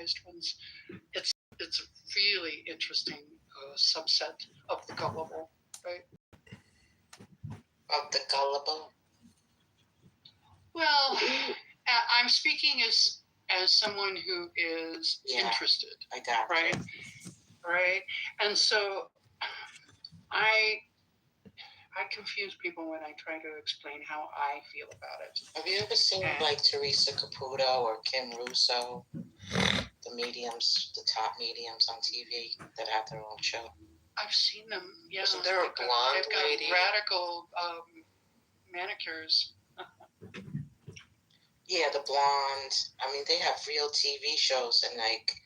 paralyzed ones. It's a really interesting subset of the gullible, right? Of the gullible? Well, I'm speaking as someone who is interested. I got right, right, and so I confuse people when I try to explain how I feel about it. Have you ever seen like Teresa Caputo or Kim Russo, the mediums, the top mediums on TV that have their own show? I've seen them. Yeah, isn't there a blonde lady? Radical manicures. Yeah, the blonde. I mean, they have real TV shows and like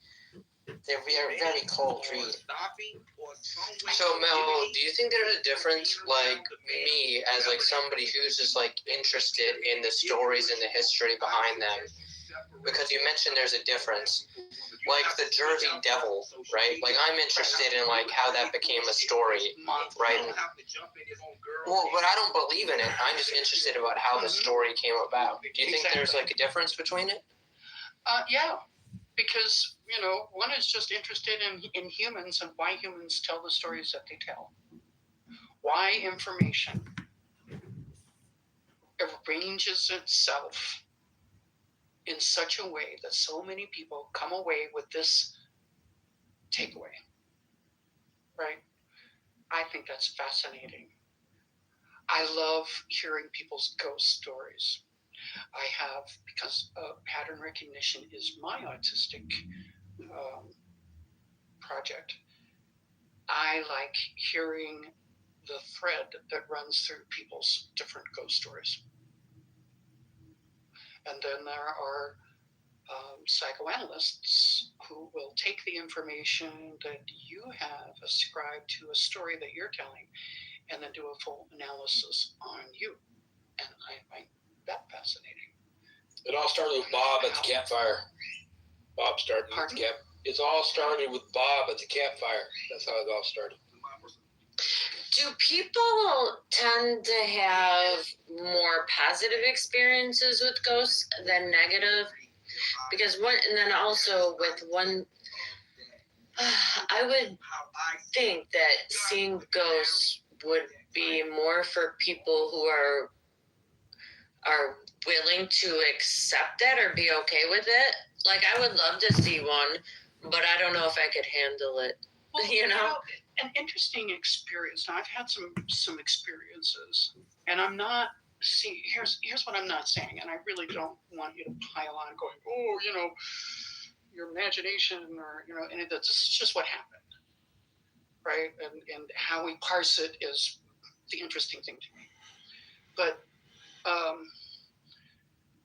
they're very cold read. So Mel, do you think there's a difference, like me as like somebody who's just like interested in the stories and the history behind them? Because you mentioned there's a difference. Like the Jersey Devil, right? Like I'm interested in like how that became a story, right? Well, but I don't believe in it. I'm just interested about how the story came about. Do you think there's like a difference between it? Yeah, because one is just interested in humans and why humans tell the stories that they tell. Why information arranges itself in such a way that so many people come away with this takeaway, right? I think that's fascinating. I love hearing people's ghost stories. I have, because pattern recognition is my autistic project, I like hearing the thread that runs through people's different ghost stories. And then there are psychoanalysts who will take the information that you have ascribed to a story that you're telling and then do a full analysis on you. And I find that fascinating. It all started with Bob at the campfire. Bob started at the camp. It's all started with Bob at the campfire. That's how it all started. Do people tend to have more positive experiences with ghosts than negative? Because and then also with one, I would think that seeing ghosts would be more for people who are willing to accept that or be okay with it. Like I would love to see one, but I don't know if I could handle it. Well, an interesting experience. Now, I've had some experiences, and I'm not. See, here's what I'm not saying, and I really don't want you to pile on, going, oh, your imagination, or any of that. This is just what happened, right? And how we parse it is the interesting thing to me. But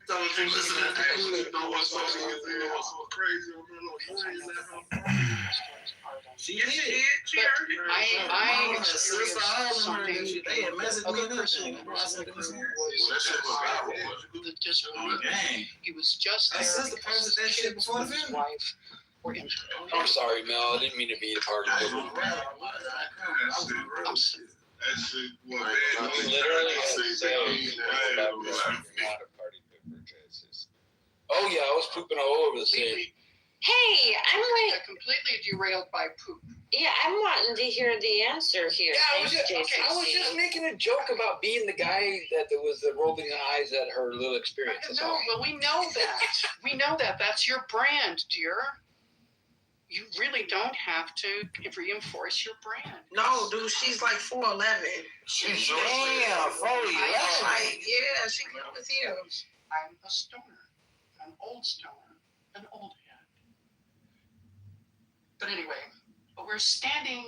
I experienced something. Other person he was just there because his kids and his wife were injured. I'm sorry, Mel. I didn't mean to be a part of it. I'm sorry. Literally, oh yeah, I was pooping all over the stage. Hey, I'm like completely derailed by poop. Yeah, I'm wanting to hear the answer here. Yeah, I was just making a joke about being the guy that was rolling eyes at her little experience. No, well, we know that. We know that. That's your brand, dear. You really don't have to reinforce your brand. No, dude, she's like 4'11". She's damn 4'11". Yeah, she lived with you. I'm a stoner, an old stoner, an old head. But anyway, we're standing.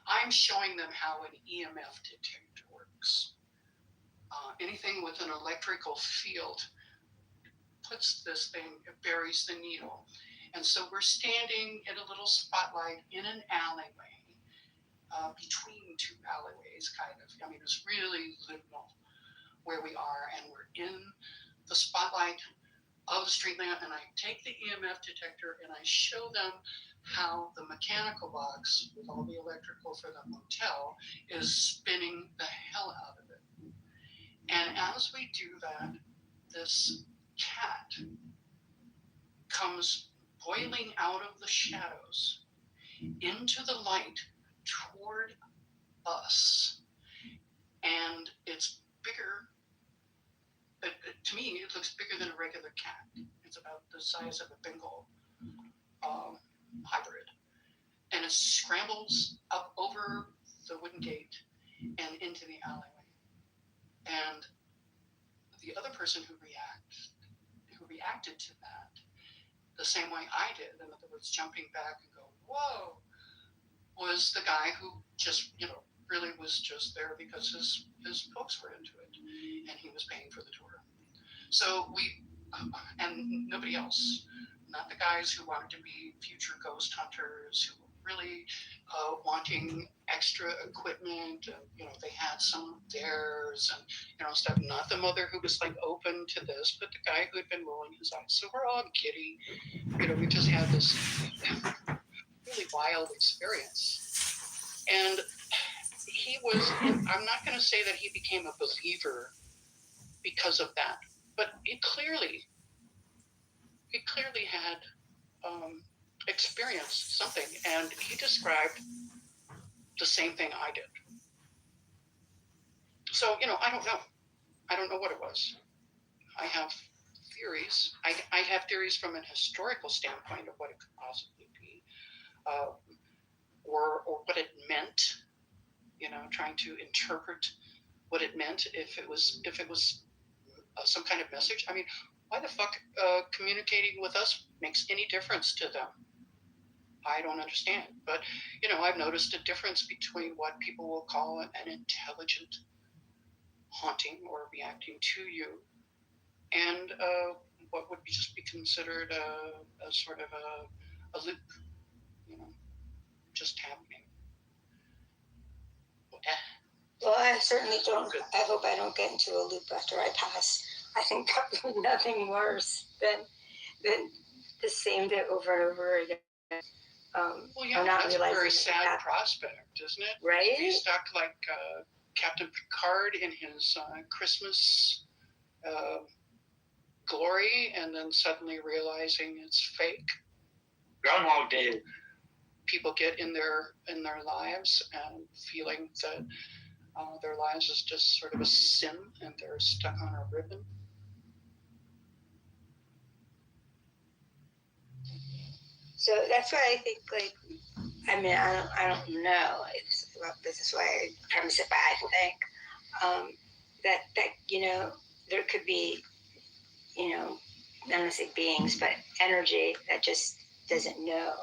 I'm showing them how an EMF detector works. Anything with an electrical field puts this thing, it buries the needle. And so we're standing in a little spotlight in an alleyway, between two alleyways, kind of. I mean, it's really liminal where we are, and we're in the spotlight of the street lamp, and I take the EMF detector and I show them how the mechanical box with all the electrical for the motel is spinning the hell out of it. And as we do that, this cat comes boiling out of the shadows into the light toward us. And it's bigger. To me, it looks bigger than a regular cat. It's about the size of a Bengal hybrid. And it scrambles up over the wooden gate and into the alleyway. And the other person who reacted to that the same way I did, in other words, jumping back and go, whoa, was the guy who just, really was just there because his folks were into it and he was paying for the tour. So and nobody else, not the guys who wanted to be future ghost hunters, who were really wanting extra equipment. They had some of theirs and stuff. Not the mother who was like open to this, but the guy who had been rolling his eyes. So we're all giddy. We just had this really wild experience. And I'm not going to say that he became a believer because of that, but he clearly had experienced something, and he described the same thing I did. So, I don't know what it was. I have theories. I have theories from an historical standpoint of what it could possibly be, or what it meant. Trying to interpret what it meant, if it was some kind of message. I mean, why the fuck communicating with us makes any difference to them? I don't understand. But I've noticed a difference between what people will call an intelligent haunting or reacting to you, and what would just be considered a sort of a loop, just happening. Well, I certainly don't. I hope I don't get into a loop after I pass. I think that would be nothing worse than the same day over and over again. Well, yeah, that's a very sad prospect, isn't it? Right? To be stuck like Captain Picard in his Christmas glory, and then suddenly realizing it's fake. Groundhog Day. People get in their lives and feeling that their lives is just sort of a sim, and they're stuck on a ribbon. So that's why I think, I don't know. This is why I premise it, but I think that there could be, not to say beings, but energy that just doesn't know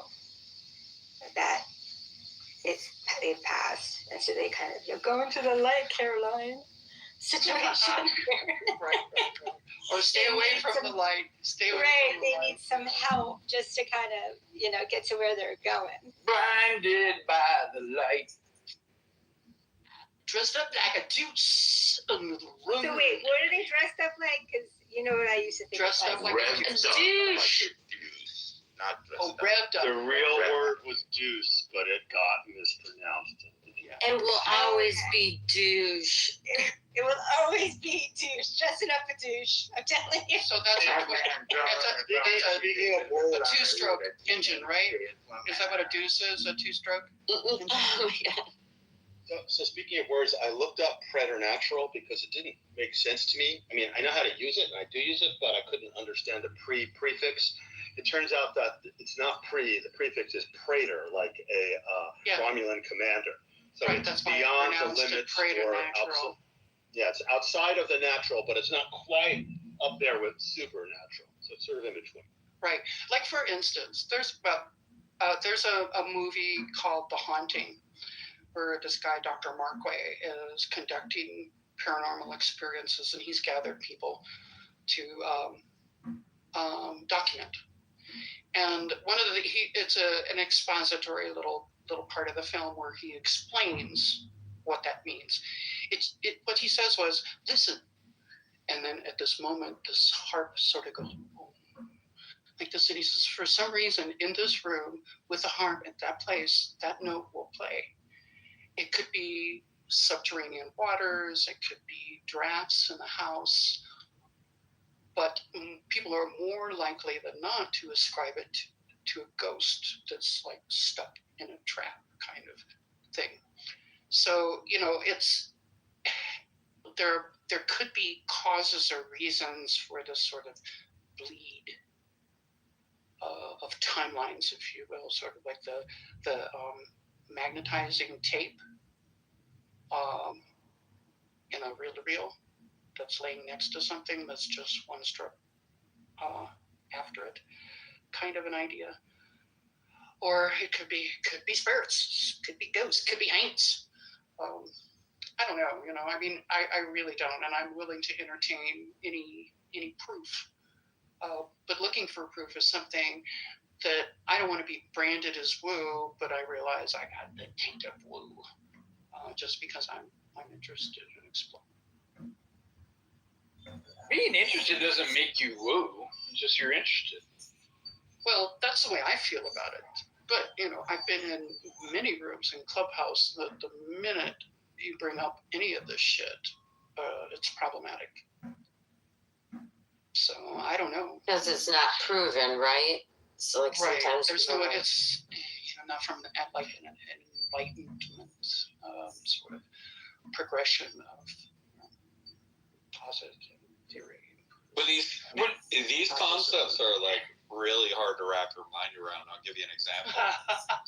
that they've passed, and so they kind of, you're going to the light, Caroline situation. Right. Or stay away from the light. Stay away from the light. They need some help just to kind of, get to where they're going. Blinded by the light. Dressed up like a deuce in the room. So wait, what are they dressed up like? Because you know what I used to think. Dressed up like a douche. Not dressed up. Revved up. The real word was deuce, but it got mispronounced. It will always be douche. It will always be douche. Dressing up a douche. I'm telling you. So that's a two-stroke engine, right? Is that what a deuce is? A two-stroke engine? Oh my god. So speaking of words, I looked up preternatural because it didn't make sense to me. I mean, I know how to use it, and I do use it, but I couldn't understand the prefix. It turns out that it's not the prefix is praetor, like a Romulan commander. So right, it's beyond the limits or outside. Yeah, it's outside of the natural, but it's not quite up there with supernatural. So it's sort of in between. Right. Like, for instance, there's a movie called The Haunting, where this guy, Dr. Marquay, is conducting paranormal experiences, and he's gathered people to document. And one of it's an expository little part of the film where he explains what that means. What he says was, listen, and then at this moment, this harp sort of goes boom, like this, and he says, for some reason, in this room with the harp at that place, that note will play. It could be subterranean waters, it could be drafts in the house, but people are more likely than not to ascribe it to a ghost that's like stuck in a trap kind of thing. So, you know, there could be causes or reasons for this sort of bleed of timelines, if you will, sort of like the magnetizing tape in a reel-to-reel that's laying next to something that's just one strip after it, kind of an idea. Or it could be spirits, could be ghosts, could be ain'ts. I don't know, you know, I mean, I really don't, and I'm willing to entertain any proof. But looking for proof is something that I don't want to be branded as woo, but I realize I got the taint of woo, just because I'm interested in exploring. Being interested doesn't make you woo. It's just you're interested. Well, that's the way I feel about it. But, you know, I've been in many rooms in Clubhouse that the minute you bring up any of this shit, it's problematic. So I don't know. Because it's not proven, right? So like Right. sometimes There's people no, are- it's, you know, not from like an enlightenment sort of progression of positive theory. But these concepts are like really hard to wrap your mind around. I'll give you an example.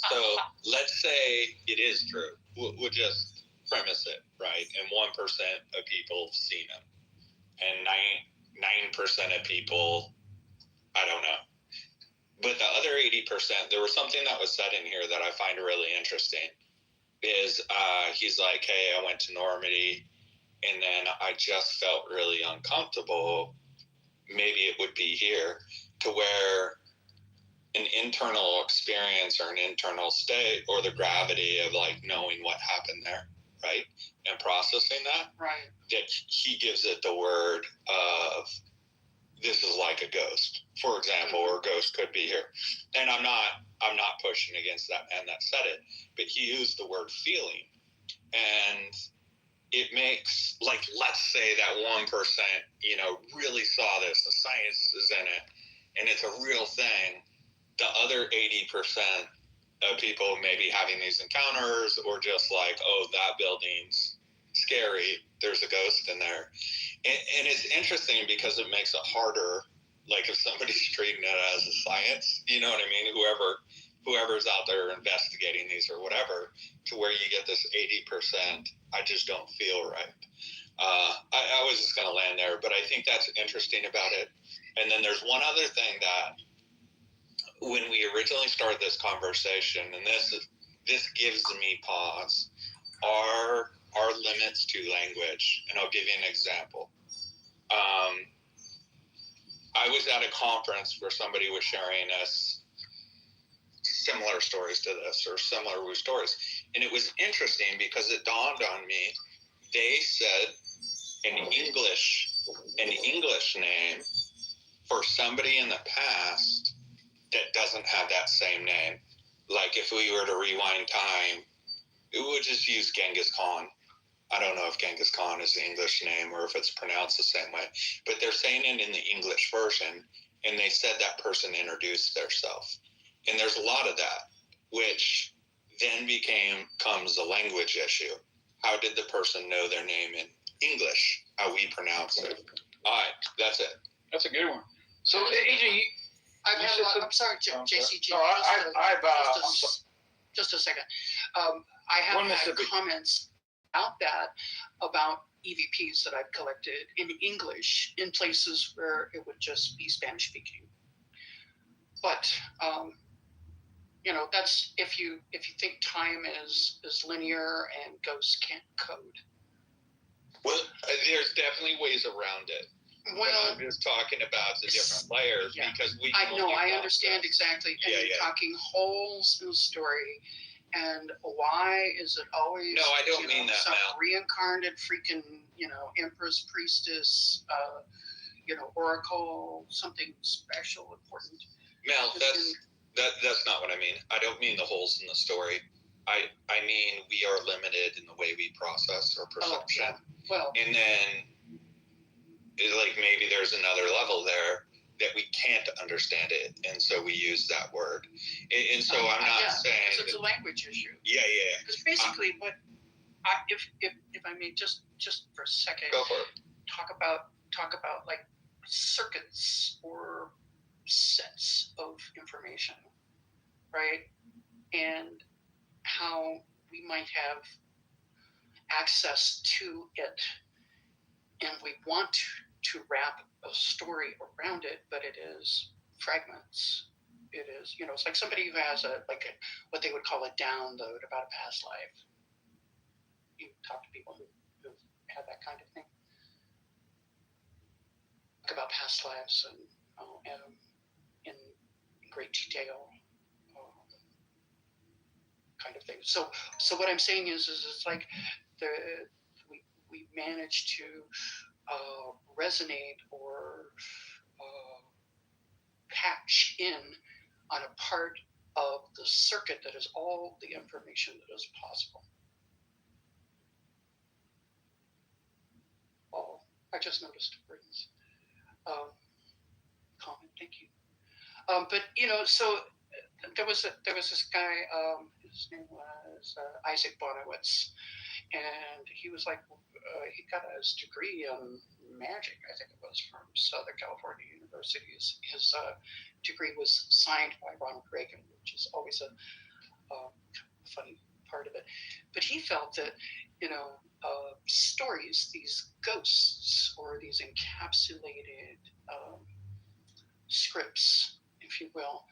So let's say it is true. We'll just premise it, right? And 1% of people have seen them, and 9% of people, I don't know. But the other 80%, there was something that was said in here that I find really interesting. Is he's like, hey, I went to Normandy, and then I just felt really uncomfortable. Maybe it would be here, to where an internal experience or an internal state or the gravity of like knowing what happened there, right? And processing that, Right. that he gives it the word of this is like a ghost, for example, or a ghost could be here. And I'm not pushing against that man that said it, but he used the word feeling. And it makes, like, let's say that 1%, you know, really saw this, the science is in it, and it's a real thing. The other 80% of people maybe having these encounters, or just like, oh, that building's scary, there's a ghost in there. And it's interesting because it makes it harder, like if somebody's treating it as a science, you know what I mean? Whoever's out there investigating these or whatever, to where you get this 80%, I just don't feel right. I was just going to land there, but I think that's interesting about it. And then there's one other thing that when we originally started this conversation, and this gives me pause, are limits to language. And I'll give you an example. I was at a conference where somebody was sharing us similar stories to this, or similar woo stories. And it was interesting because it dawned on me, they said an English name for somebody in the past that doesn't have that same name. Like if we were to rewind time, it would just use Genghis Khan. I don't know if Genghis Khan is the English name or if it's pronounced the same way, but they're saying it in the English version, and they said that person introduced theirself. And there's a lot of that, which then becomes a language issue. How did the person know their name in English, how we pronounce it? All right, that's it. That's a good one. So, AJ, I've had a lot. I'm sorry, JCG. No, just a second. I have had comments about that, about EVPs that I've collected in English in places where it would just be Spanish speaking. But you know, that's if you think time is linear and ghosts can't code. Well, there's definitely ways around it. Well, I'm just talking about the different layers, yeah. because we. I know, I understand exactly. And Yeah, you're talking holes in the story, and why is it always? No, I don't mean that, some Mel. reincarnated freaking, empress, priestess, oracle, something special, important. Mel, that's not what I mean. I don't mean the holes in the story. I mean we are limited in the way we process our perception. Oh, yeah. Well, and then like maybe there's another level there that we can't understand it, and so we use that word. And so I'm not Yeah, saying. it's a language issue. Yeah. Because basically, if I may just for a second, Go for it. talk about like circuits or sets of information, right? And how we might have access to it, and we want to wrap a story around it, but it is fragments. It is, it's like somebody who has what they would call a download about a past life. You talk to people who've had that kind of thing. Talk about past lives and in great detail, kind of thing. So what I'm saying is it's like we manage to resonate or patch in on a part of the circuit that is all the information that is possible. Oh, I just noticed Britain's comment. Thank you. But so there was this guy. His name was Isaac Bonowitz, and he was like, he got his degree in magic. I think it was from Southern California University. His degree was signed by Ronald Reagan, which is always a funny part of it. But he felt that stories, these ghosts or these encapsulated scripts, if you will,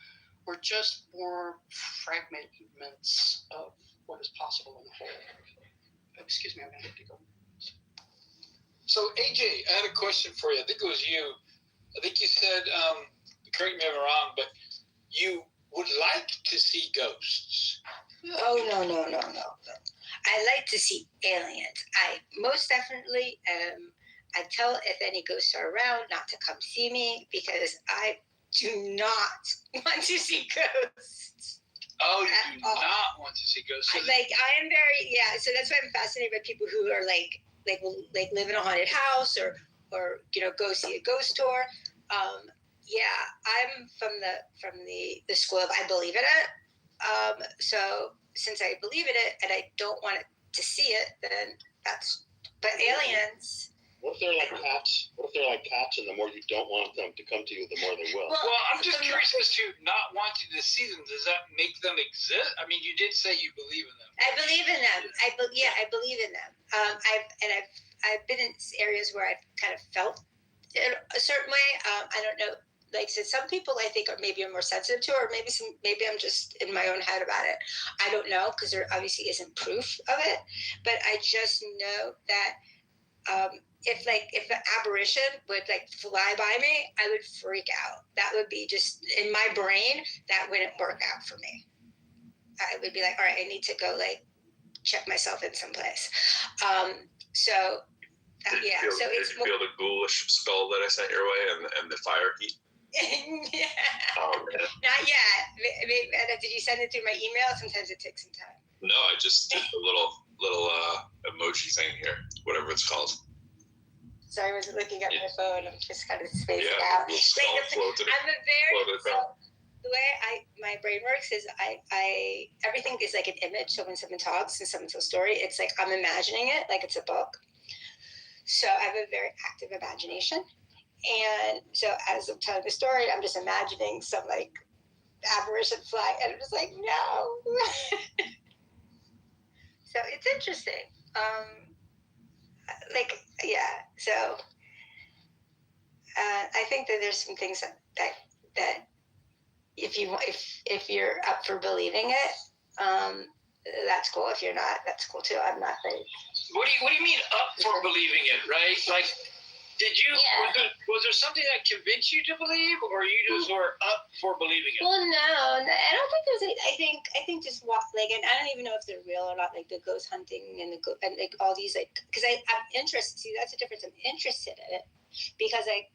were just more fragments of what is possible in the whole. Excuse me, I'm going to have to go. So, AJ, I had a question for you. I think it was you. I think you said, correct me if I'm wrong, but you would like to see ghosts. Oh, no. I like to see aliens. I most definitely, I tell if any ghosts are around not to come see me because I do not want to see ghosts. Oh, you do not want to see ghosts. I am very, so that's why I'm fascinated by people who are like live in a haunted house or go see a ghost tour. I'm from the school of I believe in it. So since I believe in it and I don't want to see it, then but aliens. What if they're like cats? What if they're like cats, and the more you don't want them to come to you, the more they will? Well, I'm just curious as to not wanting to see them. Does that make them exist? I mean, you did say you believe in them. I believe in them. I believe in them. I've been in areas where I've kind of felt a certain way. I don't know. Like I said, some people I think are more sensitive to, or maybe I'm just in my own head about it. I don't know, because there obviously isn't proof of it. But I just know that if an apparition would fly by me, I would freak out. That would be just in my brain. That wouldn't work out for me. I would be like, all right, I need to go check myself in someplace. So did you feel the ghoulish skull that I sent your way and the fire heat? Yeah. Not yet. Did you send it through my email? Sometimes it takes some time. No, I just did the little emoji thing here, whatever it's called. Sorry, I wasn't looking at my phone. I'm just kind of spacing I'm out. The way my brain works is I everything is like an image. So when someone talks and someone tells a story, it's like I'm imagining it like it's a book. So I have a very active imagination. And so as I'm telling the story, I'm just imagining some apparition flying, and I'm just like, no. So it's interesting. So I think that there's some things that if you're up for believing it, that's cool. If you're not, that's cool too. I'm not like. What do you mean up for believing it? Right? Like, did you? Yeah. Was there something that convinced you to believe, or you just were up for believing it? Well, no, I don't think there's. I think just and I don't even know if they're real or not. Like the ghost hunting and all these because I'm interested. See, that's the difference. I'm interested in it because I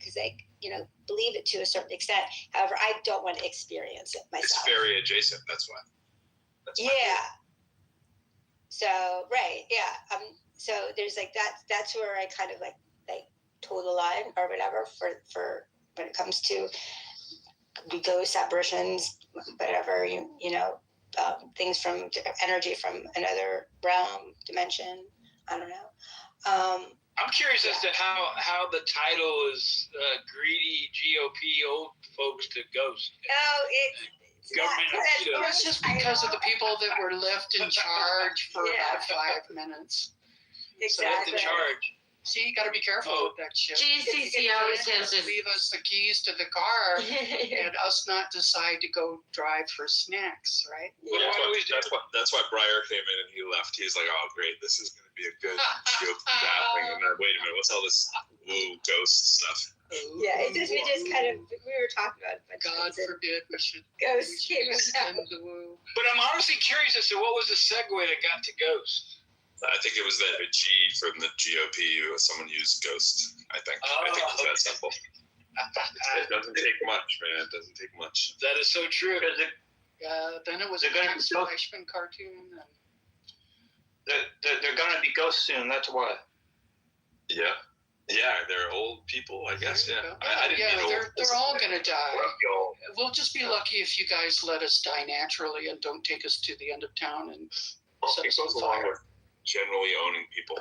believe it to a certain extent. However, I don't want to experience it myself. It's very adjacent. That's why. So right, yeah. So there's that. That's where I kind of toe the line or whatever for when it comes to ghost apparitions, whatever, things from energy from another realm, dimension. I don't know. I'm curious as to how the title is greedy GOP old folks to ghost. Oh, it's government. It was just because of the people that were left in charge for about 5 minutes. Exactly. Left in charge. See, you got to be careful with that shit. GCC always has a Leave us the keys to the car and us not decide to go drive for snacks, right? Well, that's why Breyer came in and he left. He's like, oh, great, this is going to be a good joke for that thing. And then, wait a minute, what's all this woo ghost stuff? Yeah, we just kind of, we were talking about it. God forbid we should came extend the woo. But I'm honestly curious as to what was the segue that got to ghost. I think it was that G from the GOP. Someone used ghost. I think it was that simple. It doesn't take much, man. It doesn't take much. That is so true. Then it was a Max Fleischman cartoon. They're gonna be ghosts soon. That's why. Yeah, they're old people, I guess. Yeah, they're all gonna die. We'll just be lucky if you guys let us die naturally and don't take us to the end of town and set us on fire. Generally owning people.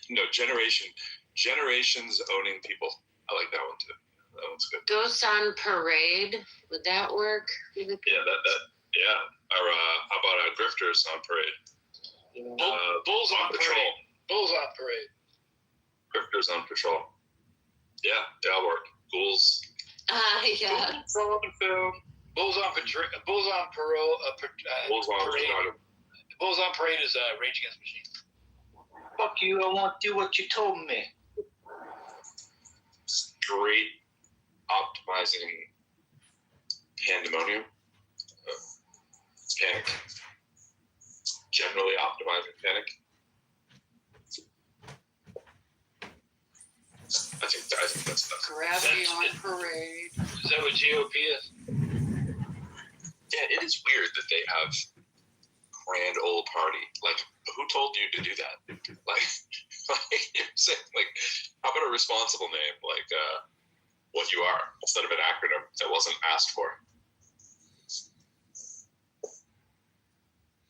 No, generations owning people. I like that one too. That one's good. Ghosts on Parade. Would that work? Yeah, that. Yeah. Or how about Grifters on Parade? Bulls on patrol. Parade. Bulls on Parade. Grifters on patrol. Yeah, they all work. Ghouls. Yeah. Bulls on patrol. Bulls on parole. Bulls on Parade. Bulls on Parade is Rage Against the Machine. Fuck you! I won't do what you told me. Straight optimizing pandemonium. Panic. Generally optimizing panic. I think that's enough. Gravity on Parade. Is that what GOP is? Yeah, it is weird that they have grand old party. Like, who told you to do that? Like you're saying, like, how about a responsible name, like what you are, instead of an acronym that wasn't asked for?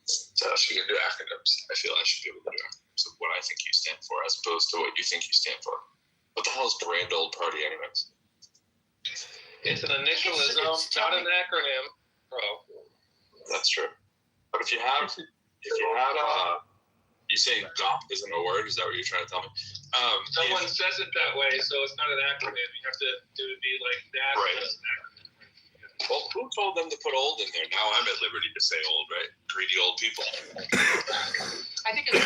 So I should do acronyms. I feel I should be able to do acronyms of what I think you stand for, as opposed to what you think you stand for. What the hell is grand old party, anyways? It's an initialism, not an acronym, bro. That's true. But if you have, you say GOP isn't a word? Is that what you're trying to tell me? Someone says it that way, so it's not an acronym. You have to do it be like that. Right. Well, who told them to put old in there? Now I'm at liberty to say old, right? Greedy old people. I think it's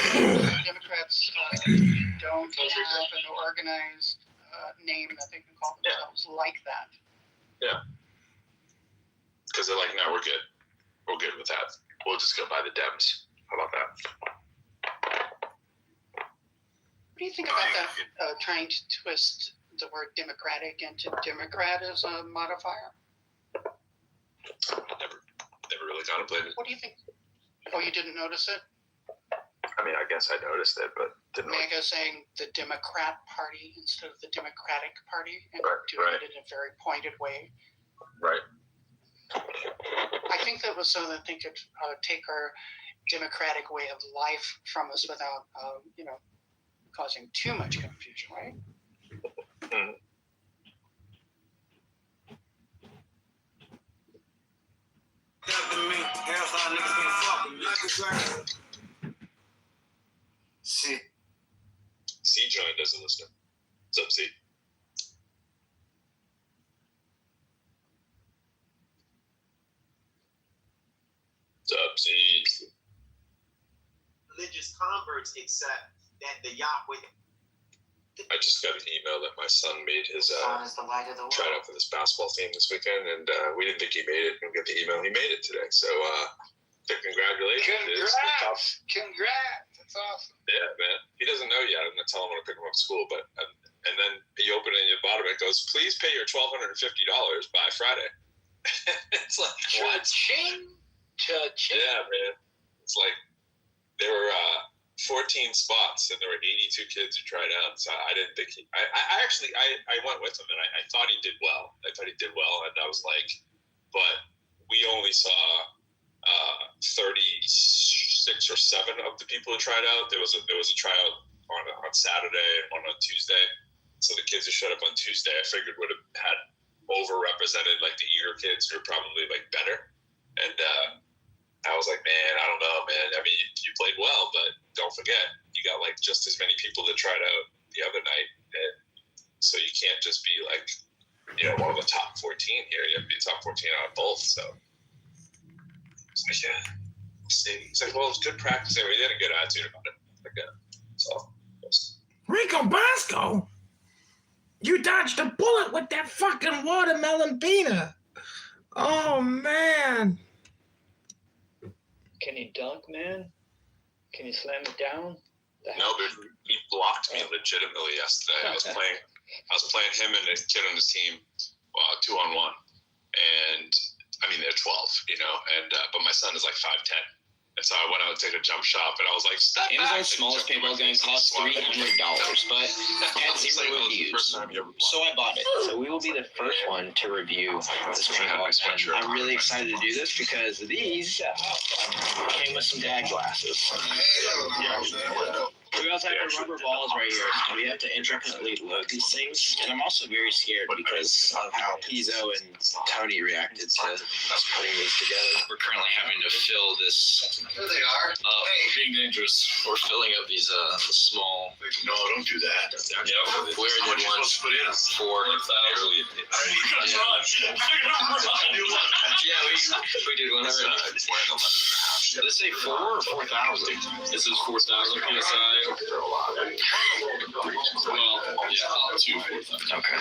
Democrats don't have an organized name that they can call themselves like that. Yeah. Because they're like, no, we're good. We're good with that. We'll just go by the Dems. How about that? What do you think about that, trying to twist the word Democratic into Democrat as a modifier? Never really contemplated. What do you think? Oh, you didn't notice it? I mean, I guess I noticed it, but didn't Mega saying the Democrat Party instead of the Democratic Party and Right. it in a very pointed way. Right. I think that was so that they could take our democratic way of life from us without, causing too much confusion, right? Mm. C joined as a listener. What's up, C? What's up, C? Religious converts accept that the Yahweh. I just got an email that my son made his try out for this basketball team this weekend, and we didn't think he made it. And we got the email, he made it today. So, congratulations. Congrats! That's awesome. Yeah, man. He doesn't know yet. I'm gonna tell him when I pick him up at school, but and then you open it and you bottom it goes, please pay your $1,250 by Friday. It's like what? Cha-ching. Yeah, man. It's like there were 14 spots and there were 82 kids who tried out. So I didn't think I actually went with him and I thought he did well. And I was like, but we only saw 36 or 7 of the people who tried out. There was a tryout on Saturday and one on Tuesday. So the kids who showed up on Tuesday, I figured would have had overrepresented like the eager kids who are probably like better. And I was like, man, I don't know, man. I mean, you played well, but don't forget, you got like just as many people that tried out the other night. And so you can't just be like, one of the top 14 here. You have to be top 14 out of both. So it's like, yeah, we'll see. He's like, well, it's good practice. We had a good attitude about it. Like, so. Rico Bosco? You dodged a bullet with that fucking watermelon beaner. Oh, man. Can he dunk, man? Can he slam it down? No, but he blocked me legitimately yesterday. I was playing him and a kid on his team, 2-on-1. And, I mean, they're 12, but my son is like 5'10". And so I went out and took a jump shot, and I was like, stop back. Amazon's smallest paintball gun costs $300, but had 0 reviews. So I bought it. So we will be the first one to review this paintball gun. I'm really excited to do this because these came with some dad glasses. We also have the rubber balls right here. We have to intricately load these things. And I'm also very scared because of how Pizzo and Tony reacted to us putting these together. We're currently having to fill this. There they are. We're being dangerous. We're filling up these small. No, don't do that. Yeah, we already did one for 4,000. Yeah, we did one already. Did it say 4 or 4,000? This is 4,000 PSI. Well, yeah, 2 4,000. Okay.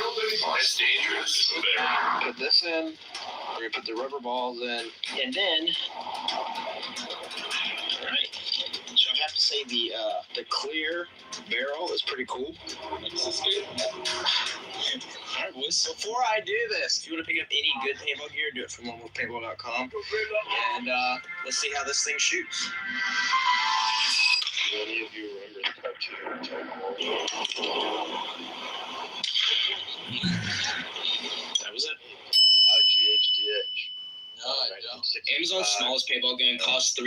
It's dangerous. Put this in. We're gonna put the rubber balls in, and then. All right. So I have to say the clear barrel is pretty cool. This is good. All right, boys. Before I do this, if you want to pick up any good paintball gear, do it from onewillpaintball.com. And let's see how this thing shoots. Do any of you remember the cartoon? That was it. EIGHTH. No, I don't. Amazon's smallest paintball gun costs $300.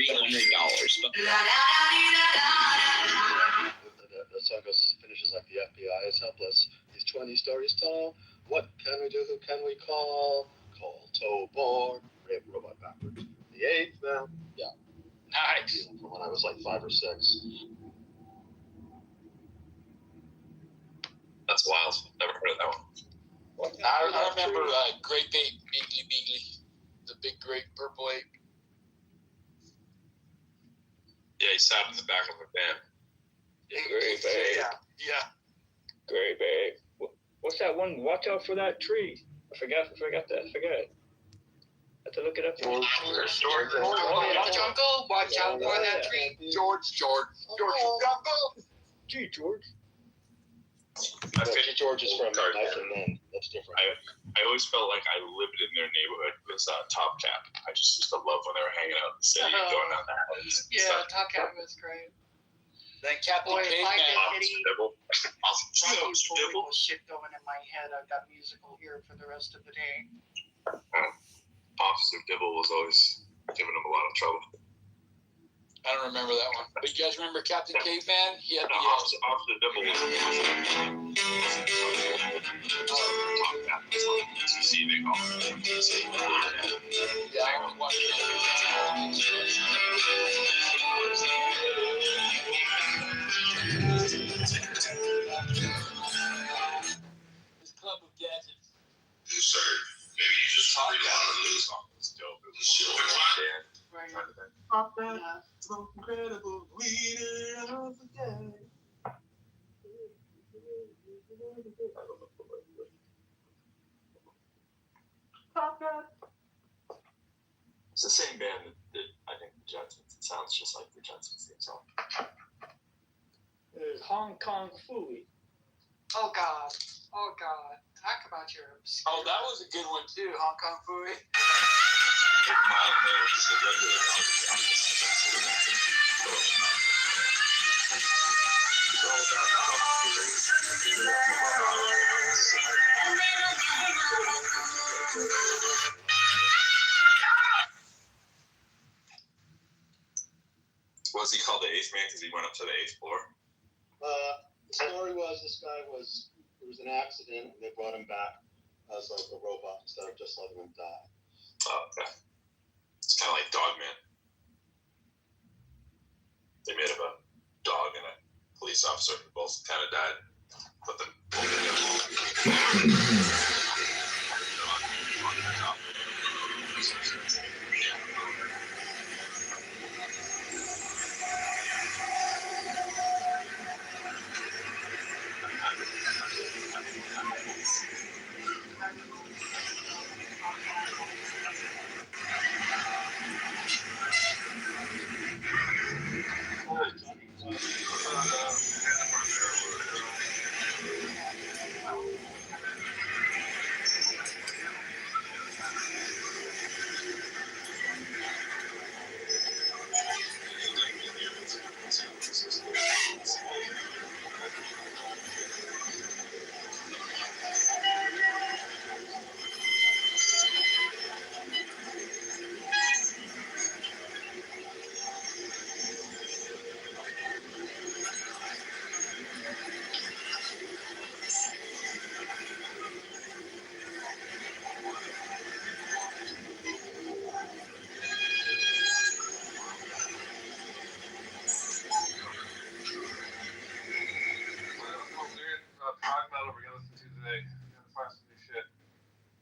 But The song finishes like the FBI is helpless. He's 20 stories tall. What can we do? Who can we call? Call Tobor. Brave robot backwards. The 8th now. Yeah. Nice. From when I was like 5 or 6. That's wild. Never heard of that one. I remember Great Ape, Beagly, the big great purple ape. Yeah, he sat in the back of the van. Great babe. Yeah. Great babe. What's that one? Watch out for that tree. I forgot that. I forgot. I have to look it up. George, Uncle, watch out for that tree. George, Uncle. Gee, George. I think George is from Life and Men. That's different. I always felt like I lived in their neighborhood with Top Cap. I just used to love when they were hanging out in the city and going out there. Yeah, Top Cat was great. Then Captain Boy, if I Caveman. get any Rocky political shit going in my head, I've got musical here for the rest of the day. Officer Dibble was always giving him a lot of trouble. I don't remember that one. But you guys remember Captain Caveman? He had the Officer Dibble was Top Cap. TC, they call him. TC. Yeah, I was watching his club of gadgets. Sir, maybe you just talk down and lose on this dope. It was shit. Right. Pop that. Yeah. So incredible. We didn't forget. Pop that. It's the same band that I think the Jetsons. It sounds just like the Jetsons theme song. There's Hong Kong Phooey. Oh God. Talk about your obscure. Oh, that was a good one too, Hong Kong Phooey. Was he called the 8th man because he went up to the 8th floor? The story was this guy there was an accident and they brought him back as like a robot instead of just letting him die. Oh, okay. It's kind of like Dogman. They made him a dog and a police officer who both kind of died. Put them both together.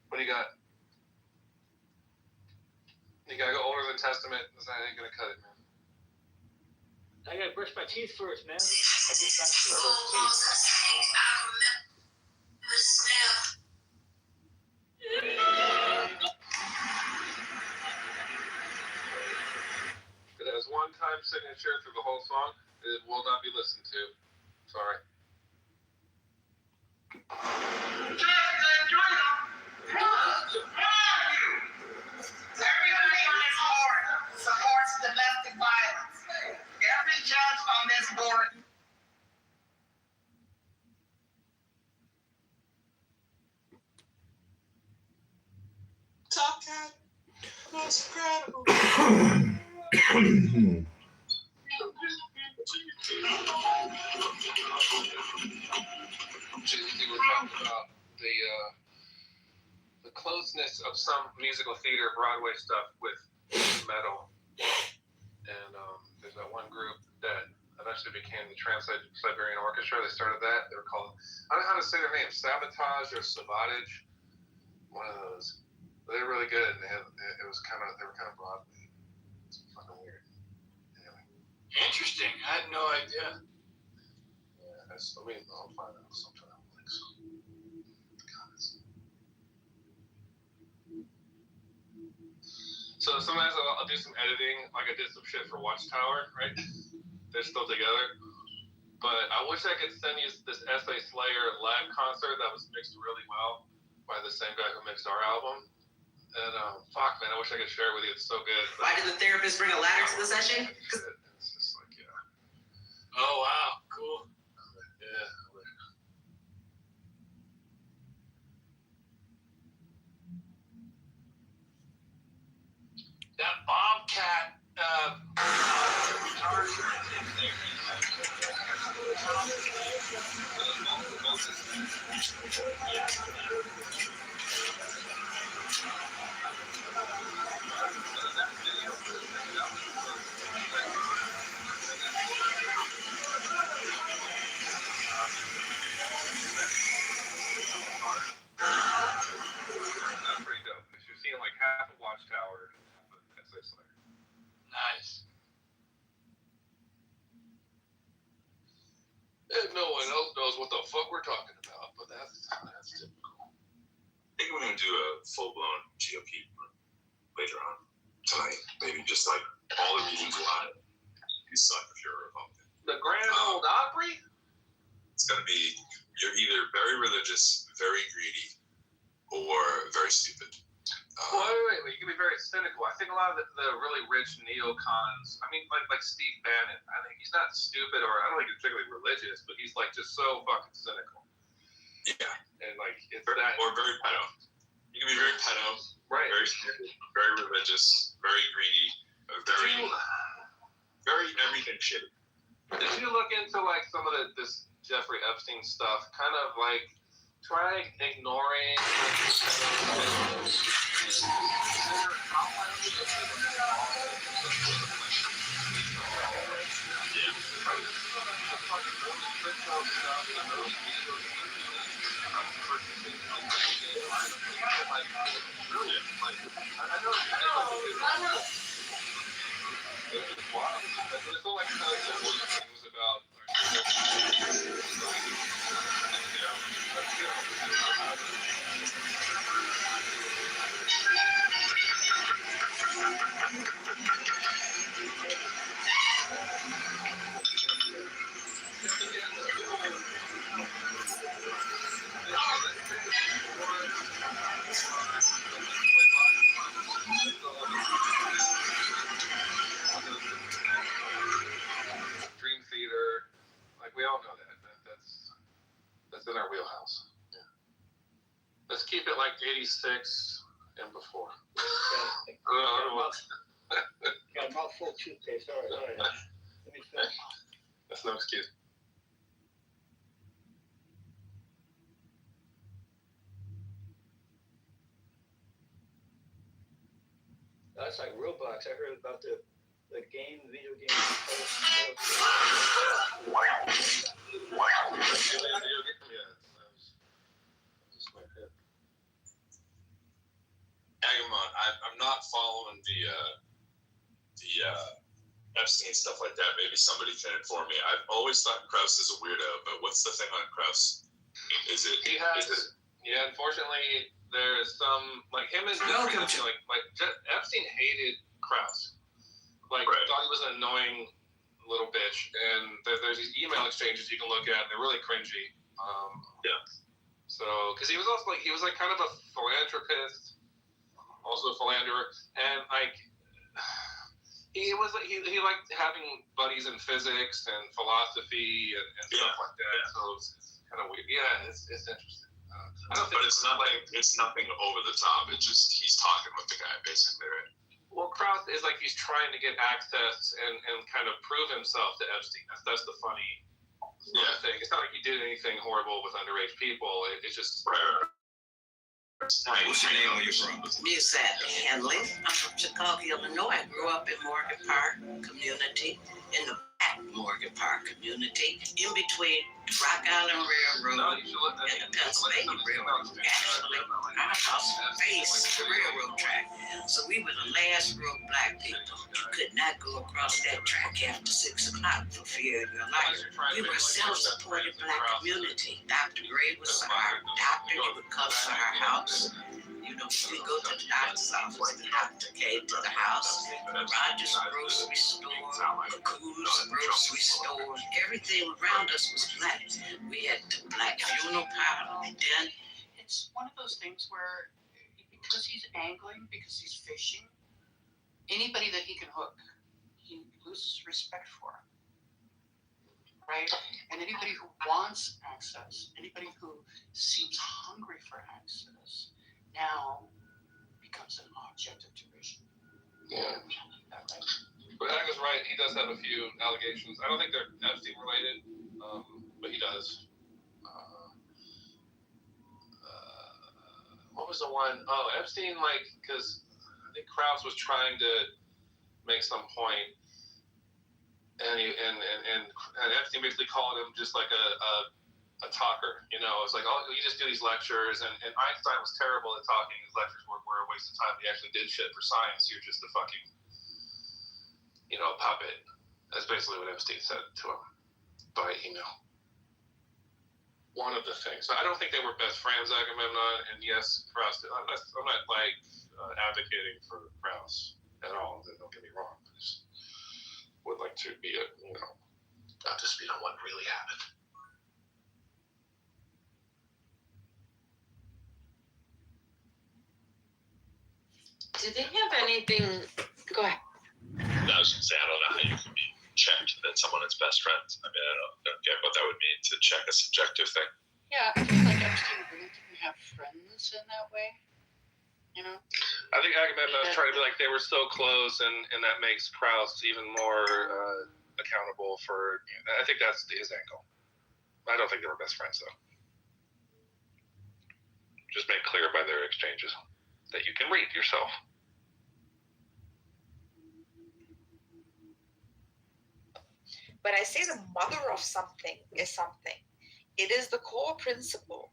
What do you got? You gotta go older than Testament. That's not ain't gonna cut it, man. I gotta brush my teeth first, man. I just got to brush teeth. It has one-time signature through the whole song. It will not be listened to. Sorry. Everybody on this board supports domestic violence. Every judge on this board. Top Cat, most incredible. You were talking about the closeness of some musical theater Broadway stuff with metal, and there's that one group that eventually became the Trans-Siberian Orchestra. They started that. They were called, I don't know how to say their name, Sabotage or Sabotage, one of those. But they were really good, and they were kind of Broadway. It's fucking weird. Anyway. Interesting. I had no idea. Yeah, I'll find out sometime. So sometimes I'll do some editing, like I did some shit for Watchtower, right? They're still together. But I wish I could send you this S.A. Slayer live concert that was mixed really well by the same guy who mixed our album. And fuck, man, I wish I could share it with you. It's so good. Why did the therapist bring a ladder to the session? It's just like, yeah. Oh, wow. Cool. Yeah. That Bobcat. That's pretty dope. Because you're seeing like half a Watchtower and half a S.A. Slayer. Nice. And no one else knows what the fuck we're talking about, but that's typical. I think we're gonna do a full-blown GOP later on tonight. Maybe just like all the meetings live. You suck if you're a Republican. The Grand Old Opry? It's gonna be you're either very religious, very greedy, or very stupid. Wait. You can be very cynical. I think a lot of the really rich neocons, I mean, like Steve Bannon, I think he's not stupid, or I don't think he's particularly religious, but he's like just so fucking cynical. Yeah. And like, it's that. Or very pedo. You can be very pedo, right? Very stupid, very religious, very greedy, very everything shit. Did you look into like some of this Jeffrey Epstein stuff? Kind of like try ignoring. Dream Theater, like we all know that's in our wheelhouse. Yeah. Let's keep it like 86 and before. Got a mouthful of toothpaste. All right. Let me finish. That's no excuse. That's like Roblox. I heard about the video game. Agamon, I'm not following the Epstein stuff like that. Maybe somebody can inform me. I've always thought Krauss is a weirdo, but what's the thing on Krauss? Is it? Yeah, unfortunately, there's some like him and Jeffrey, like Epstein hated Krauss. Like thought he was an annoying little bitch, and there's these email exchanges you can look at, and they're really cringy. So, because he was also like kind of a philanthropist, also a philanderer, and like he liked having buddies in physics and philosophy and stuff like that. Yeah. So it's kind of weird. Yeah, it's interesting. I don't think but it's nothing over the top. It's just he's talking with the guy basically, right? Well, Krauss is like he's trying to get access and kind of prove himself to Epstein. That's the funny thing. It's not like he did anything horrible with underage people. It's just. What's your name? Where you from? Musette Hanley. I'm from Chicago, Illinois. I grew up in Morgan Park community, in the back Morgan Park community, in between Rock Island Railroad and the Pennsylvania Railroad. Actually, our house faced the railroad track, so we were the last real black people. You could not go across that track after 6 o'clock for fear of your life. We were a self-supported black community. Dr. Gray was our doctor. He would come to our house. You know, we go to the doctor's office. The doctor came to the house. Rogers Grocery Store, Coons Grocery Store. Everything around us was black. We had the black funeral parlor. Then it's one of those things where because he's angling, because he's fishing, anybody that he can hook, he loses respect for. Right? And anybody who wants access, anybody who seems hungry for access, now becomes an object of derision. Yeah. But Agatha's right. He does have a few allegations. I don't think they're Epstein related, but he does. What was the one? Oh, Epstein, like, because I think Krauss was trying to make some point, and Epstein basically called him just like a talker. You know, it's like, oh, you just do these lectures, and Einstein was terrible at talking. His lectures were a waste of time. He actually did shit for science. You're just a fucking, puppet. That's basically what Epstein said to him. But, one of the things. So I don't think they were best friends, Agamemnon, and yes, Krauss. I'm not like advocating for Krauss at all. Don't get me wrong. I just would like to be up to speed on what really happened. Do they have anything? Go ahead. I was going to say, I don't know how you can be checked that someone is best friends. I mean, I don't get what that would mean to check a subjective thing. Yeah, I feel like Epstein really didn't have friends in that way. You know. I think Agamemnon was trying to be like they were so close, and that makes Proust even more accountable for. I think that's his angle. I don't think they were best friends though. Just made clear by their exchanges that you can read yourself. But I say the mother of something is something. It is the core principle.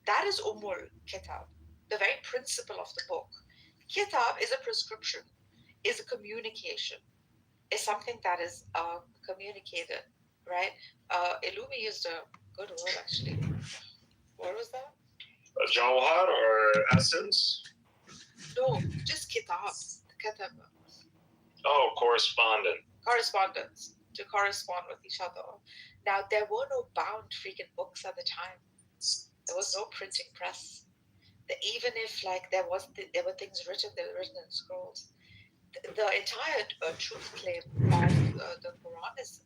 That is Umul Kitab, the very principle of the book. Kitab is a prescription, is a communication, is something that is communicated, right? Illumi used a good word actually. What was that? A jawhar or essence? No, just kitab. Kitab. Oh, correspondent. Correspondence. To correspond with each other. Now, there were no bound freaking books at the time. There was no printing press. Even if like there were things written, they were written in scrolls. The entire truth claim of the Quran is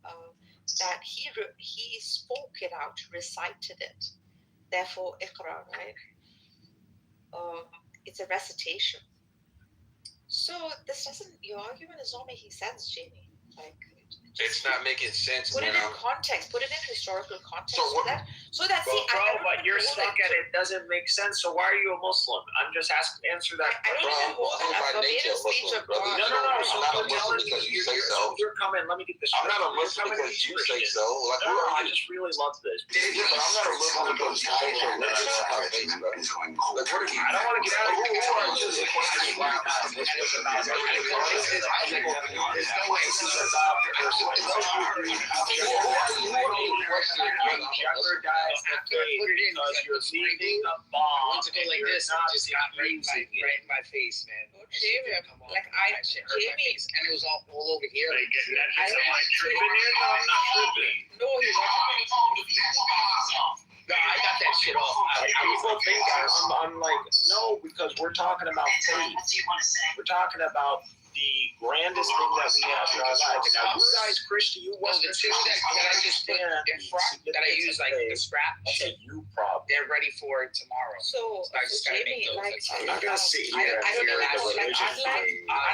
that he spoke it out, recited it. Therefore, Iqra, right? It's a recitation. So this doesn't. Your argument is not making sense, Jamie. Like. It's not making sense. Put it in context. Put it in historical context. So that well, bro, but you're stuck at it doesn't make sense. So why are you a Muslim? I'm just asking. Answer that. I don't even hold that by nature speech of brother. God. No. So I'm not a Muslim because you say so. You're coming. Let me get this. I'm not a Muslim because you say so. Like, no, I just really love this. Yeah, but I'm not a Muslim because you say so. That's not my face, bro. Like, what are you? I don't want to get out of here. Who are you? Jeopardize the faith because you're leaving a bomb. To go like this, and just got right in my face, man. Jamie, like Jamie, and it was all over here. Am I tripping here? No, I'm not tripping. No, he wasn't. No, I got that shit off. People think I'm like, no, because we're talking about faith. We're talking about the grandest thing that we have in our life. Now, you guys, Christian, you Well, the two that I just put in front that I use like the scrap, that's a you problem. they're ready for it tomorrow. So I just gotta Jamie, make those. like, I'm not gonna sit here I don't hear know, the like, religious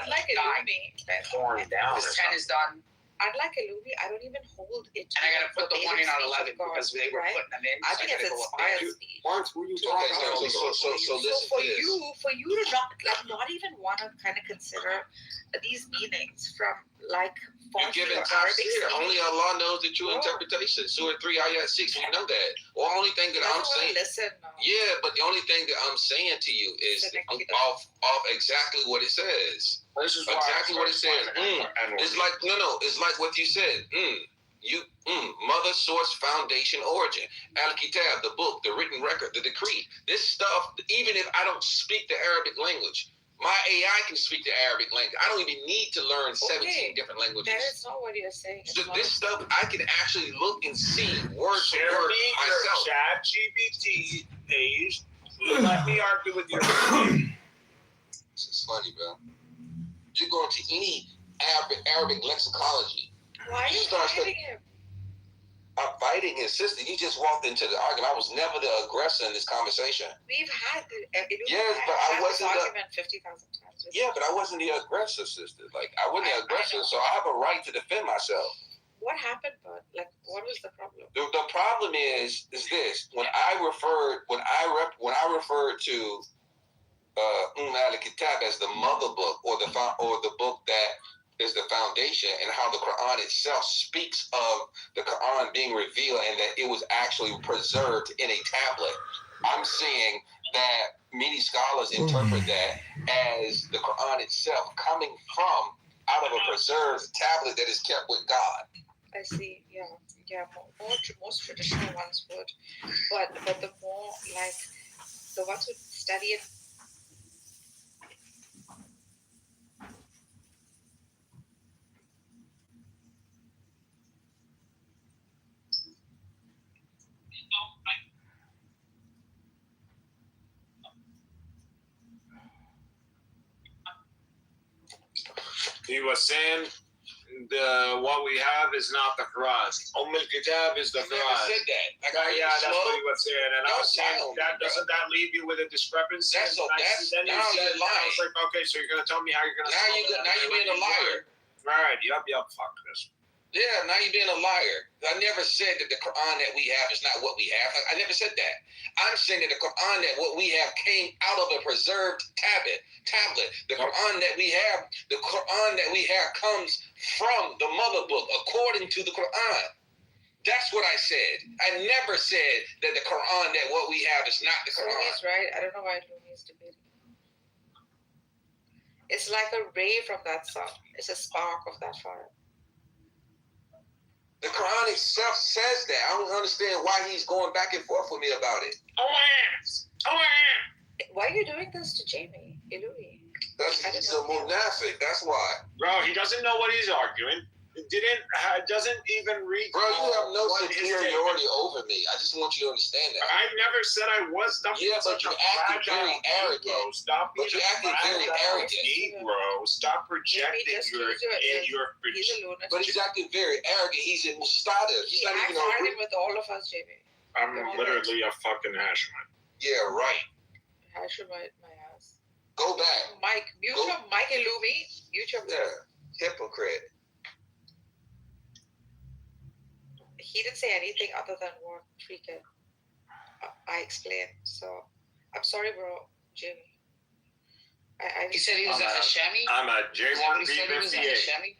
unlike Illumi, torn down. This 10 is done. Unlike Illumi, I don't even hold it. And I gotta put the one in on 11 because they were putting them in. I think it's inspired speech. Mark, were you talking about? So for you to not even want to kind of consider these meanings from like you're giving tafsir. Only Allah knows the true interpretation. Surah 3, Ayat 6, we know that. Well, only thing that I'm saying. Yeah, but the only thing that I'm saying to you is off exactly what it says. This is exactly what it says. It's like it's like what you said. Mother, source, foundation, origin. Al-Kitab, the book, the written record, the decree. This stuff, even if I don't speak the Arabic language, my AI can speak the Arabic language. I don't even need to learn 17 different languages. That is not what you're saying. This stuff, I can actually look and see word for word myself. ChatGPT page. Let me argue with your. This is funny, bro. You go into any Arabic lexicology. Why are you fighting him? I'm fighting his sister. You just walked into the argument. I was never the aggressor in this conversation. We've had yes, but I wasn't the argument 50,000 times. Yeah, but I wasn't the aggressor, sister. Like I wasn't the aggressor, so I have a right to defend myself. What happened, bud? Like, what was the problem? The problem is this: when I referred to Al-Kitab as the mother book or the book that is the foundation, and how the Quran itself speaks of the Quran being revealed and that it was actually preserved in a tablet. I'm saying that many scholars interpret that as the Quran itself coming from out of a preserved tablet that is kept with God. I see. Yeah. Most traditional ones would, but the more like the ones who study it. He was saying what we have is not the Quran. Kitab is the I never Quran. said that. Yeah, that's what he was saying. And I was saying, that doesn't that leave you with a discrepancy? That's now I you're lying. was like, okay, so you're gonna tell me how you're gonna. Now you're being a liar. All right, yup, fuck this. Yeah, now you're being a liar. I never said that the Quran that we have is not what we have. I never said that. I'm saying that the Quran that what we have came out of a preserved tablet. The Quran that we have, comes from the mother book according to the Quran. That's what I said. I never said that the Quran that what we have is not the Quran. He's right. I don't know why Lumi's debating. It's like a ray from that sun. It's a spark of that fire. The Quran itself says that. I don't understand why he's going back and forth with me about it. Why are you doing this to Jamie? Ilui? He's a munafiq. That's why. Bro, he doesn't know what he's arguing. Doesn't even read. Bro, you have no superiority over me. I just want you to understand that. I never said I was. Stop yeah, but you acted very arrogant. Stop but you acted very arrogant. Negro. Stop projecting your. But he's acting very arrogant. He's in Mustada. He's not even arguing with all of us, Jamie. I'm literally a fucking Hashemite. Yeah, right. Hashemite, my ass. Go back. Mike, mute your Mike and Lumi. Mute your. Yeah, hypocrite. He didn't say anything other than what freaking I explained. So I'm sorry, bro, Jimmy. He said he was a Hashemi? I'm a J1B58.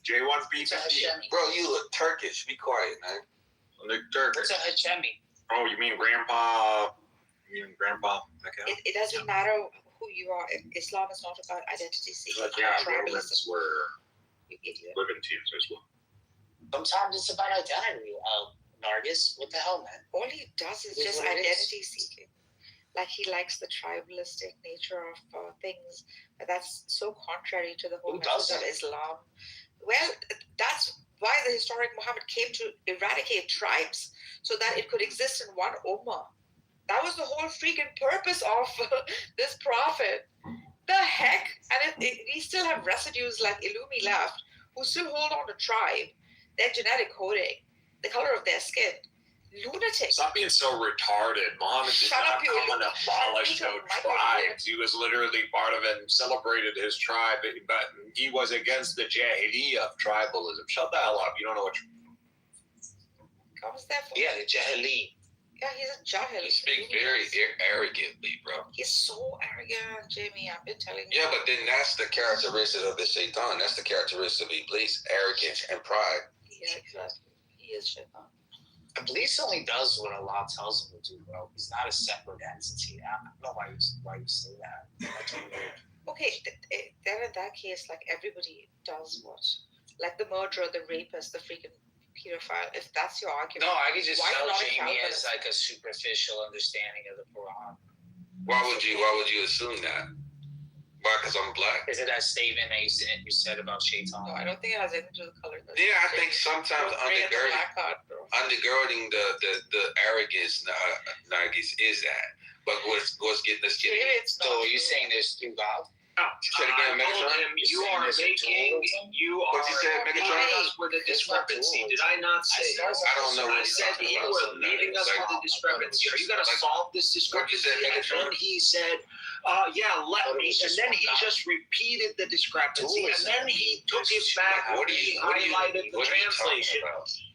J1B58. Bro, you look Turkish. Be quiet, man. I look Turkish. What's a Hashemi? Oh, you mean Grandpa? Grandpa? Okay. It doesn't matter who you are. Islam is not about identity seeking. But yeah, Romans were you idiot. living teams as well. Sometimes it's about identity. Nargis, what the hell, man? All he does is just identity seeking. Like he likes the tribalistic nature of things. But that's so contrary to the whole message of Islam. Well, that's why the historic Muhammad came to eradicate tribes so that it could exist in one ummah. That was the whole freaking purpose of this prophet. The heck? And we still have residues like Illumi left who still hold on to tribe. Their genetic coding, the color of their skin. Lunatic. Stop being so retarded. Muhammad did not come and abolish no tribes. He was literally part of it and celebrated his tribe, but he was against the Jahiliyyah of tribalism. Shut the hell up. You don't know what What was that for? Yeah, the Jahili. Yeah, he's a Jahil. You speak very arrogantly, bro. He's so arrogant, Jamie. I've been telling you. Yeah, but then that's the characteristic of the Shaitan. That's the characteristic of Iblis, arrogance and pride. Yeah, exactly. He is Shaitan. Iblis only does what Allah tells him to do, bro. He's not a separate entity. I don't know why you say that. That's weird. Okay, then in that case, like everybody does what? Like the murderer, the rapist, the freaking pedophile. If that's your argument. No, I could just tell Jamie has like a superficial understanding of the Quran. Why would you assume that? Why? Because I'm black? Is it that statement that you said about Shaitan? No, I don't think it has anything to do with color. Yeah, I think sometimes undergirding the arrogance, Nargis, is that. But let's get So you're saying there's two gods? Say it again, Megatron. You are leaving us with a discrepancy. Did I not say that? I don't know. I said you were leaving us with a discrepancy. Are you going to solve this discrepancy? And then he said, yeah, let me. And then he just repeated the discrepancy. And then he took it back and he highlighted the translation.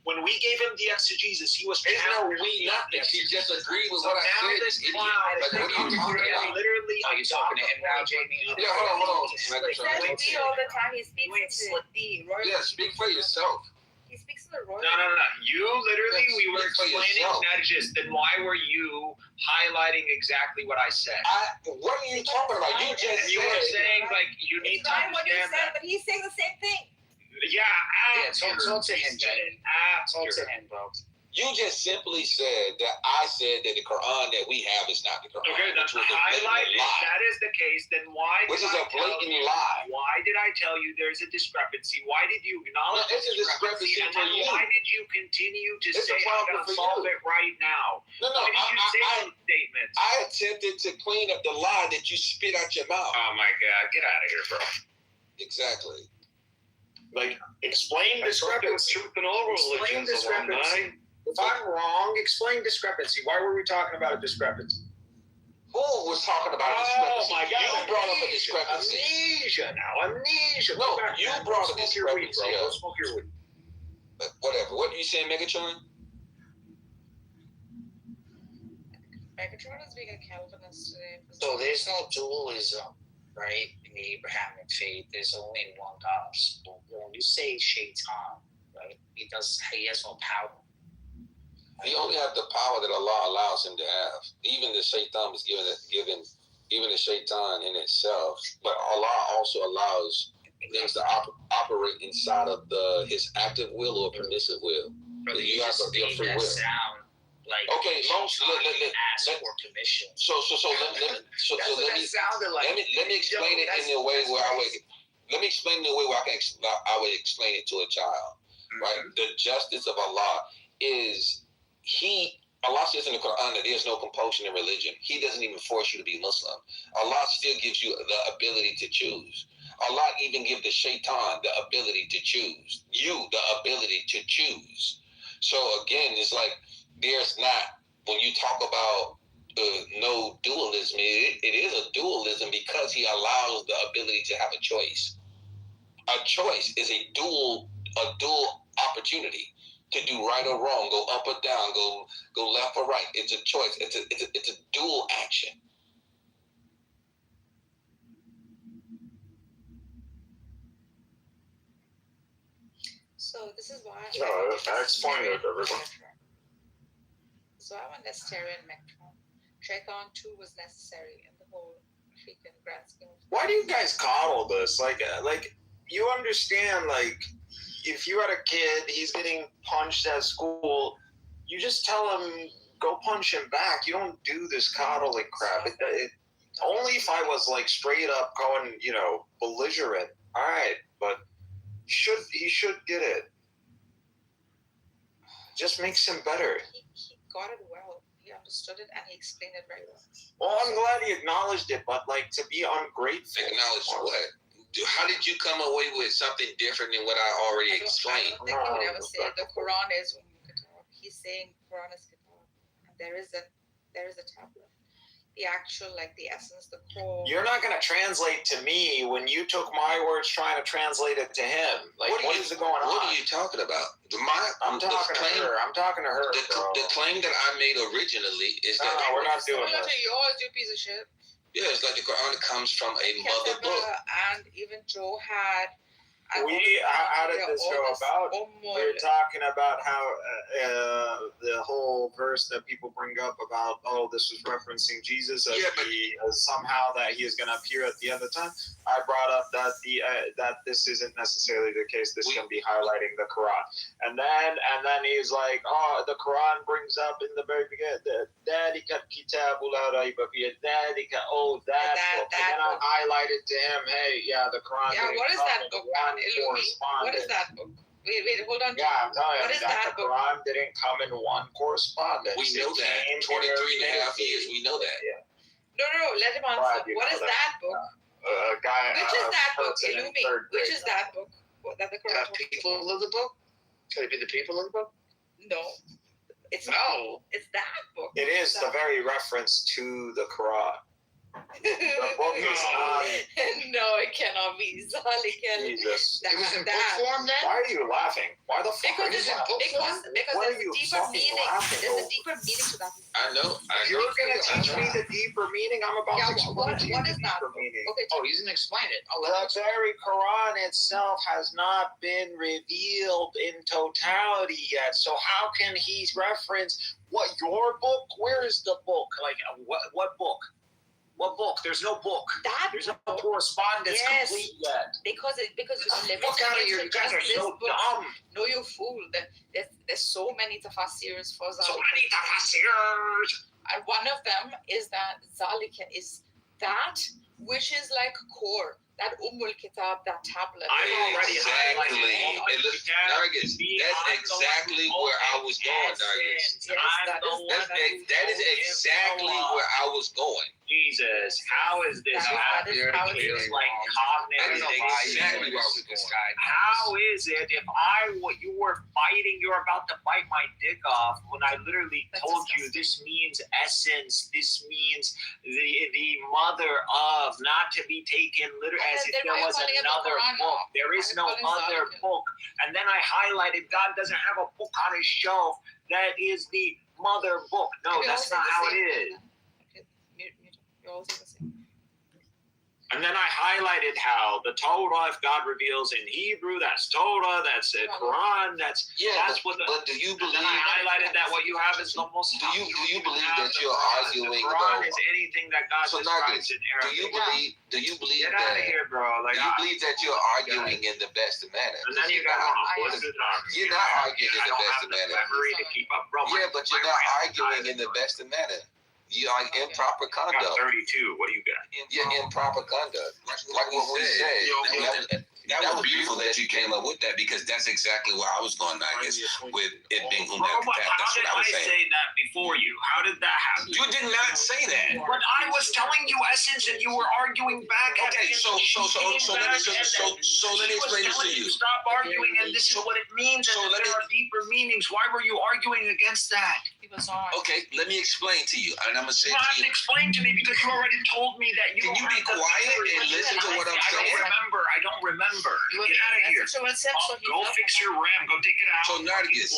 When we gave him the exegesis, he was nothing. He just agreed with what I said. This clown, what are you talking about? Literally, are you talking to him now, Jamie? Yeah, hold on. He says we all the time. He speaks in the royal. Yeah, speak for yourself. He speaks in the royal. No. You literally, we were explaining Najis. Then why were you highlighting exactly what I said? What are you talking about? You just you were saying like you need to understand that. But he's saying the same thing. Yeah, talk to him, Jaden. Talk to him, bro. You just simply said that I said that the Quran that we have is not the Quran. Okay, that's highlighted. That is the case. Then why? Which is a blatant lie. Why did I tell you there's a discrepancy? Why did you acknowledge it's a discrepancy and for you? Why did you continue to say I'm going to solve it right now? No. Why did you say those statements? I attempted to clean up the lie that you spit out your mouth. Oh my God! Get out of here, bro. Exactly. Like, explain discrepancy. Truth in all Explain religions, discrepancy. If I'm wrong, explain discrepancy. Why were we talking about a discrepancy? Who was talking about a discrepancy? Oh my God! You brought up a discrepancy. Amnesia now. Amnesia. No, you brought up a discrepancy. Go smoke your weed. Whatever. What are you saying, Megatron? Megatron is being a Calvinist today. So there's no dualism, right? In the Abrahamic faith, there's only one God. So when you say Shaitan, right? He has no power. He only has the power that Allah allows him to have. Even the Shaitan was given even the Shaitan in itself. But Allah also allows things to operate inside of his active will or permissive will. Brother, you have your free will. Sound like okay, ask for permission. So let me explain it in the way where I would explain it to a child. Right? The justice of Allah is Allah says in the Quran that there's no compulsion in religion. He doesn't even force you to be Muslim. Allah still gives you the ability to choose. Allah even gives the shaitan the ability to choose. You the ability to choose. So again, it's like there's not, when you talk about no dualism, it is a dualism because he allows the ability to have a choice. A choice is a dual opportunity to do right or wrong, go up or down, go left or right. It's a choice. It's a dual action. So this is why. I explained it to everyone. So I'm a Nestorian Megatron. Shaitan too was necessary in the whole freaking grand scheme. Why do you guys coddle this? Like you understand, like, if you had a kid, he's getting punched at school, you just tell him, go punch him back. You don't do this coddling crap. Only if I was, like, straight up going, belligerent. All right, but he should get it. Just makes him better. He got it well. He understood it and he explained it very well. Well, I'm glad he acknowledged it, but, like, to be ungrateful. Acknowledge what? How did you come away with something different than what I already explained? I don't think he would ever say the Quran is Kitover. He's saying Quran is Kitover. And there is a tablet. The actual, like, the essence, the core. You're not going to translate to me when you took my words trying to translate it to him. Like, what is going on? What are you talking about? I'm talking to her. The claim that I made originally is that... No, we're not doing this. this. Yours, you piece of shit. Yeah, it's like the Quran comes from a mother book. And even Joe had... How did this go about? We were talking about how the whole verse that people bring up about, this was referencing Jesus as somehow that he is going to appear at the end of time. I brought up that that this isn't necessarily the case. This can be highlighting the Quran. And then he's like, the Quran brings up in the very beginning, that book. And then I highlighted to him, hey, the Quran. Yeah, what is that book? What is that book? Wait, hold on. Yeah, I'm telling you, what is that the book? Quran didn't come in one correspondence. We know that. 23 and a half years, we know that. Yeah. No, let him answer. What is that book? Which is that book? Illumi. Which is that book? That the Quran people of the book? Could it be the people of the book? No. It's that book. It is the very reference to the Quran. The book is not. No, it cannot be. Jesus. It was in book form then? Why are you laughing? Why the fuck are you laughing? Because there's a deeper meaning. There's a deeper meaning to that. I know. You're going to teach me the deeper meaning? I'm about to explain to you what the is that? deeper meaning. Okay, he's going to explain it. The very Quran itself has not been revealed in totality yet. So how can he reference your book? Where is the book? Like, what book? What book? There's no book. There's no correspondence complete yet. Because you live you guys are so dumb. No, you fool. There's so many tafasirs for Zalika. So many tafasirs. And one of them is that Zalika is that which is like core. That Kitab, that tablet. Nargis, that's exactly where I was going, Nargis. That is exactly where I was going. Jesus, how is this? That is like cognitive. Exactly where I was going. how is it if you were fighting, you're about to bite my dick off when I literally told you this means essence, this means the mother of, not to be taken literally as if there was another book. There is no other book. And then I highlighted God doesn't have a book on his shelf that is the mother book. No, that's not how it is. You're all saying the same. And then I highlighted how the Torah, if God reveals in Hebrew, that's Torah, that's Quran, that's what. But do you believe? And then I highlighted that what you have is the most. Do you believe that you're arguing? The Quran is anything that God describes in Arabic. Do you believe Get that? out of here, bro! Like, do you believe that you're arguing in the best of manner? And then you got you're not arguing in the best of manner. Memory to keep up, bro. Yeah, but you're not arguing in the best of manner. You are improper conduct. I got 32. What do you got? You're improper conduct. Like what we said. That was beautiful that you came up with that, because that's exactly where I was going, I guess, with it being Umm al-Kitab. That's what I was saying. How did I say that before you? How did that happen? You did not say that. But I was telling you essence, and you were arguing back. Okay, so let me explain this to you. Stop arguing, and this is what it means, and there are deeper meanings. Why were you arguing against that? Okay, let me explain to you, and I'm gonna say you have to explain to me because you already told me that you. Can you be quiet and listen to what I'm saying? I don't remember. Get out of here. Go fix your RAM. Go take it out. So Nargis,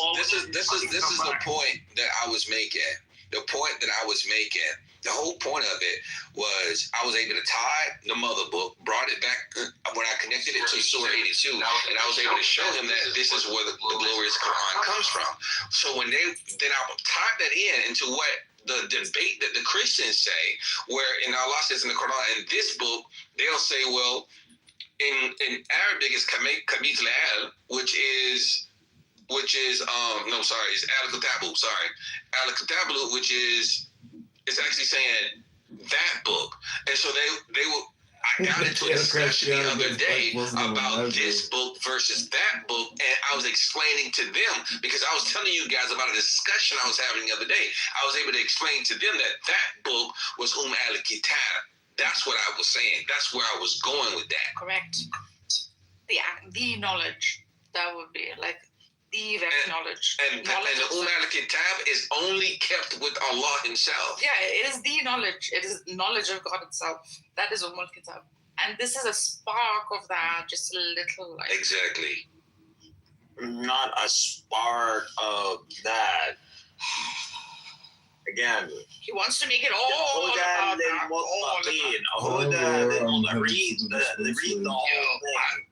this is the point that I was making. The point that I was making. The whole point of it was I was able to tie the mother book, brought it back when I connected it to Surah 82, and I was able to show him that this is where the glorious Quran comes from. So then I tied that into what the debate that the Christians say, where in Allah says in the Quran, in this book, they'll say, well, in Arabic it's Kamit La'al, which is it's Al-Kitabu, Al-Kitabu, which is, it's actually saying that book. And so they will, I got into a discussion the other day about this book versus that book, and I was explaining to them, because I was telling you guys about a discussion I was having the other day. I was able to explain to them that book was al-Kitab. That's what I was saying. That's where I was going with that. Correct. The knowledge. That would be like the very knowledge. And the al-Kitab is only kept with Allah himself. Yeah, it is the knowledge. It is knowledge of God itself. That is al-Kitab. And this is a spark of that, just a little like. Exactly. Not a spark of that. Again, he wants to make it all about that. Read the whole thing.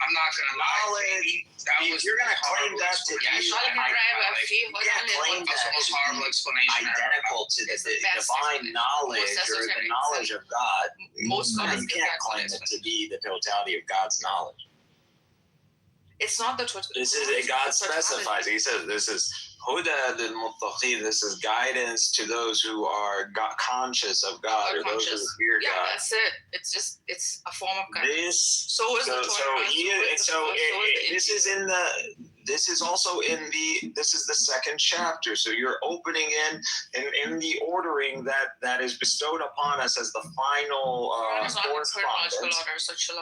I'm not gonna lie. If you're gonna claim that to be, you can't claim that to be identical to the divine knowledge or the knowledge of God. You can't claim it to be the totality of God's knowledge. It's not the totality. This is God specifies. He says this is Huda lil Muttaqin. This is guidance to those who are conscious of God, or those who fear God. Yeah, that's it. It's a form of guidance. This is also this is the second chapter. So you're opening in the ordering that is bestowed upon us as the final correspondence.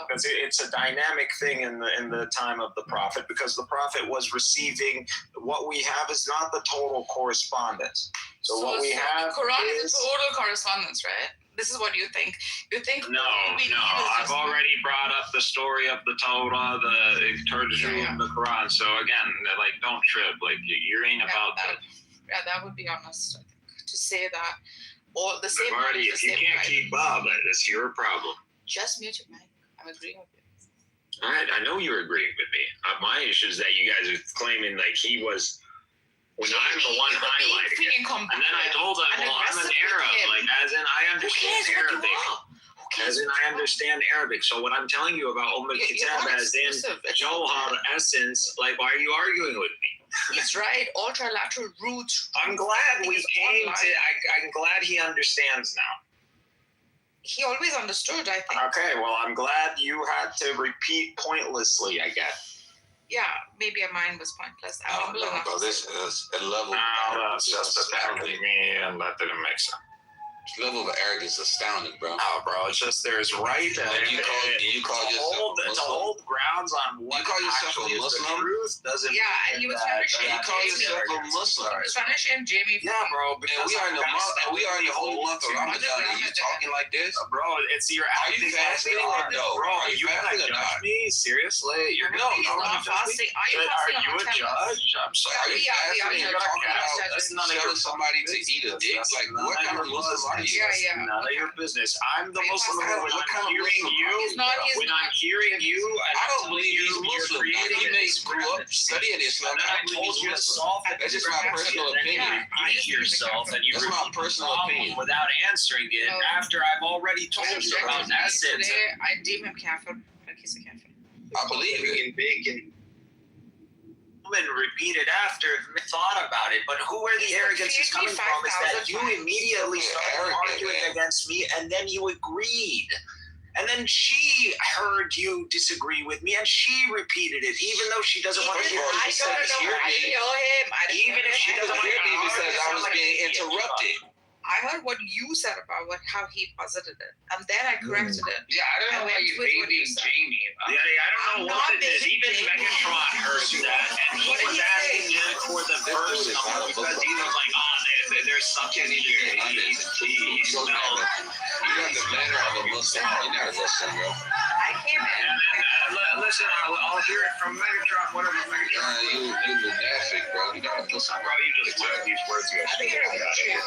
Because it's a dynamic thing in the time of the prophet, because the prophet was receiving, what we have is not the total correspondence. So what we have Quran is the total correspondence, right? This is what you think. You think no. I've already brought up the story of the Torah, the Turjumi of the Quran. So again, like, don't trip. Like, you ain't about that. Yeah, that would be honest. I think, to say that all the same. Marty, if you can't keep up, that's your problem. Just mute your mic. I'm agreeing with you. All right, I know you're agreeing with me. My issue is that you guys are claiming like he was. When I'm the one highlighting it. And then I told him, well, I'm an Arab. Like, as in, I understand Arabic. As in, I understand Arabic. So what I'm telling you about al-Kitab, as in Johar, essence, like, why are you arguing with me? He's right. All trilateral roots. I'm glad we came to. I'm glad he understands now. He always understood, I think. Okay, well, I'm glad you had to repeat pointlessly, I guess. Yeah, maybe mine was pointless. This is a level. That's just apparently me, and that didn't make sense. His level of arrogance is astounding, bro. Oh, bro, it's just there's right and you call yourself to hold grounds on what you call yourself actually a is the Muslim? truth doesn't Yeah, and he was trying to shame You call yourself a Muslim? He was trying to shame Jamie. Yeah, bro. And we are in the month. We are in the holy month of Ramadan. And you talking like this, bro? It's your. Are you fasting or no? Bro, Are you gonna fasting or judge not? me? Seriously, you're No, he's not fasting. Are you fasting? Are you a judge? I'm sorry. Are you fasting and talking about That's none of your telling somebody to eat a dick? Like, what kind of Muslim are you? Yeah. None of your business. I'm the Muslim who, when What kind I'm of hearing Muslim you, are you? when I'm hearing you, and I I'm don't telling believe you he's you're Muslim. creating He a may grew up discrepancy, studying Islam. and then I told you to solve the That's just my personal discrepancy, and opinion. then you repeat yourself and you That's my repeat the personal problem opinion. without answering it after I've already told you about essence. Today, I deem him kafir. Like he's a kafir. I believe it. Bacon. And repeated after, thought about it, but who where the arrogance is coming from is that you immediately started arguing against me and then you agreed. And then she heard you disagree with me and she repeated it, even though she doesn't want to hear I me. don't know. I didn't know him. Even if she doesn't want to hear me because I was being interrupted. I heard what you said about how he posited it, and then I corrected it. Yeah, I don't know why you babying Jamie. I don't know what it is. Even Megatron heard that, and he was asking him for the verse number because he was like, there's something in here. He smelled. You have the manner of a Muslim. You're not a Muslim, bro. I came in. Listen, I'll hear it from Megatron. Whatever Megatron. You lunatic, bro. You're not a Muslim. Bro, you just learned these words. You actually got out of here.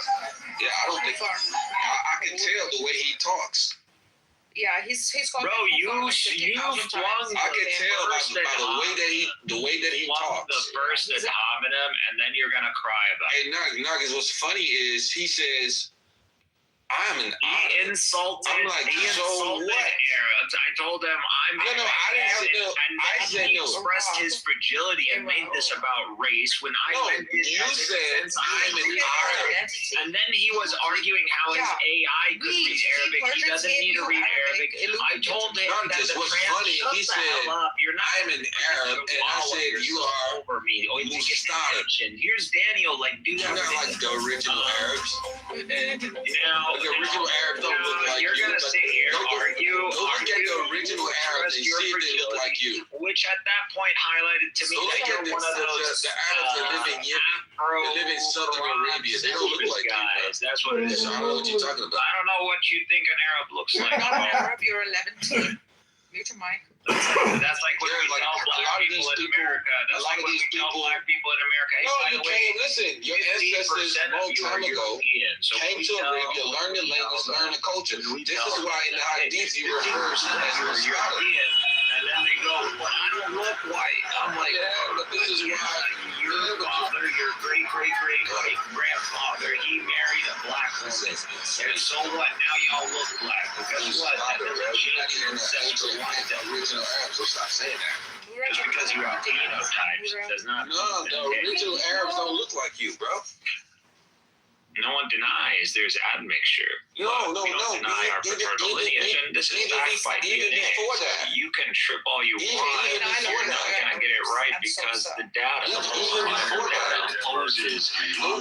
Yeah, I don't think. I can tell the way he talks. Yeah, he's called. Bro, you flung. I can tell by the way that he talks. The first ad hominem, and then you're gonna cry about it. Hey, Nuggets, what's funny is he says, I'm an He insulted. I'm like, he so insulted what? Arabs. I told him I'm. No, I didn't say no. And I said he no. expressed his fragility and made this about race. When I meant it you as a said defense, I'm an Arab. and then he was arguing how his AI could read Arabic. He doesn't need to read Arabic. I told him that the what's funny, he said, you're not I'm an Arab, and I said, you are over me. Oh, you get attention. Here's Daniel, like, do that. You're not like the original Arabs. Now, the original Arabs don't look like you're you. gonna sit here, argue. Go look at the original Arabs and see if they look like you. Which at that point highlighted to me So that look you're at one of those the Arabs that live in Yemen. They live in Southern Arabia. They don't look like guys. That's what it is. I don't know what you're talking about. I don't know what you think an Arab looks like. You're not an Arab. You're 11. Mute your mic. That's like when we tell black people in America. That's like when we tell black people in America. Hey, No, by you the way, can't listen. Your ancestors a long time ago came to Arabia, learned the language, learned the culture. This is why in the Hadith he refers to as a scholar. And then they go, "Well, I don't look white." I'm like, yeah, but this is why your father, your great grandfather, he married a black woman. And so what? Now y'all look black. Because what? That doesn't change your ancestral line. Original Arabs, so stop saying that. Just because you have phenotypes does not. No, the original Arabs don't look like you, bro. No one denies there's admixture. No. We don't deny our paternal lineage, and this is backed by DNA. Before that. You can trip all you want. You're not gonna get it right because the data, opposes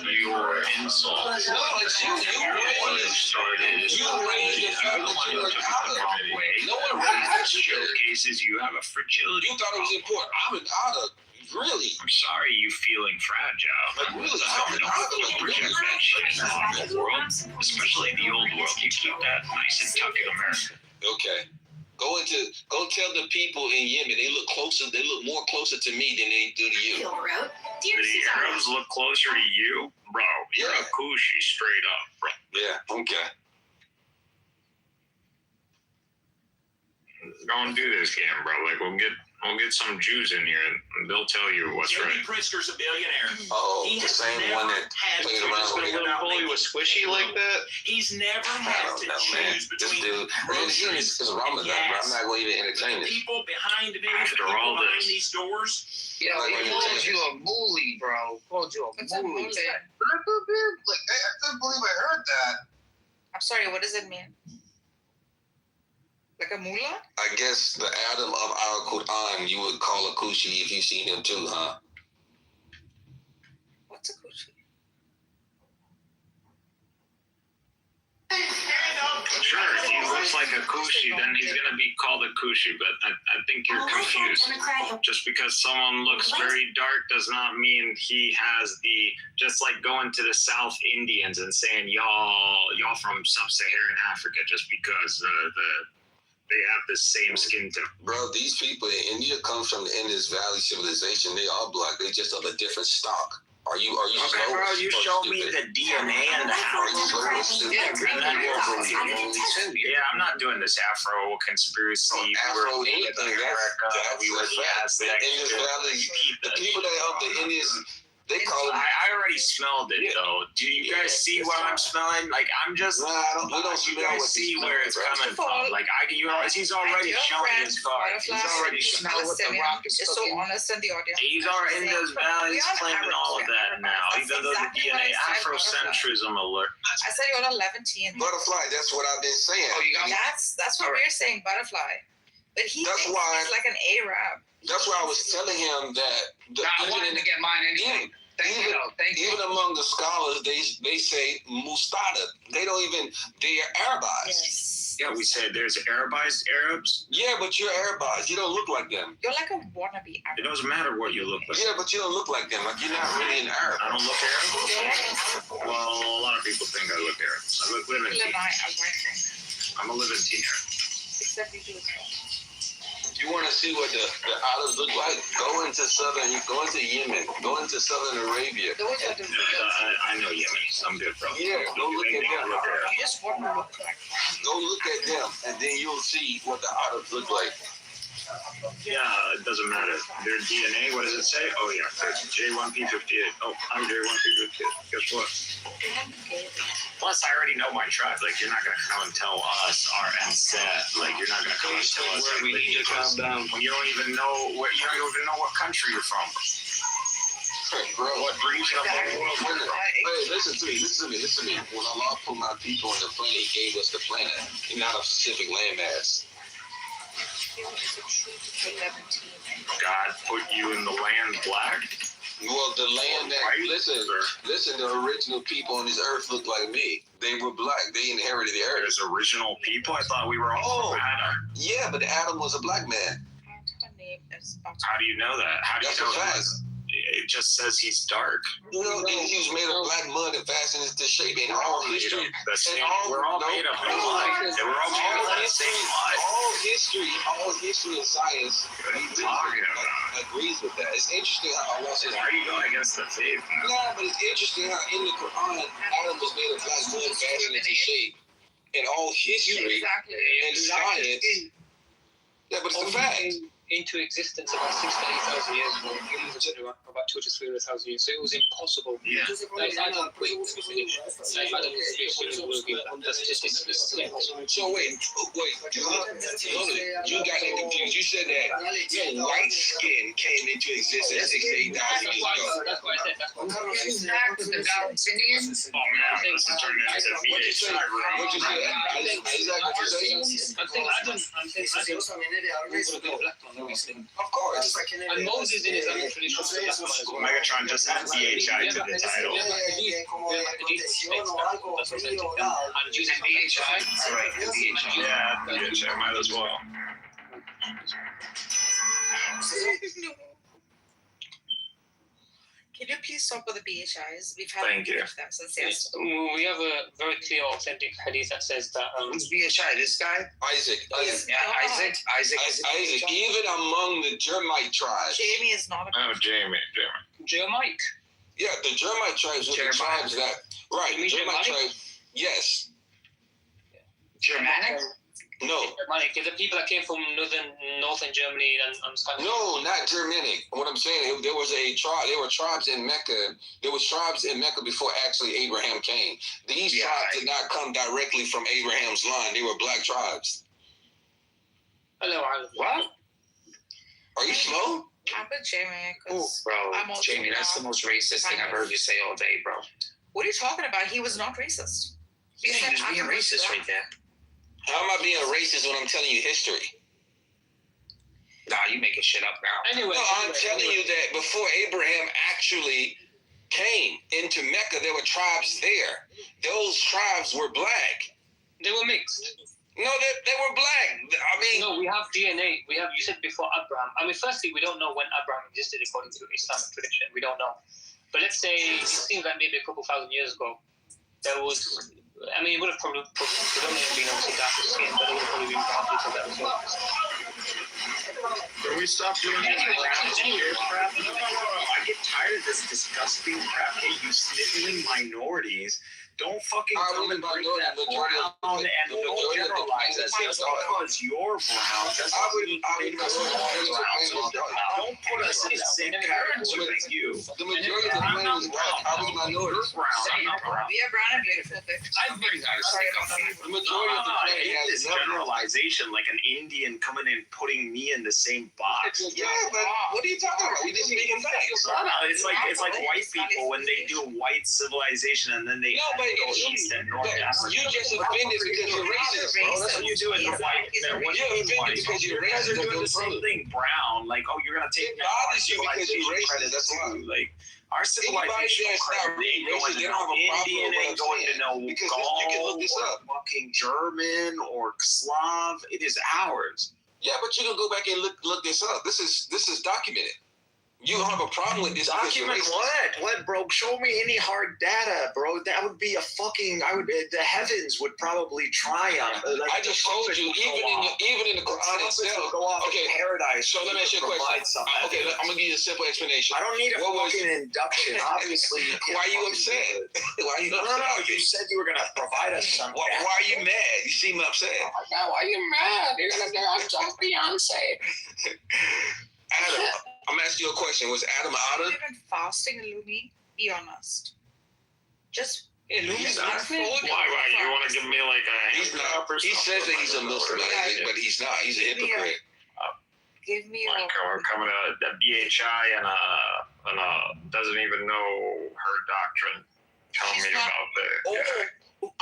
your insults. No, it's you. You started. You raised the You're the one who took it the wrong way. No one raised you. Showcases you have a fragility. You thought it was important. I'm an otter. Really? I'm sorry you feeling fragile. Like, really? I'm an otter. Project that shit in the old world, especially the old world. You keep that nice and tucked in America. Okay. Go tell the people in Yemen they look closer. They look more closer to me than they do to you. The Arabs look closer to you, bro. You're a Kushi straight up, bro. Yeah. Okay. Don't do this game, bro. Like we'll get some Jews in here and they'll tell you what's right. Pritzker's a billionaire. Oh, the same one that played around with a bully was squishy like that. He's never had to choose between This is Ramadan, bro. I'm not going to even entertain this. people behind me, After all behind this. these doors. Yeah, he called you a mooly, bro. Called you a mooly. Like, I couldn't believe I heard that. I'm sorry, what does it mean? Like a mullah? I guess the Adam of our Quran you would call a Kushi if you seen him too, huh? What's a kushi? looks like a Kushi, then he's gonna be called a Kushi. But I think you're confused. Just because someone looks very dark does not mean he has the. Just like going to the South Indians and saying y'all from sub-Saharan Africa, just because they have the same skin tone. Bro, these people in India come from the Indus Valley civilization. They are black. They just of a different stock. Are you okay, slow? bro, you show me the DNA and the house. Yeah, I'm not doing this Afro conspiracy. Afro anything. We were the Indus Valley. The people that help the Indians. They call it. I already smelled it though. Do you guys see what I'm smelling? Like I'm just. Nah, we don't you guys see where it's coming from. Like he's already showing his card. He's already showing what the rock is so honest in the audience. He's already in those valleys claiming all of that now. Even though the DNA Afrocentrism alert. I said you're on 11 team. Butterfly. That's what I've been saying. Oh, you got that's what we're saying, butterfly. But he's like an Arab. That's why I was telling him that. I wanted to get mine anyway. Thank you. Even among the scholars, they say mustada. They don't even. They are Arabized. Yes. Yeah, we said there's Arabized Arabs. Yeah, but you're Arabized. You don't look like them. You're like a wannabe Arab. It doesn't matter what you look like. Yeah, but you don't look like them. Like you're not really an Arab. I don't look Arab. Well, a lot of people think I look Arab. I look Levantine. I'm a Levantine Arab. Except you do as well. You want to see what the Arabs look like? Go into Yemen. Go into Southern Arabia. I know Yemen. I'm good, bro. Yeah, go look at them. You just want to look like. Go look at them, and then you'll see what the Arabs look like. Yeah, it doesn't matter. Their DNA, what does it say? Oh, yeah, it's J1P58. Oh, I'm J1P58. Guess what? Plus, I already know my tribe. Like, you're not going to come and tell us our set. Like, you're not going to come and tell us where we need to calm down. When you don't even know what country you're from. Bro, what region of the world you're from. Hey, listen to me. When Allah put my people on the planet, He gave us the planet, and not a specific landmass. God put you in the land black? Well, the land that, listen, the original people on this earth look like me. They were black. They inherited the earth. There's original people? I thought we were all from Adam. Yeah, but Adam was a black man. How do you know that? How do you know that? It just says he's dark. You know, he was made of black mud and fastened into shape. And all history, we're all made of mud. We're all made of that same mud. All history and science agrees with that. It's interesting how Allah says. Why are you going against the faith? No, but it's interesting how in the Quran, Adam was made of black mud fashioned into shape. And all history and science. Yeah, but it's a fact. Into existence about 6,000 to 8,000 years ago. Humans are about 200 to 300,000 years. So it was impossible. Yeah. Like Adam quit. That's just impossible. So wait. You got me confused. You said that white skin came into existence 6,000 to 8,000 years ago. That's what I said. Oh man, this is turning into VHI room. What you said? Exactly what you said. I'm saying of course. And Moses in his own tradition. Megatron just had VHI to the title. And using VHI. Yeah, VHI might as well. Can you please stop with the BHIs? We've had Thank you. them since yesterday. We have a very clear, authentic hadith that says that. Who's BHI? This guy? Isaac. Isaac. Even among the Jermite tribes. Jamie is not a. Oh, Jamie. Germanic. Yeah, the Jermite tribes were the tribes that. Right, the Jermite tribes. Yes. Germanic? No. Germanic. The people that came from northern Germany and Scotland. No, not Germanic. What I'm saying, there was a tribe. There were tribes in Mecca. There was tribes in Mecca before actually Abraham came. These tribes did not come directly from Abraham's line. They were black tribes. Hello, what? Are you slow? I'm with Jamie. Oh, bro, Jamie, that's the most racist thing I've heard you say all day, bro. What are you talking about? He was not racist. He was being racist right there. How am I being a racist when I'm telling you history? Nah, you making shit up now. Anyway, I'm telling you that before Abraham actually came into Mecca, there were tribes there. Those tribes were black. They were mixed. No, they were black. I mean, no, we have DNA. We have. You said before Abraham. I mean, firstly, we don't know when Abraham existed according to Islamic tradition. We don't know. But let's say it seems like maybe a couple thousand years ago, there was. I mean, it would have probably predominantly been obviously darker skin, but it would have probably been brown people that was well. Can we stop doing this crap? I get tired of this disgusting crap. Hey, you sniveling minorities. Don't fucking come and bring that brown and don't generalize us just because you're brown. That's how we make us all brown. Don't put us in the same category as you. The majority of the planet is black. I was a minority. We are brown. We are brown and beautiful. I'm very The majority of the I planet hate has this generalization, like an Indian coming in putting me in the same box. Yeah, but what are you talking about? We just making facts. No, it's like white people when they do white civilization and then they go east and north. You just offended because you're racist, bro. That's what you do in the white. You're offended because you're You guys are racist. doing the same thing, brown. Like, oh, you're gonna take It bothers you because you're racist. That's why. Like, our Anybody civilization that's not ain't going racist, to they don't know have a problem Indian, with what ain't I'm going to saying. know Because Gaul you can look this or up. fucking German or Slav. It is ours. Yeah, but you can go back and look this up. This is documented. You don't have a problem with this because you're Document racist. what, bro? Show me any hard data, bro. That would be a fucking. The heavens would probably triumph. Like, I just told you, even in the Quran itself. Go off Okay, paradise. so let me ask you a question. Okay, I'm gonna give you a simple explanation. I don't need a What was- fucking induction. Obviously, you can't Why are you fucking upset? do it. Why are you No, upset? you said you were gonna provide us some. Why are you mad? You seem upset. Now, why are you mad? You're gonna go on top Beyonce. Adam, I'm asking you a question. Was Adam Adam? Even fasting, Illumi, be honest. Just He's not. Why? You want to give me like a? He's not. He says that he's a Muslim, but he's not. He's a hypocrite. give me like we're coming to a BHI and doesn't even know her doctrine. Tell me about that.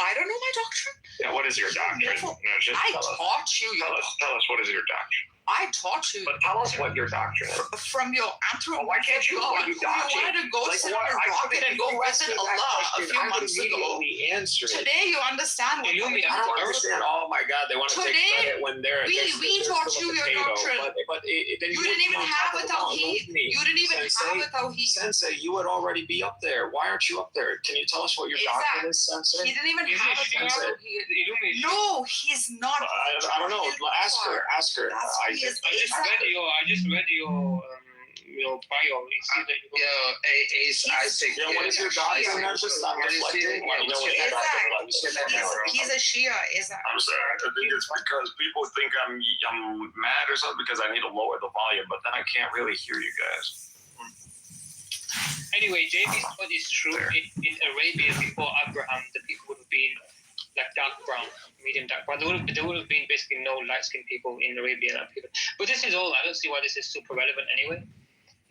I don't know my doctrine. Yeah, what is your doctrine? No, just I tell us. taught you your Tell us what is your doctrine. I taught you. But tell us what your doctrine is. From your anthropology. Why can't you? God, You who doctrine. wanted to go Like, sit what? on a I rocket couldn't and go even visit answer that Allah a question. few I would months ago. immediately answer it. Today you understand what I don't understand. Oh my God, they want to take Today, credit when they're we taught you your doctrine. But then You didn't even have it how he. You didn't even have it how he. Sensei, you would already be up there. Why aren't you up there? Can you tell us what your doctrine is, Sensei? He didn't even have it how he. No, he's not. I don't know. Ask her. I just read your bio. You see that you Isaac. Yeah, what is your doctrine? I'm just not reflecting. He's a Shia, isn't it? I'm sorry. I think it's because people think I'm mad or something because I need to lower the volume, but then I can't really hear you guys. Anyway, JB's point is true. In Arabia, before Abraham, the people would have been like dark brown, medium dark brown. There would have been basically no light-skinned people in Arabia. But this is all. I don't see why this is super relevant anyway,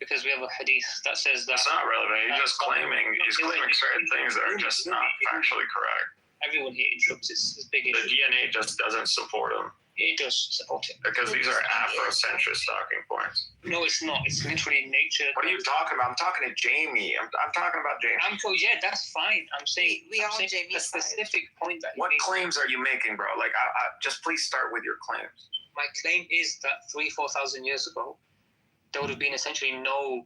because we have a hadith that says that. It's not relevant. He's claiming certain things that are just not factually correct. Everyone here interrupts his big issue. The DNA just doesn't support him. It does support it. Because these are Afrocentrist talking points. No, it's not. It's literally nature. What are you talking about? I'm talking to Jamie. I'm talking about Jamie. Yeah, that's fine. I'm saying we are on Jamie's the specific point that. What claims are you making, bro? Like, I just please start with your claims. My claim is that 3,000-4,000 years ago, there would have been essentially no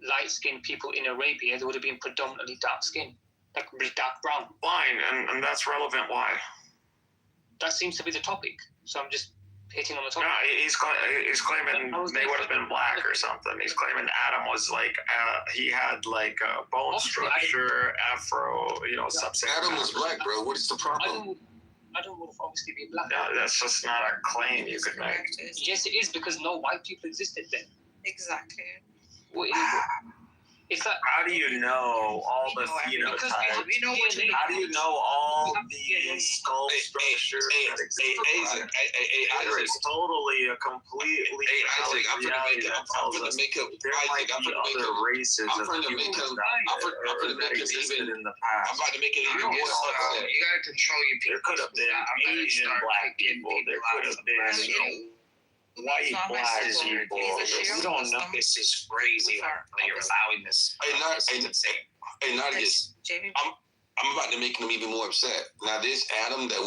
light-skinned people in Arabia. There would have been predominantly dark-skinned, like dark brown. Fine, and that's relevant. Why? That seems to be the topic. So I'm just hitting on the topic. No, he's claiming they would have been black or something. He's claiming Adam was like he had like bone structure, Afro, Sub-Saharan. Adam was black, bro. What is the problem? Adam would have obviously been black. No, that's just not a claim you could make. Yes, it is, because no white people existed then. Exactly. It's like, how do you know all the phenotypes? How do you know all the skull structures that exist? It's totally a completely Isaac, I'm gonna make up other races of humans that existed in the past. I'm about to make it even more. You gotta control your people. There could have been Asian black people. There could have been white black people. We don't know. This is crazy. You're allowing this. Hey, not his. Jamie. I'm about to make them even more upset. Now, this Adam that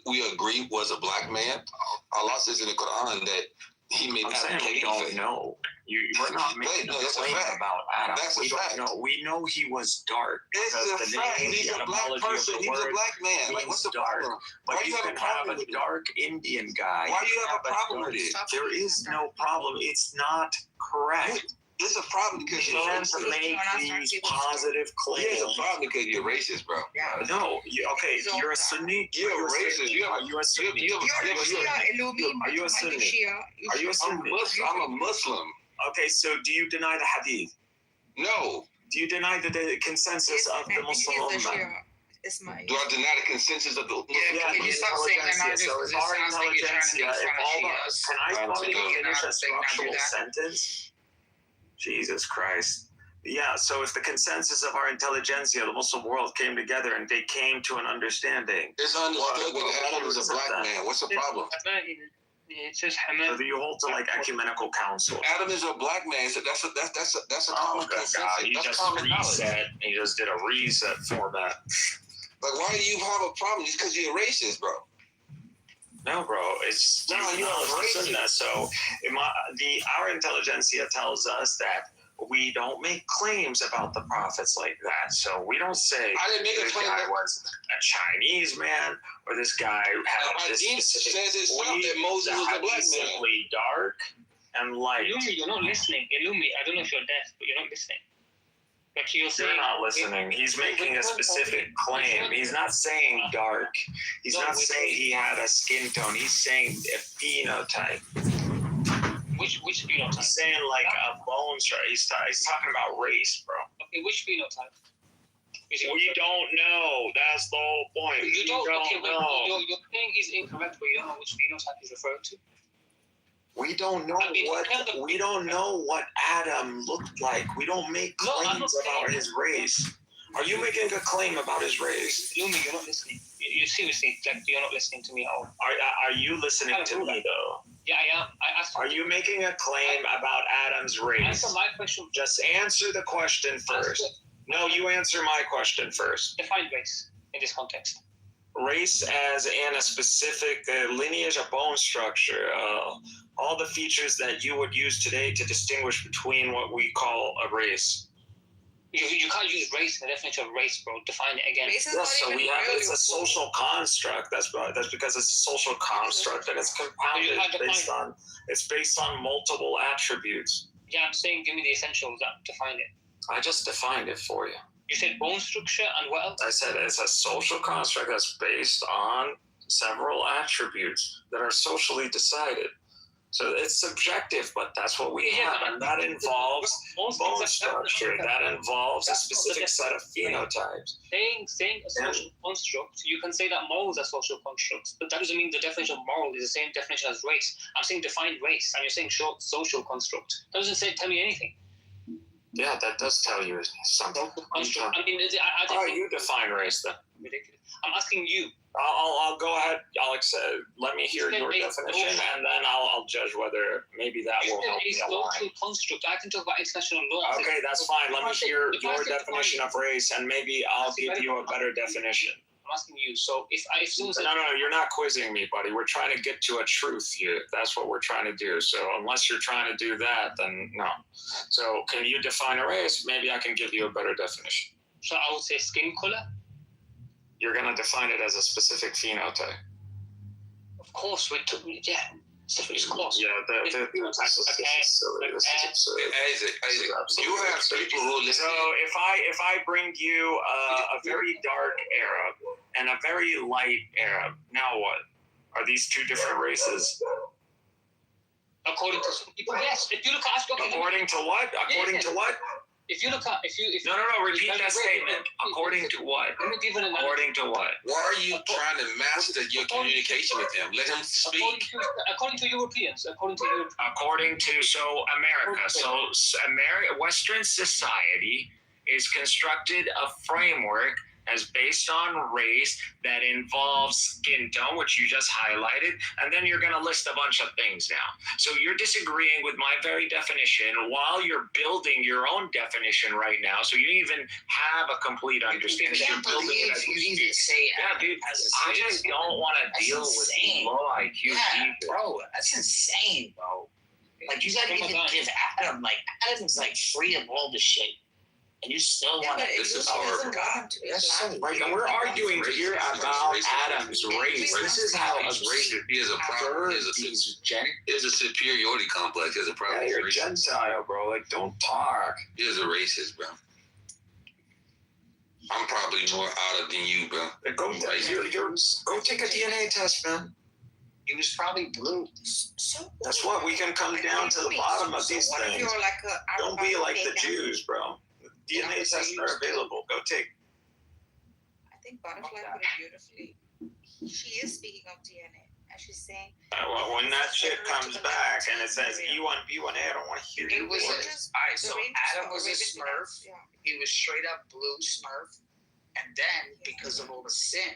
we agree was a black man, Allah says in the Quran that he made Adam we don't know. We're not making a claim about Adam. We don't know. We know he was dark. It's a fact. He's a black person. He's a black man. Like, what's the problem? But you can have a dark Indian guy. Why do you have a problem with it? There is no problem. It's not correct. It's a problem because you're trying to make these positive claims. Yeah, it's a problem because you're racist, bro. No, you're a Sunni. You're a racist. Are you a Sunni? Are you a Sunni? Are you a Sunni? I'm a Muslim. Okay, so do you deny the hadith? No. Do you deny the consensus of the Muslim Ummah? Do I deny the consensus of the Muslim? Yeah, can you stop saying that? So if our intelligentsia, can I finish a structural sentence? Jesus Christ. Yeah, so if the consensus of our intelligentsia, the Muslim world, came together and they came to an understanding. It's understood that Adam is a black man. What's the problem? So do you hold to like ecumenical council? Adam is a black man, so that's a common consensus. He just reset. He just did a reset format. Like, why do you have a problem? Just because you're a racist, bro. No, bro. It's you're racist. So our intelligentsia tells us that we don't make claims about the prophets like that. So we don't say this guy was a Chinese man or this guy had this specific. Says itself that Moses was a black man. Simply dark and light. Illumi, you're not listening. Illumi, I don't know if you're deaf, but you're not listening. Like you're not listening. He's making a specific claim. He's not saying dark. He's not saying he had a skin tone. He's saying a phenotype. Which phenotype? He's saying like a bone structure. He's talking about race, bro. Okay, which phenotype? We don't know. That's the whole point. You don't know. You're saying he's incorrect, but you don't know which phenotype he's referring to. We don't know we don't know what Adam looked like. We don't make claims about his race. Are you making a claim about his race? Lumi, you're not listening. You seriously, like, you're not listening to me at all. Are you listening to me though? Yeah, I am. Are you making a claim about Adam's race? Answer my question. Just answer the question first. No, you answer my question first. Define race in this context. Race as in a specific lineage, a bone structure, all the features that you would use today to distinguish between what we call a race. You can't use race in the definition of race, bro. Define it again. It's a social construct. That's because it's a social construct and it's compounded it's based on multiple attributes. Yeah, I'm saying give me the essentials that define it. I just defined it for you. You said bone structure and what else? I said it's a social construct that's based on several attributes that are socially decided. So it's subjective, but that's what we have. And that involves bone structure. That involves a specific set of phenotypes. Saying a social construct, you can say that morals are social constructs, but that doesn't mean the definition of moral is the same definition as race. I'm saying define race, and you're saying social construct. That doesn't tell me anything. Yeah, that does tell you something. You define race then. Ridiculous. I'm asking you. I'll go ahead, Alex. Let me hear your definition, and then I'll judge whether maybe that will help me align. Social construct. I can talk about international law. Okay, that's fine. Let me hear your definition of race, and maybe I'll give you a better definition. I'm asking you. So if someone says, no, you're not quizzing me, buddy. We're trying to get to a truth here. That's what we're trying to do. So unless you're trying to do that, then no. So can you define a race? Maybe I can give you a better definition. So I would say skin color. You're going to define it as a specific phenotype. Of course, yeah. It's close. Yeah, this is silly. This is absurd. You have people who listen. So if I bring you a very dark Arab and a very light Arab, now what? Are these two different races? According to some people, yes. If you look at according to what? According to what? If you look at No, repeat that statement. According to what? According to what? Why are you trying to master your communication with him? Let him speak. According to Europeans. According to America. So Western society is constructed a framework as based on race that involves skin tone, which you just highlighted, and then you're going to list a bunch of things now. So you're disagreeing with my very definition while you're building your own definition right now. So you even have a complete understanding. I can't believe you even say dude, I just don't want to deal with low IQ people. Bro, that's insane, bro. Like, you gotta even give Adam, like, Adam's like free of all the shit. And you still want to. This is horrible. That's so right. And we're arguing here about Adam's race. This is how racist. He has a problem. He has a superiority complex. He has a problem. Yeah, you're a Gentile, bro. Like, don't talk. He is a racist, bro. I'm probably more out of than you, bro. Go take a DNA test, man. He was probably blue. So that's what we can come down to the bottom of these things. Don't be like the Jews, bro. DNA tests are available. Go take. I think Butterfly put it beautifully. She is speaking of DNA, and she's saying. Well, when that shit comes back and it says E1, B1A, I don't want to hear you. All right, so Adam was a Smurf. He was straight up blue Smurf, and then because of all the sin,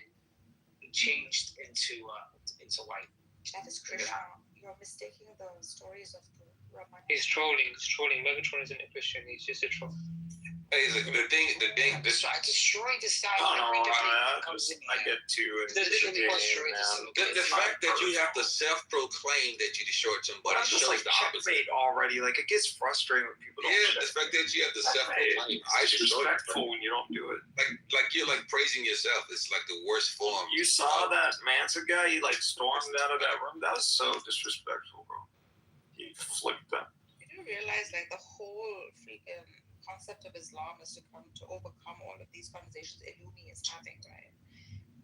he changed into white. That is Krishna. You're mistaking the stories of the Ramayana. He's trolling. Megatron isn't a Christian. He's just a troll. Hey, the thing. So I destroyed this guy. I get too. The fact that you have to self-proclaim that you destroyed somebody shows like the opposite. Already, like it gets frustrating when people don't. Yeah, the fact that you have to self-proclaim. It's disrespectful when you don't do it. Like you're like praising yourself. It's like the worst form. You saw that Mansa guy? He like stormed out of that room. That was so disrespectful, bro. He flipped them. You do realize like the whole freaking concept of Islam is to overcome all of these conversations Illumi is having, right?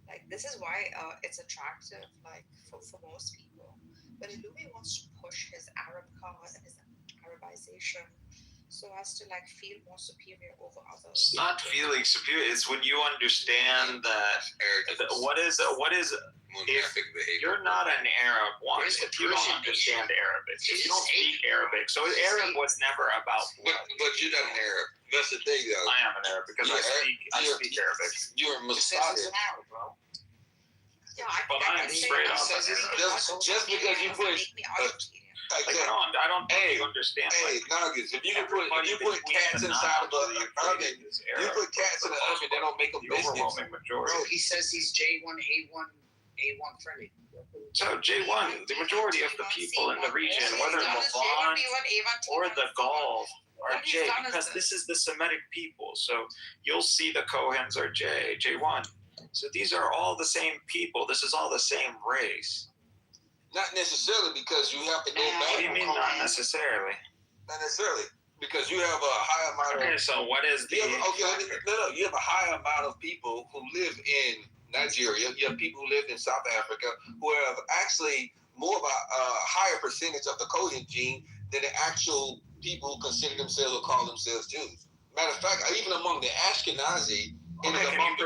Like this is why it's attractive, like for most people. But Illumi wants to push his Arab card and his Arabization so as to like feel more superior over others. It's not feeling superior. It's when you understand that what is if you're not an Arab, if you don't understand Arabic, if you don't speak Arabic, so Arab was never about blood. But you're not an Arab. That's the thing, though. I am an Arab because I speak Arabic. You're a Muslim, bro. Yeah, but I'm straight up. Just because you push. I don't think you understand. Hey, Nuggets, if you put cats inside of an oven, you put cats in the oven, they don't make them biscuits. Bro, he says he's J1, A1 friendly. So J1, the majority of the people in the region, whether Levant or the Gulf, are J, because this is the Semitic people. So you'll see the Kohens are J1. So these are all the same people. This is all the same race. Not necessarily, because you have to go back. What do you mean not necessarily? Not necessarily, because you have a high amount of. Okay, so what is the? You have a high amount of people who live in Nigeria. You have people who live in South Africa who have actually more of a higher percentage of the Kohen gene than the actual people who consider themselves or call themselves Jews. Matter of fact, even among the Ashkenazi, even among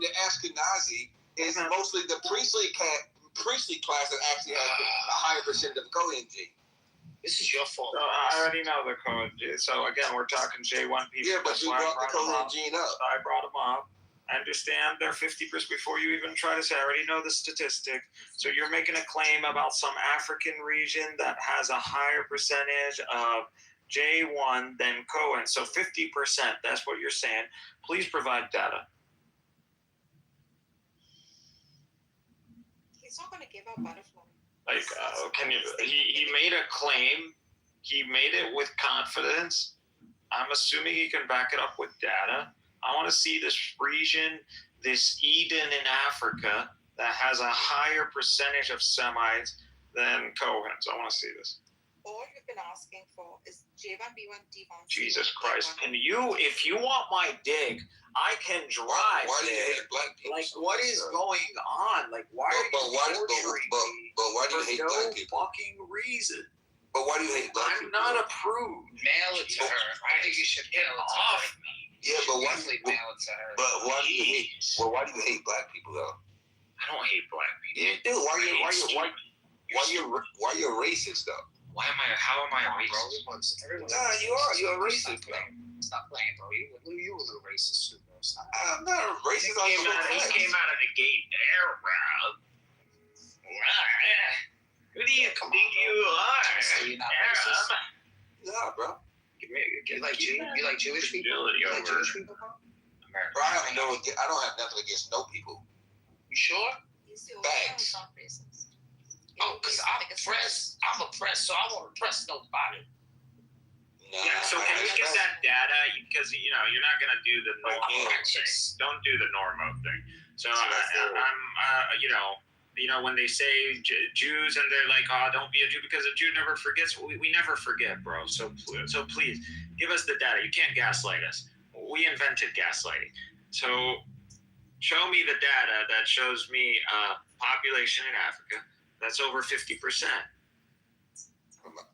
the Ashkenazi. It's mostly the priestly class that actually has a higher percentage of the Kohen gene. This is your fault. So I already know the Kohen gene. So again, we're talking J1 people. Yeah, but you brought the Kohen gene up. I brought them up. I understand they're 50% before you even try to say. I already know the statistic. So you're making a claim about some African region that has a higher percentage of J1 than Kohen. So 50%. That's what you're saying. Please provide data. He's not going to give up Butterfly. Like, can you? He made a claim. He made it with confidence. I'm assuming he can back it up with data. I want to see this region, this Eden in Africa, that has a higher percentage of Semites than Kohens. I want to see this. All you've been asking for is J1, B1, D1. Jesus Christ. Can you, if you want my dig, I can drive. Why do you hate black people? Like, what is going on? Like, why are you torturing me? But why do you hate black people? For no fucking reason. But why do you hate black people? I'm not a prude. Mail it to her. I think you should mail it to her. Yeah, but why? Mail it to her. But why do you hate? Well, why do you hate black people though? I don't hate black people. You do. Why you racist though? How am I a racist? Nah, you are. You're a racist, bro. Stop playing, bro. You a little racist too, bro. Stop. I'm not a racist. He came out of the gate there, bro. Who do you think you are? So you're not racist? Nah, bro. You like Jewish people? You like Jewish people, bro? Bro, I don't have nothing against no people. You sure? Facts. Oh, because I'm oppressed, so I won't oppress nobody. Nah, Yeah, so can we get that data? Because, you know, you're not going to do the normal thing. Don't do the normal thing. So, you know, when they say Jews and they're like, oh, don't be a Jew because a Jew never forgets. We never forget, bro. So please, give us the data. You can't gaslight us. We invented gaslighting. So show me the data that shows me population in Africa that's over 50%.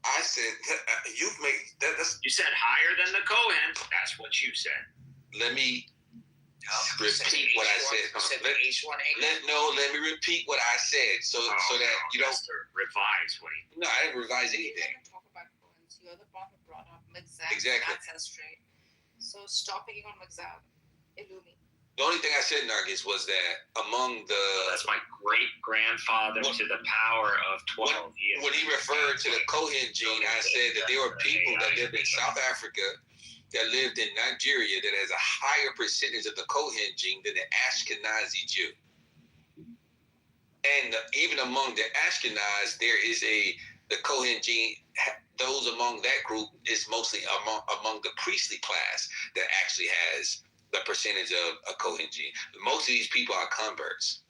I said, you've made that. You said higher than the Cohen. That's what you said. Let me repeat what I said. Let me repeat what I said so that you don't revise what No, I didn't revise anything. Talk about Cohens. You're the one who brought up Mixab Exactly. ancestry. So stop picking on Mixab. Illumi. The only thing I said, Nargis, was that among the... That's my great-grandfather to the power of 12. When he referred to the Cohen gene, I said that there were people that lived in South Africa that lived in Nigeria that has a higher percentage of the Cohen gene than the Ashkenazi Jew. And even among the Ashkenaz, there is the Cohen gene. Those among that group is mostly among the priestly class that actually has the percentage of a Cohen gene. Most of these people are converts.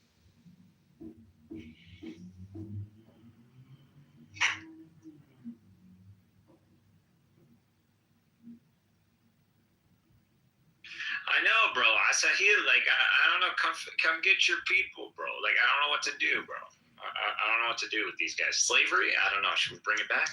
I know, bro. I said here, like, I don't know. Come get your people, bro. Like, I don't know what to do, bro. I don't know what to do with these guys. Slavery? I don't know. Should we bring it back?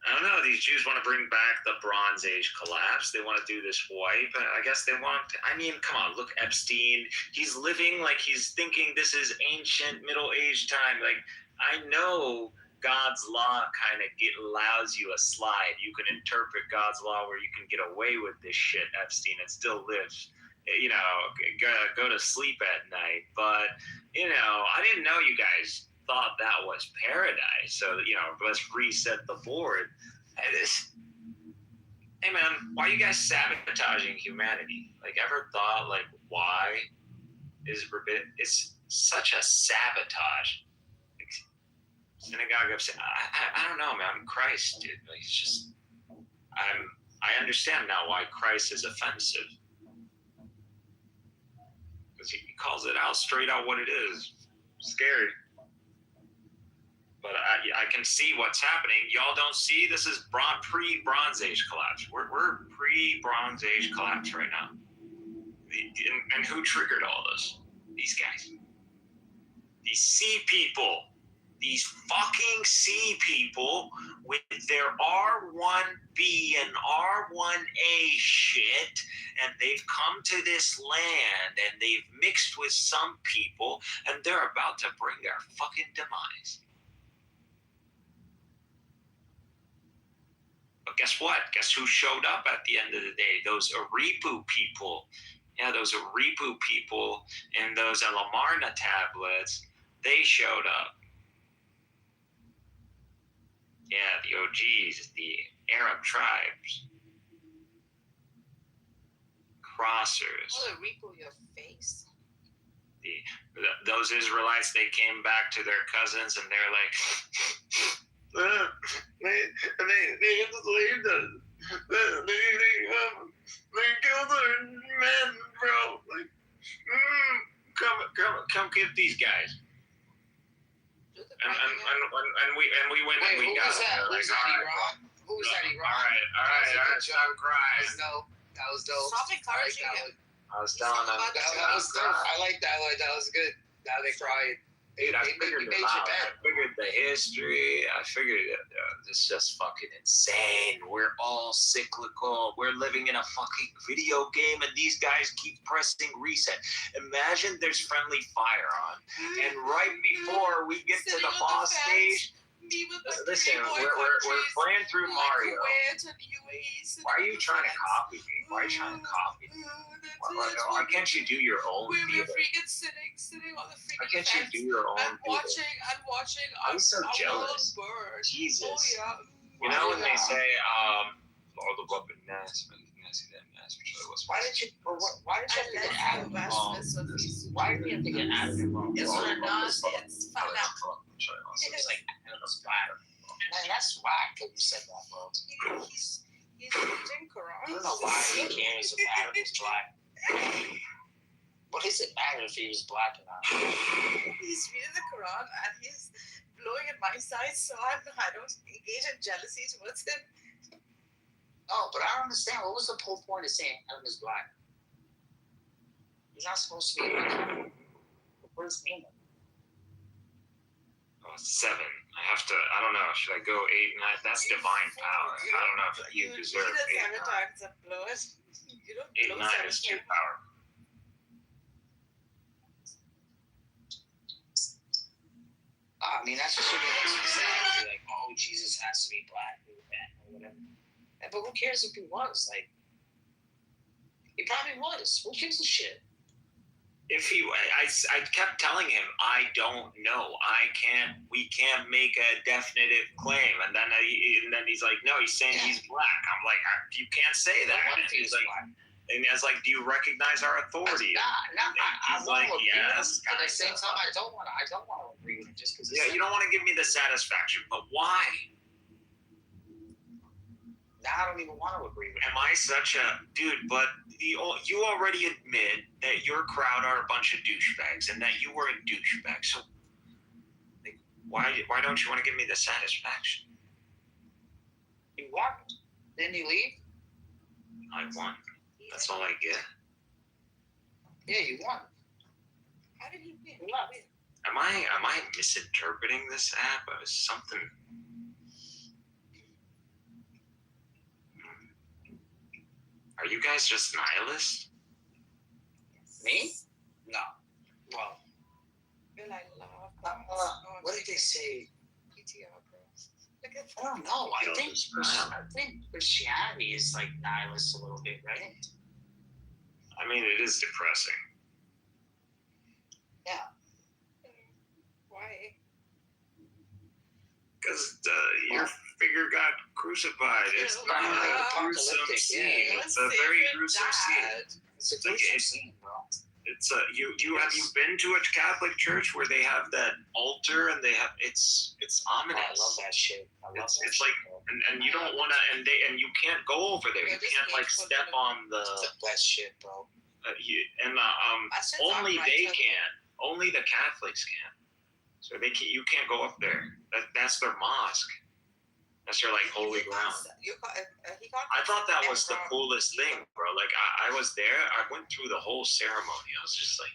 I don't know. These Jews want to bring back the Bronze Age collapse. They want to do this wipe. I guess they want. I mean, come on. Look, Epstein. He's living like he's thinking this is ancient Middle Age time. Like, I know God's law kind of allows you a slide. You can interpret God's law where you can get away with this shit, Epstein, and still live. You know, go to sleep at night. But, you know, I didn't know you guys thought that was paradise. So, you know, let's reset the board. Hey, man, why are you guys sabotaging humanity? Like, ever thought, like, why is it's such a sabotage? Synagogue of I don't know, man. Christ, dude. Like, it's just I understand now why Christ is offensive. Because he calls it out straight out what it is. Scary. But I can see what's happening. Y'all don't see? This is pre-Bronze Age collapse. We're pre-Bronze Age collapse right now. And who triggered all this? These guys. These sea people. These fucking sea people with their R1B and R1A shit, and they've come to this land and they've mixed with some people, and they're about to bring their fucking demise. But guess what? Guess who showed up at the end of the day? Those Aripu people. Yeah, those Aripu people and those Alamarna tablets, they showed up. Yeah, the OGs, the Arab tribes. Crossers. Oh, Rico, your face. Those Israelites, they came back to their cousins and they're like, they enslaved us. They killed our men, bro. Like, come get these guys. And we went and we got them. Who's that, Iran? Who's that, Iran? All right. Stop crying. That was dope. Stop encouraging him. I was telling them. That was dope. I like that one. That was good. Now they cried. Dude, I figured the history. I figured this is just fucking insane. We're all cyclical. We're living in a fucking video game, and these guys keep pressing reset. Imagine there's friendly fire on, and right before we get to the boss stage, listen, we're playing through Mario. Why are you trying to copy me? Why are you trying to copy me? Why can't you do your own theater? Freaking sitting on the freaking Why can't you fence. do your own I'm theater? watching. I'm so jealous. Jesus. Oh yeah. You know when they say, all the weapon mass, Why did you have to get out of the mall? Why did you have to get out of the mall? It's nonsense. Find out. It's like, man, that's whack that you said that, bro. He's reading Quran. I don't know why he cares if Adam is black. What does it matter if he was black or not? He's reading the Quran and he's blowing at my side, so I don't engage in jealousy towards him. No, but I don't understand. What was the whole point of saying Adam is black? He's not supposed to be black. What does it mean? Oh, 7. I don't know. Should I go 8, 9? That's divine power. I don't know if you deserve 8, 9. 7 times and blow it. You don't 8, blow 9 is too powerful. I mean, that's just what it makes me say. Like, oh, Jesus has to be black or whatever. But who cares if he was? Like, he probably was. Who gives a shit? If he, I kept telling him, I don't know. We can't make a definitive claim. And then he's like, no, he's saying he's black. I'm like, you can't say that. And he's like, and I was like, do you recognize our authority? I he's like, yes. At the same time, I don't want to agree with it just because. Yeah, you don't want to give me the satisfaction, but why? Now I don't even want to agree with it. Am I such a dude? But you already admit that your crowd are a bunch of douchebags and that you were a douchebag. So, like, why don't you want to give me the satisfaction? You won. Didn't you leave? I won. That's all I get. Yeah, you won. How did he win? Am I misinterpreting this app? Or something? Are you guys just nihilists? Me? No. Well. Well, I love what did they say? PTR, bro. Look at I don't know. I think Christianity is like nihilist a little bit, right? I mean, it is depressing. Yeah. Why? Because your figure got crucified. It's not a gruesome scene. It's a very gruesome scene. It's a gruesome scene, bro. It's have you been to a Catholic church where they have that altar and they have it's ominous. I love that shit. It's like and you don't want to and you can't go over there. You can't like step on the. It's the best shit, bro. Only they can. Only the Catholics can. So you can't go up there. That's their mosque. That's their like holy ground. I thought that was the coolest thing, bro. Like I was there. I went through the whole ceremony. I was just like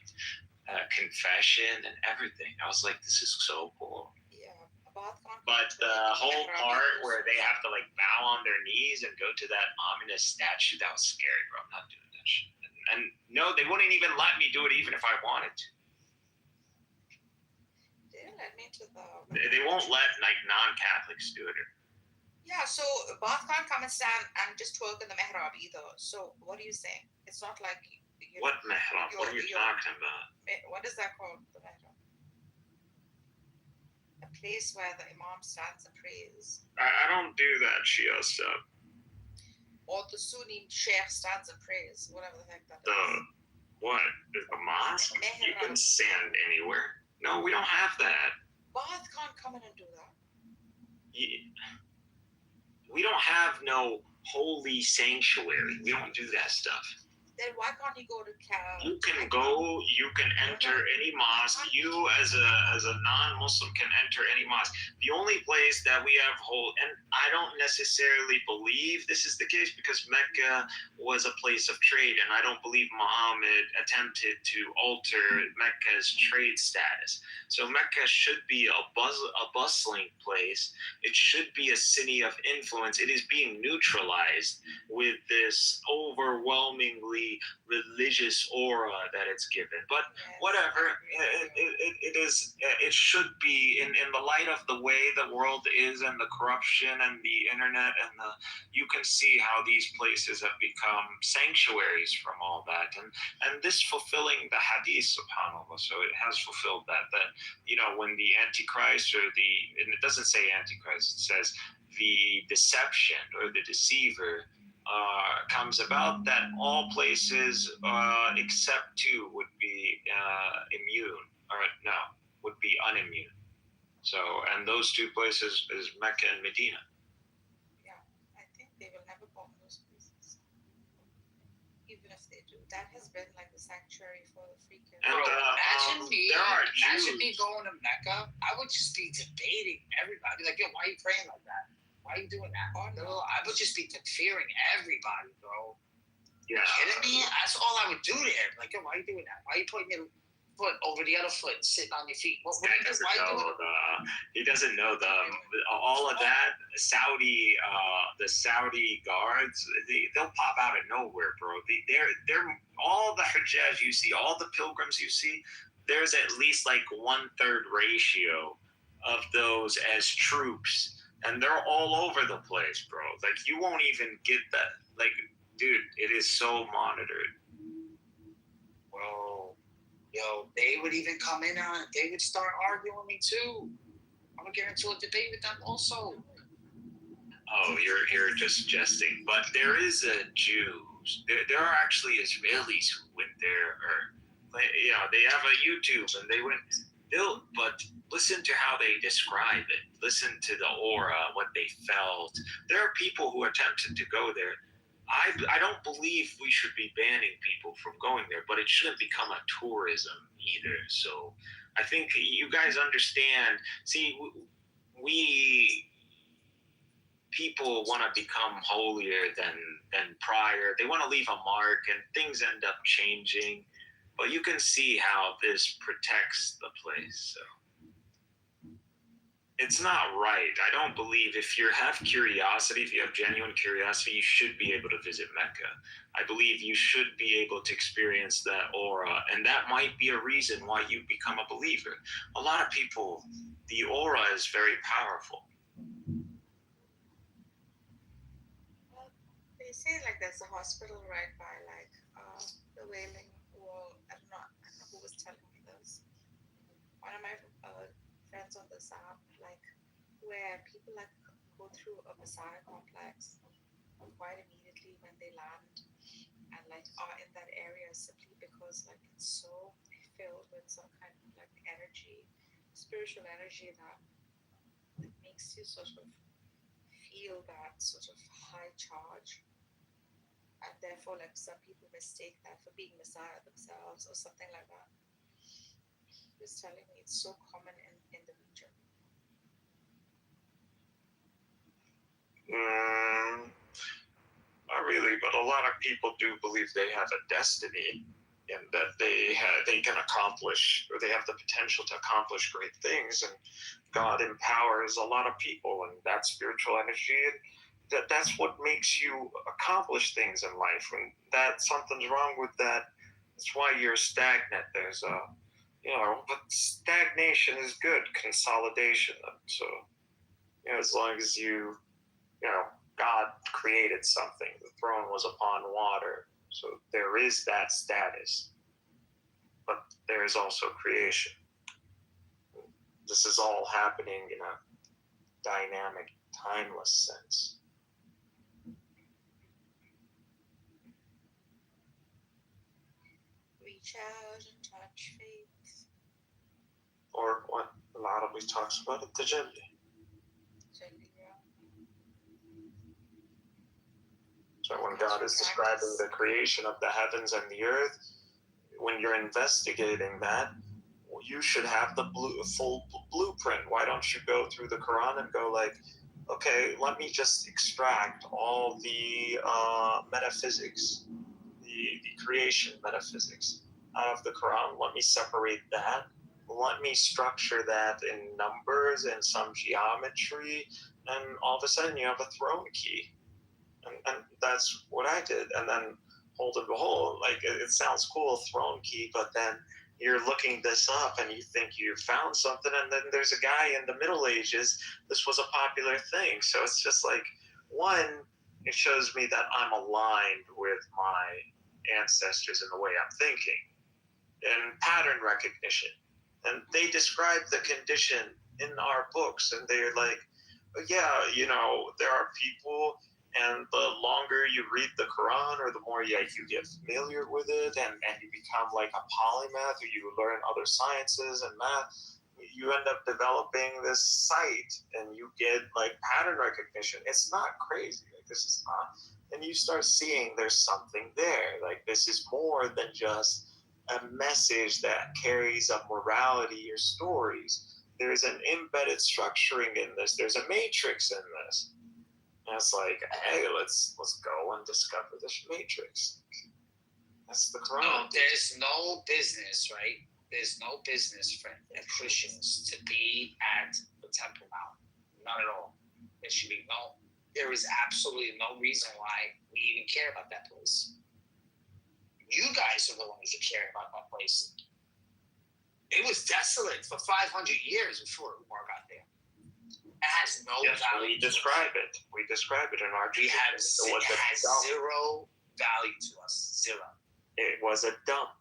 confession and everything. I was like, this is so cool. Yeah. But the whole part where they have to like bow on their knees and go to that ominous statue, that was scary, bro. I'm not doing that shit. And no, they wouldn't even let me do it even if I wanted to. They let me to the. They won't let like non-Catholics do it. Yeah, so Bath can't come and stand and just twerk in the mihrab either. So what are you saying? It's not like what mihrab? What are you talking about? What is that called? The mihrab? A place where the imam stands and prays. I don't do that Shia stuff. Or the Sunni sheikh stands and prays, whatever the heck that is. What? A mosque? You can stand anywhere. No, we don't have that. Bath can't come in and do that. We don't have no holy sanctuary. We don't do that stuff. Then why can't he go to Cal? You can go. You can enter any mosque. You, as a non-Muslim, can enter any mosque. The only place that we have and I don't necessarily believe this is the case because Mecca was a place of trade, and I don't believe Muhammad attempted to alter Mecca's trade status. So Mecca should be a bustling place. It should be a city of influence. It is being neutralized with this overwhelmingly religious aura that it's given. But whatever, it should be in the light of the way the world is and the corruption and the internet and you can see how these places have become sanctuaries from all that, and this fulfilling the hadith, subhanAllah. So it has fulfilled that when the Antichrist and it doesn't say Antichrist, it says the deception or the deceiver comes about, that all places except two would be would be unimmune. So, and those two places is Mecca and Medina. Yeah, I think they will never bomb those places. Even if they do. That has been like the sanctuary for the freaking. And imagine Jews. me going to Mecca. I would just be debating everybody. Like, yo, why are you praying like that? Why are you doing that? I would just be fearing everybody, bro. Yeah. You kidding me? That's all I would do there. Like, yo, why are you doing that? Why are you putting your foot over the other foot and sitting on your feet? He doesn't know all of that. The Saudi guards, they'll pop out of nowhere, bro. They're all the Hajjaj you see, all the pilgrims you see. There's at least like 1/3 ratio of those as troops. And they're all over the place, bro. Like, you won't even get that. Like, dude, it is so monitored. Bro, yo, they would even come in they would start arguing with me too. I would get into a debate with them also. Oh, you're just jesting. But there is Jews. There are actually Israelis who went there, they have a YouTube and they went. But listen to how they describe it. Listen to the aura, what they felt. There are people who attempted to go there. I don't believe we should be banning people from going there, but it shouldn't become a tourism either. So I think you guys understand. See, people want to become holier than prior. They want to leave a mark, and things end up changing. But you can see how this protects the place. So it's not right. I don't believe if you have curiosity, if you have genuine curiosity, you should be able to visit Mecca. I believe you should be able to experience that aura, and that might be a reason why you become a believer. A lot of people, the aura is very powerful. Well, they say like there's a hospital right by like the Wailing Wall. I don't know who was telling me this. One of my friends on this app, like, where people like go through a Messiah complex quite immediately when they land and like are in that area simply because like it's so filled with some kind of like energy, spiritual energy that makes you sort of feel that sort of high charge. And therefore, like, some people mistake that for being Messiah themselves or something like that. He was telling me it's so common in the region. Not really, but a lot of people do believe they have a destiny and that they can accomplish, or they have the potential to accomplish great things, and God empowers a lot of people, and that spiritual energy, and that's what makes you accomplish things in life. When something's wrong with that, that's why you're stagnant. There's but stagnation is good, consolidation. So, as long as God created something, the throne was upon water. So there is that status, but there is also creation. This is all happening in a dynamic, timeless sense. Reach out and touch faith. Or what a lot of we talks about it, tajalli. So when God is describing the creation of the heavens and the earth, when you're investigating that, you should have the full blueprint. Why don't you go through the Quran and go like, okay, let me just extract all the metaphysics, the creation metaphysics out of the Quran. Let me separate that. Let me structure that in numbers and some geometry, and all of a sudden you have a throne key. And that's what I did. And then, hold and behold, like it sounds cool, throne key, but then you're looking this up and you think you found something, and then there's a guy in the Middle Ages, this was a popular thing. So it's just like, one, it shows me that I'm aligned with my ancestors in the way I'm thinking, and pattern recognition. And they describe the condition in our books, and they're like, yeah, there are people, and the longer you read the Quran, or the more you get familiar with it, and you become like a polymath, or you learn other sciences and math, you end up developing this sight, and you get like pattern recognition. It's not crazy. Like, this is not. And you start seeing there's something there. Like, this is more than just a message that carries a morality or stories. There's an embedded structuring in this. There's a matrix in this. And it's like, hey, let's go and discover this matrix. That's the Quran. No, there's no business, right? There's no business for Christians to be at the Temple Mount. Not at all. There is absolutely no reason why we even care about that place. You guys are the ones who care about that place. It was desolate for 500 years before Umar got there. It has no value. We describe it. We describe it in our tradition. It has zero value to us. Zero. It was a dump.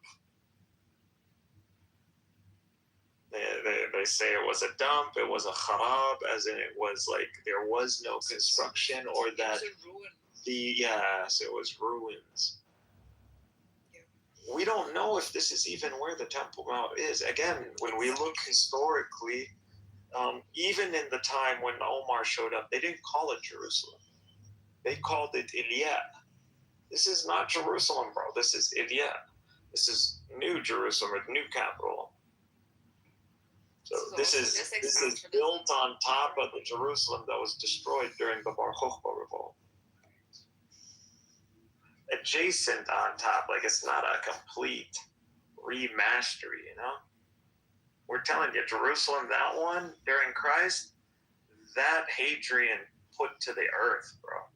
They say it was a dump. It was a kharab, as in it was like there was no construction, or that yes, it was ruins. We don't know if this is even where the Temple Mount is. Again, when we look historically, even in the time when Omar showed up, they didn't call it Jerusalem. They called it Ilya. This is not Jerusalem, bro. This is Ilya. This is New Jerusalem, or the new capital. So this is built on top of the Jerusalem that was destroyed during the Bar Kokhba revolt. Adjacent on top, like it's not a complete remastery, We're telling you, Jerusalem, that one during Christ, that Hadrian put to the earth, bro.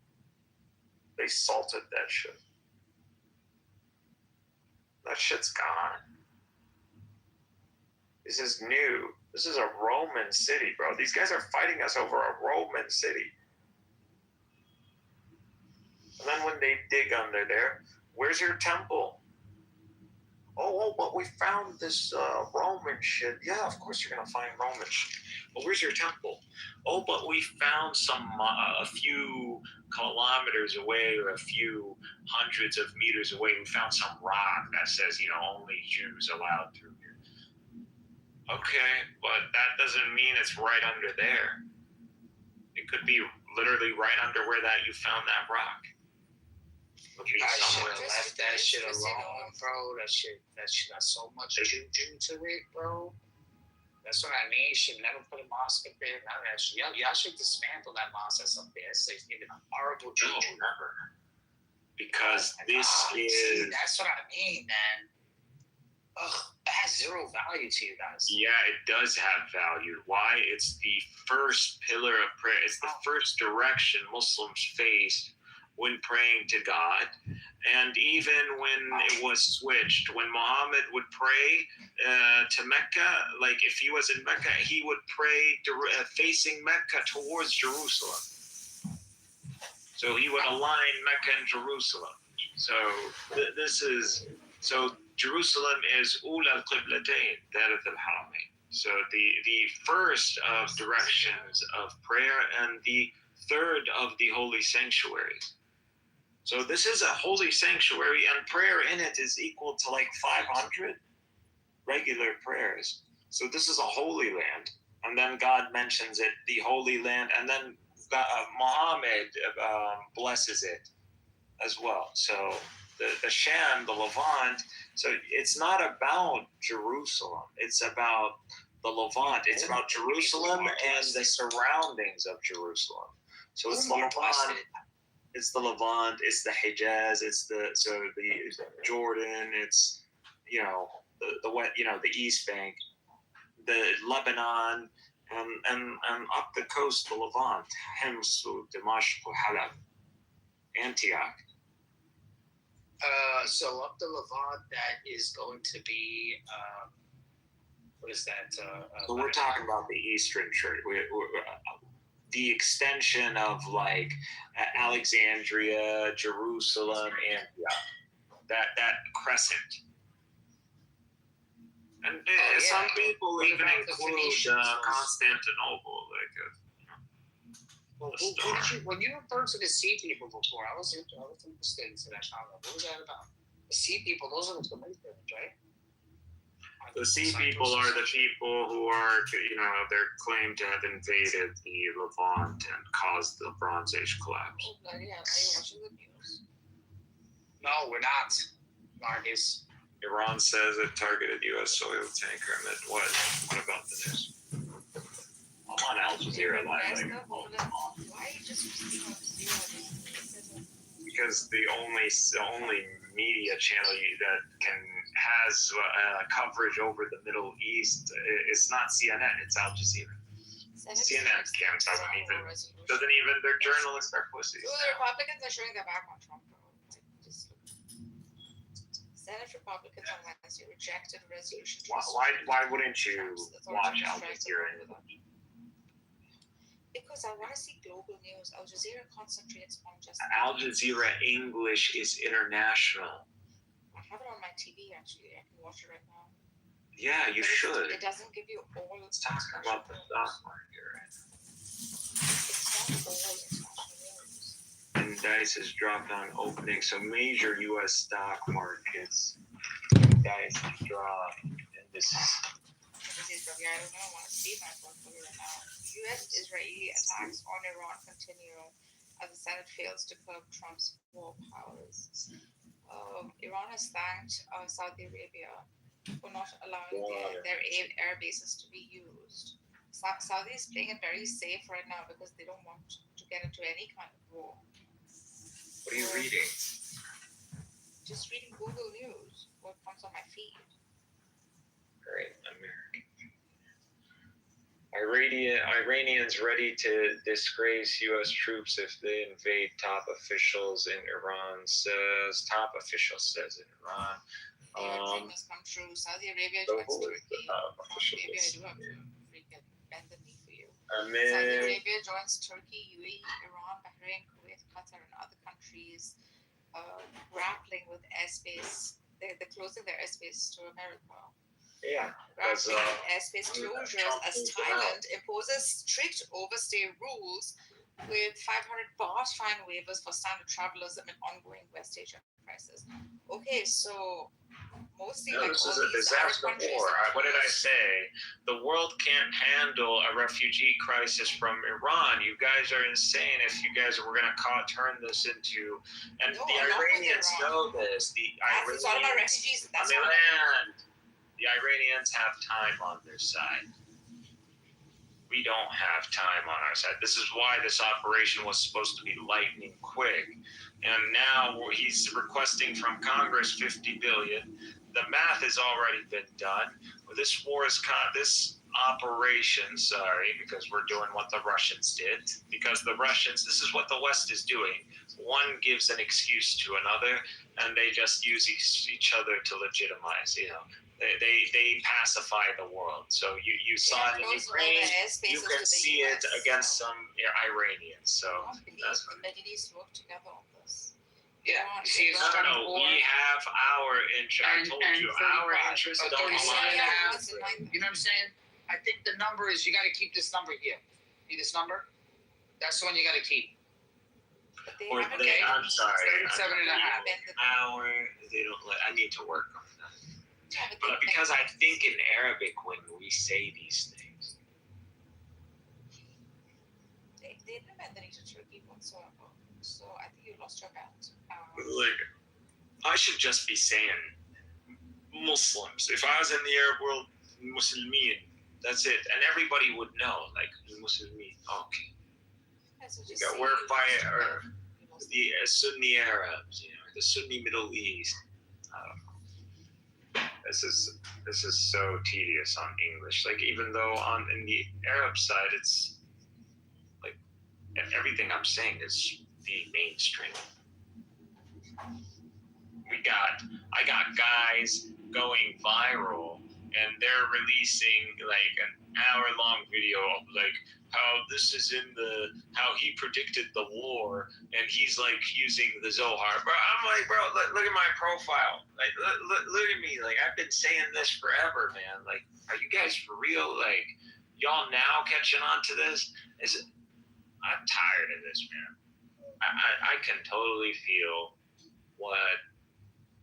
They salted that shit. That shit's gone. This is new. This is a Roman city, bro. These guys are fighting us over a Roman city. And then when they dig under there, where's your temple? Oh, but we found this Roman shit. Yeah, of course you're going to find Roman shit. But where's your temple? Oh, but we found a few kilometers away, or a few hundreds of meters away, we found some rock that says, only Jews allowed through here. Okay, but that doesn't mean it's right under there. It could be literally right under where you found that rock. You guys should have left that shit alone, bro. That shit got so much juju to it, bro. That's what I mean. You should never put a mosque up there. None of that shit. Y'all should dismantle that mosque that's up there. It's giving a horrible juju. No, never. Because this is... See, that's what I mean, man. Ugh, it has zero value to you guys. Yeah, it does have value. Why? It's the first pillar of prayer. It's the first direction Muslims face when praying to God. And even when it was switched, when Muhammad would pray to Mecca, like if he was in Mecca, he would pray facing Mecca towards Jerusalem. So he would align Mecca and Jerusalem. So Jerusalem is Ula al-Qiblatayn, Darat al-Haramayn. So the first of directions of prayer, and the third of the holy sanctuaries. So this is a holy sanctuary, and prayer in it is equal to like 500 regular prayers. So this is a holy land, and then God mentions it, the holy land, and then Muhammad blesses it as well. So the Sham, the Levant. So it's not about Jerusalem. It's about the Levant. It's about Jerusalem and the surroundings of Jerusalem. So it's the Levant. It's the Levant. It's the Hejaz. It's the Jordan. It's the East Bank, the Lebanon, and up the coast, the Levant, Hems, Damascus, Halab, Antioch. So up the Levant, that is going to be what is that? So we're talking about the Eastern Church. The extension of like Alexandria, Jerusalem, Antioch. That crescent. And some people even include Constantinople, Well, when you referred to the Sea People before, I was interested in that comment. What was that about? The Sea People, those are the Corinthians, right? The Sea People are the people who are, they're claimed to have invaded the Levant and caused the Bronze Age collapse. Oh, bloody hell. Are you watching the news? No, we're not, Marcus. Iran says it targeted U.S. soil tanker. What about the news? I'm on Al Jazeera live. Why are you just repeating Al Jazeera? Because the only media channel that has coverage over the Middle East, it's not CNN, it's Al Jazeera. CNN doesn't even their journalists are pussies. So the Republicans are showing their back on Trump. Senate Republicans on Wednesday rejected a resolution. Why wouldn't you watch Al Jazeera? Because I want to see global news. Al Jazeera concentrates on just. Al Jazeera English is international. I have it on my TV actually. I can watch it right now. Yeah, you should. It doesn't give you all. Let's talk about the stock market right now. It's not all international news. And DICE has dropped on opening, so major U.S. stock markets. DICE has dropped, and this is. I don't know. I want to see my portfolio right now. U.S.-Israeli attacks on Iran continue as the Senate fails to curb Trump's war powers. Iran has thanked Saudi Arabia for not allowing their air bases to be used. Saudi is playing it very safe right now because they don't want to get into any kind of war. What are you reading? Just reading Google News. What comes on my feed? Great, American. Iranians ready to disgrace U.S. troops if they invade, top official says in Iran. Dream has come true. Saudi Arabia joins Turkey. Maybe I do have to freaking bend the knee for you. Saudi Arabia joins Turkey, UAE, Iran, Bahrain, Kuwait, Qatar, and other countries grappling with airspace. They're closing their airspace to America. Yeah, airspace closures as Thailand imposes strict overstay rules with 500 baht fine waivers for standard travelers amid ongoing West Asia crisis. Okay, so mostly this is a disaster war. What did I say? The world can't handle a refugee crisis from Iran. You guys are insane if you guys were going to turn this into... And the Iranians know this. It's all about refugees. That's on the land. The Iranians have time on their side. We don't have time on our side. This is why this operation was supposed to be lightning quick. And now he's requesting from Congress $50 billion. The math has already been done. This operation, because we're doing what the Russians did. Because the Russians, this is what the West is doing. One gives an excuse to another, and they just use each other to legitimize, They pacify the world. So you saw it in Ukraine. You can see it against some Iranians. So that's what the Middle East work together on this. Yeah, no. We have our interest. I told you our interest don't align. You know what I'm saying? I think the number is you got to keep this number here. See this number? That's the one you got to keep. I'm sorry. 37.5. They don't let. I need to work on that. But because I think in Arabic when we say these things. They didn't and then he did Turkey whatsoever. So I think you lost your bet. Like, I should just be saying Muslims. If I was in the Arab world, Muslimin. That's it, and everybody would know. Like Muslimin. Okay. You got work by the Sunni Arabs, the Sunni Middle East. This is so tedious on English. Like, even though in the Arab side, it's like everything I'm saying is the mainstream. I got guys going viral, and they're releasing like an hour-long video of like how this is how he predicted the war, and he's like using the Zohar. Bro, I'm like, bro, look at my profile. Like, look at me. Like, I've been saying this forever, man. Like, are you guys for real? Like, y'all now catching on to this? I'm tired of this, man. I can totally feel what.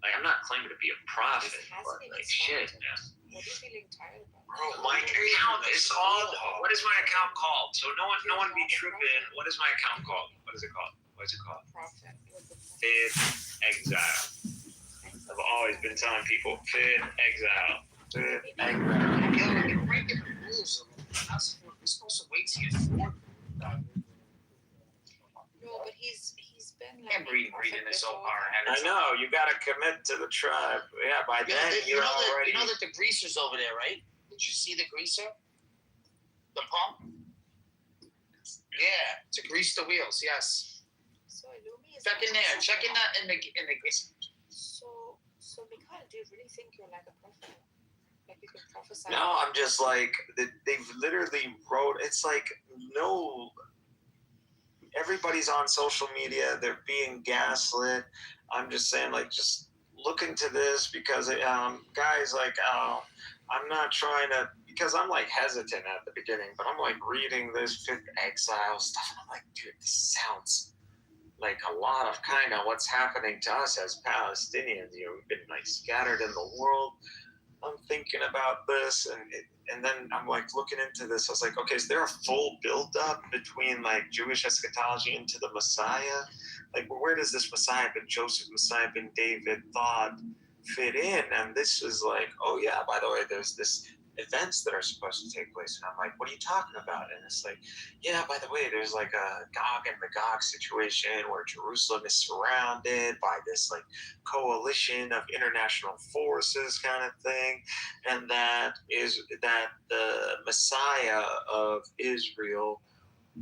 Like, I'm not claiming to be a prophet, but like, shit, man. What are you feeling tired about? Bro, my account is all. What is my account called? So no one be tripping. What is my account called? What is it called? Prophet. Fifth Exile. I've always been telling people Fifth Exile. Fifth Exile. You're breaking the rules. We're supposed to wait till you're 40. No, but he's been like. Can't reading this so hard. I know, you gotta commit to the tribe. Yeah, by then you're already. You know that the greaser's over there, right? Did you see the greaser? The pump? Yeah, to grease the wheels. Yes. So Lumi is. Check in there. Check in the grease. So Mikhail, do you really think you're like a prophet? Like you could prophesy? No, I'm just like they've literally wrote. It's like no. Everybody's on social media. They're being gaslit. I'm just saying, like, just look into this because, guys, like, I'm not trying to, because I'm, like, hesitant at the beginning, but I'm, like, reading this Fifth Exile stuff, and I'm like, dude, this sounds like a lot of kind of what's happening to us as Palestinians. We've been, like, scattered in the world. I'm thinking about this, and then I'm like looking into this. I was like, okay, is there a full build-up between like Jewish eschatology into the Messiah? Like, where does this Messiah ben Joseph, Messiah ben David thought fit in? And this was like, oh yeah, by the way, there's this events that are supposed to take place. And I'm like, what are you talking about? And it's like, yeah, by the way, there's like a Gog and Magog situation where Jerusalem is surrounded by this like coalition of international forces kind of thing. And that the Messiah of Israel,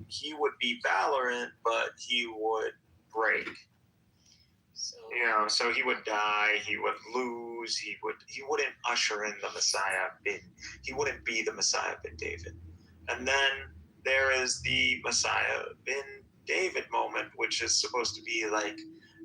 he would be valiant, but he would break. So he would die, he would lose, he wouldn't usher in the Messiah he wouldn't be the Messiah ben David. And then there is the Messiah ben David moment, which is supposed to be like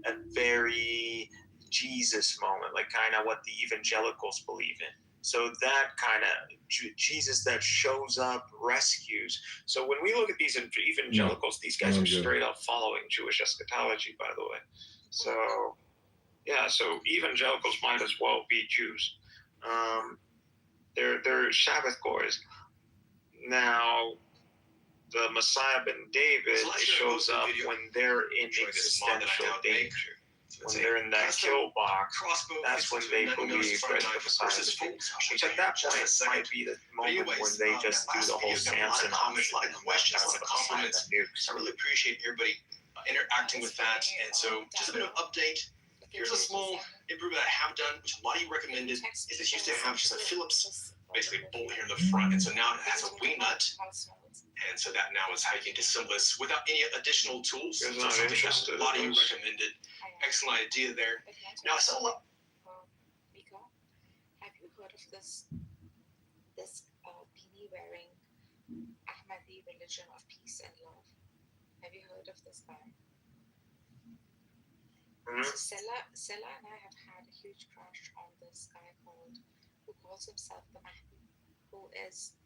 a very Jesus moment, like kind of what the evangelicals believe in. So that kind of Jesus that shows up, rescues. So when we look at these evangelicals, these guys are straight up following Jewish eschatology, by the way. So, yeah, so evangelicals might as well be Jews. They're Sabbath goers. Now, the Messiah ben David shows up when they're in existential danger. When they're in that kill box, that's when they believe that the Messiah is king. Which at that point might be the moment when they just do the whole Samson comments, a lot of questions, a lot of compliments. I really appreciate everybody interacting with that. And so just a bit of update. Here's a small improvement I have done, which Lottie recommended, is it used to have just a Phillips, basically bolt here in the front. And so now it has a wing nut. And so that now is how you can disassemble this without any additional tools. So something that Lottie recommended. Excellent idea there. Now, so Mika, have you heard of this beanie wearing Ahmadi religion of peace and love? Have you heard of this guy? So Sella and I have had a huge crush on this guy who calls himself the Mahdi, who is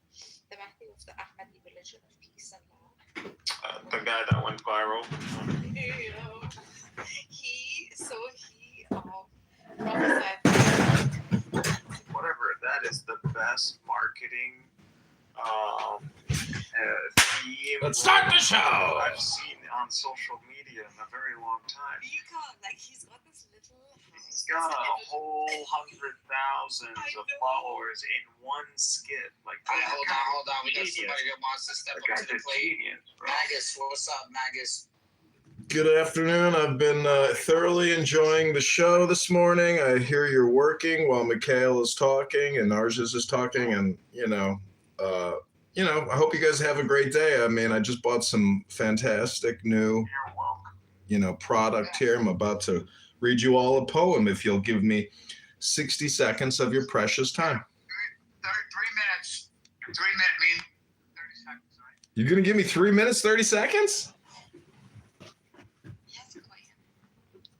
the Mahdi of the Ahmadi religion of peace and love. The guy that went viral. He prophesied. Whatever, that is the best marketing theme Let's start the show. I've seen on social media in a very long time. Like he's got this little house. He's got a whole 100,000 of followers in one skit. Like, hold on. We got somebody that wants to step up to the plate. Magus, what's up, Magus? Good afternoon. I've been thoroughly enjoying the show this morning. I hear you're working while Mikhail is talking and Narges is talking, and I hope you guys have a great day. I mean, I just bought some fantastic new, product here. I'm about to read you all a poem if you'll give me 60 seconds of your precious time. 3 minutes. 3 minutes mean 30 seconds, right? You're gonna give me 3 minutes, 30 seconds?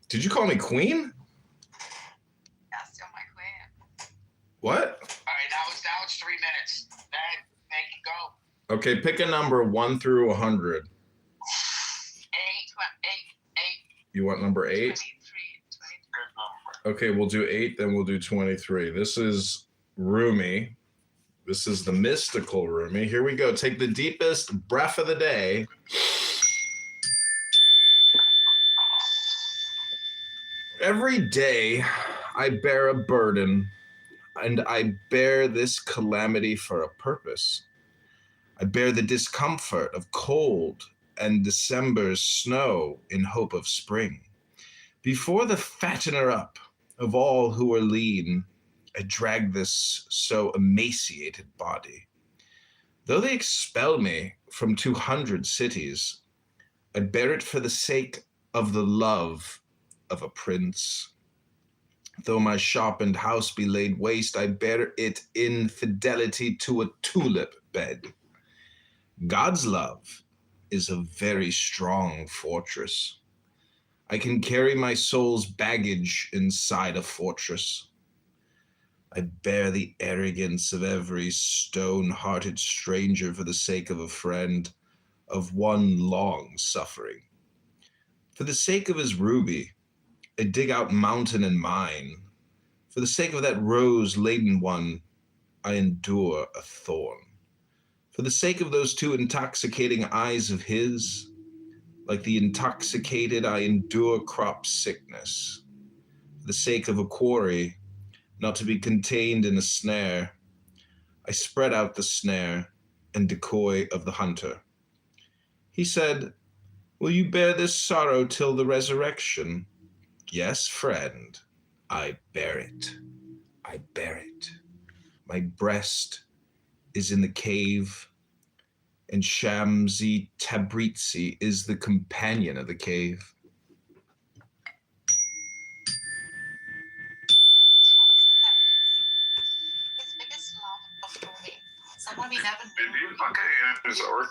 Did you call me queen? That's still my queen. What? All right, now it's 3 minutes. Then make it go. Okay, pick a number 1 through 100. 8. You want number 8? 23. Okay, we'll do 8, then we'll do 23. This is Rumi. This is the mystical Rumi. Here we go. Take the deepest breath of the day. Every day I bear a burden, and I bear this calamity for a purpose. I bear the discomfort of cold and December's snow in hope of spring. Before the fattener up of all who are lean, I drag this so emaciated body. Though they expel me from 200 cities, I bear it for the sake of the love of a prince. Though my sharpened house be laid waste, I bear it in fidelity to a tulip bed. God's love is a very strong fortress. I can carry my soul's baggage inside a fortress. I bear the arrogance of every stone-hearted stranger for the sake of a friend, of one long suffering. For the sake of his ruby, I dig out mountain and mine. For the sake of that rose-laden one, I endure a thorn. For the sake of those 2 intoxicating eyes of his, like the intoxicated, I endure crop sickness. For the sake of a quarry, not to be contained in a snare, I spread out the snare and decoy of the hunter. He said, "Will you bear this sorrow till the resurrection?" Yes, friend, I bear it. I bear it. My breast is in the cave, and Shamsi Tabrizi is the companion of the cave. His biggest love of Rumi. Someone we never Did knew. you fucking his or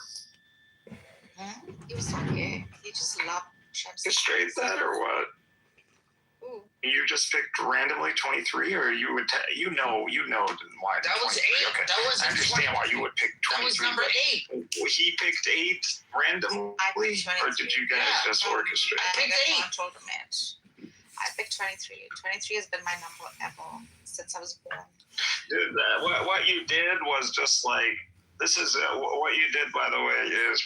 He was okay. He just loved Shamsi. is straight that or what? Ooh. You just picked randomly 23, or you would why That was 8. Okay. That was I understand why you would pick 23. That was number 8. He picked 8 randomly, I picked 23. or did you guys just orchestrate? I picked 8. controlled the match. I picked 23. 23 has been my number ever since I was born. Dude, what you did was just like, this is what you did, by the way, is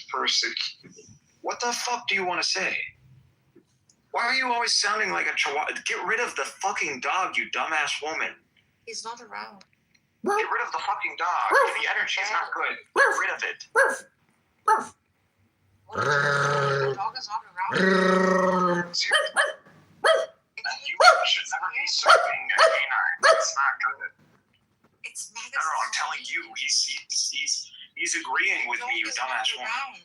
What the fuck do you want to say? Why are you always sounding like a chihuahua? Get rid of the fucking dog, you dumbass woman. He's not around. Get rid of the fucking dog. The energy is not good. Get rid of it. The dog is not around. You should never be serving a canine. It's not good. It's Magus. No, I'm telling you, he's agreeing with me, you dumbass woman.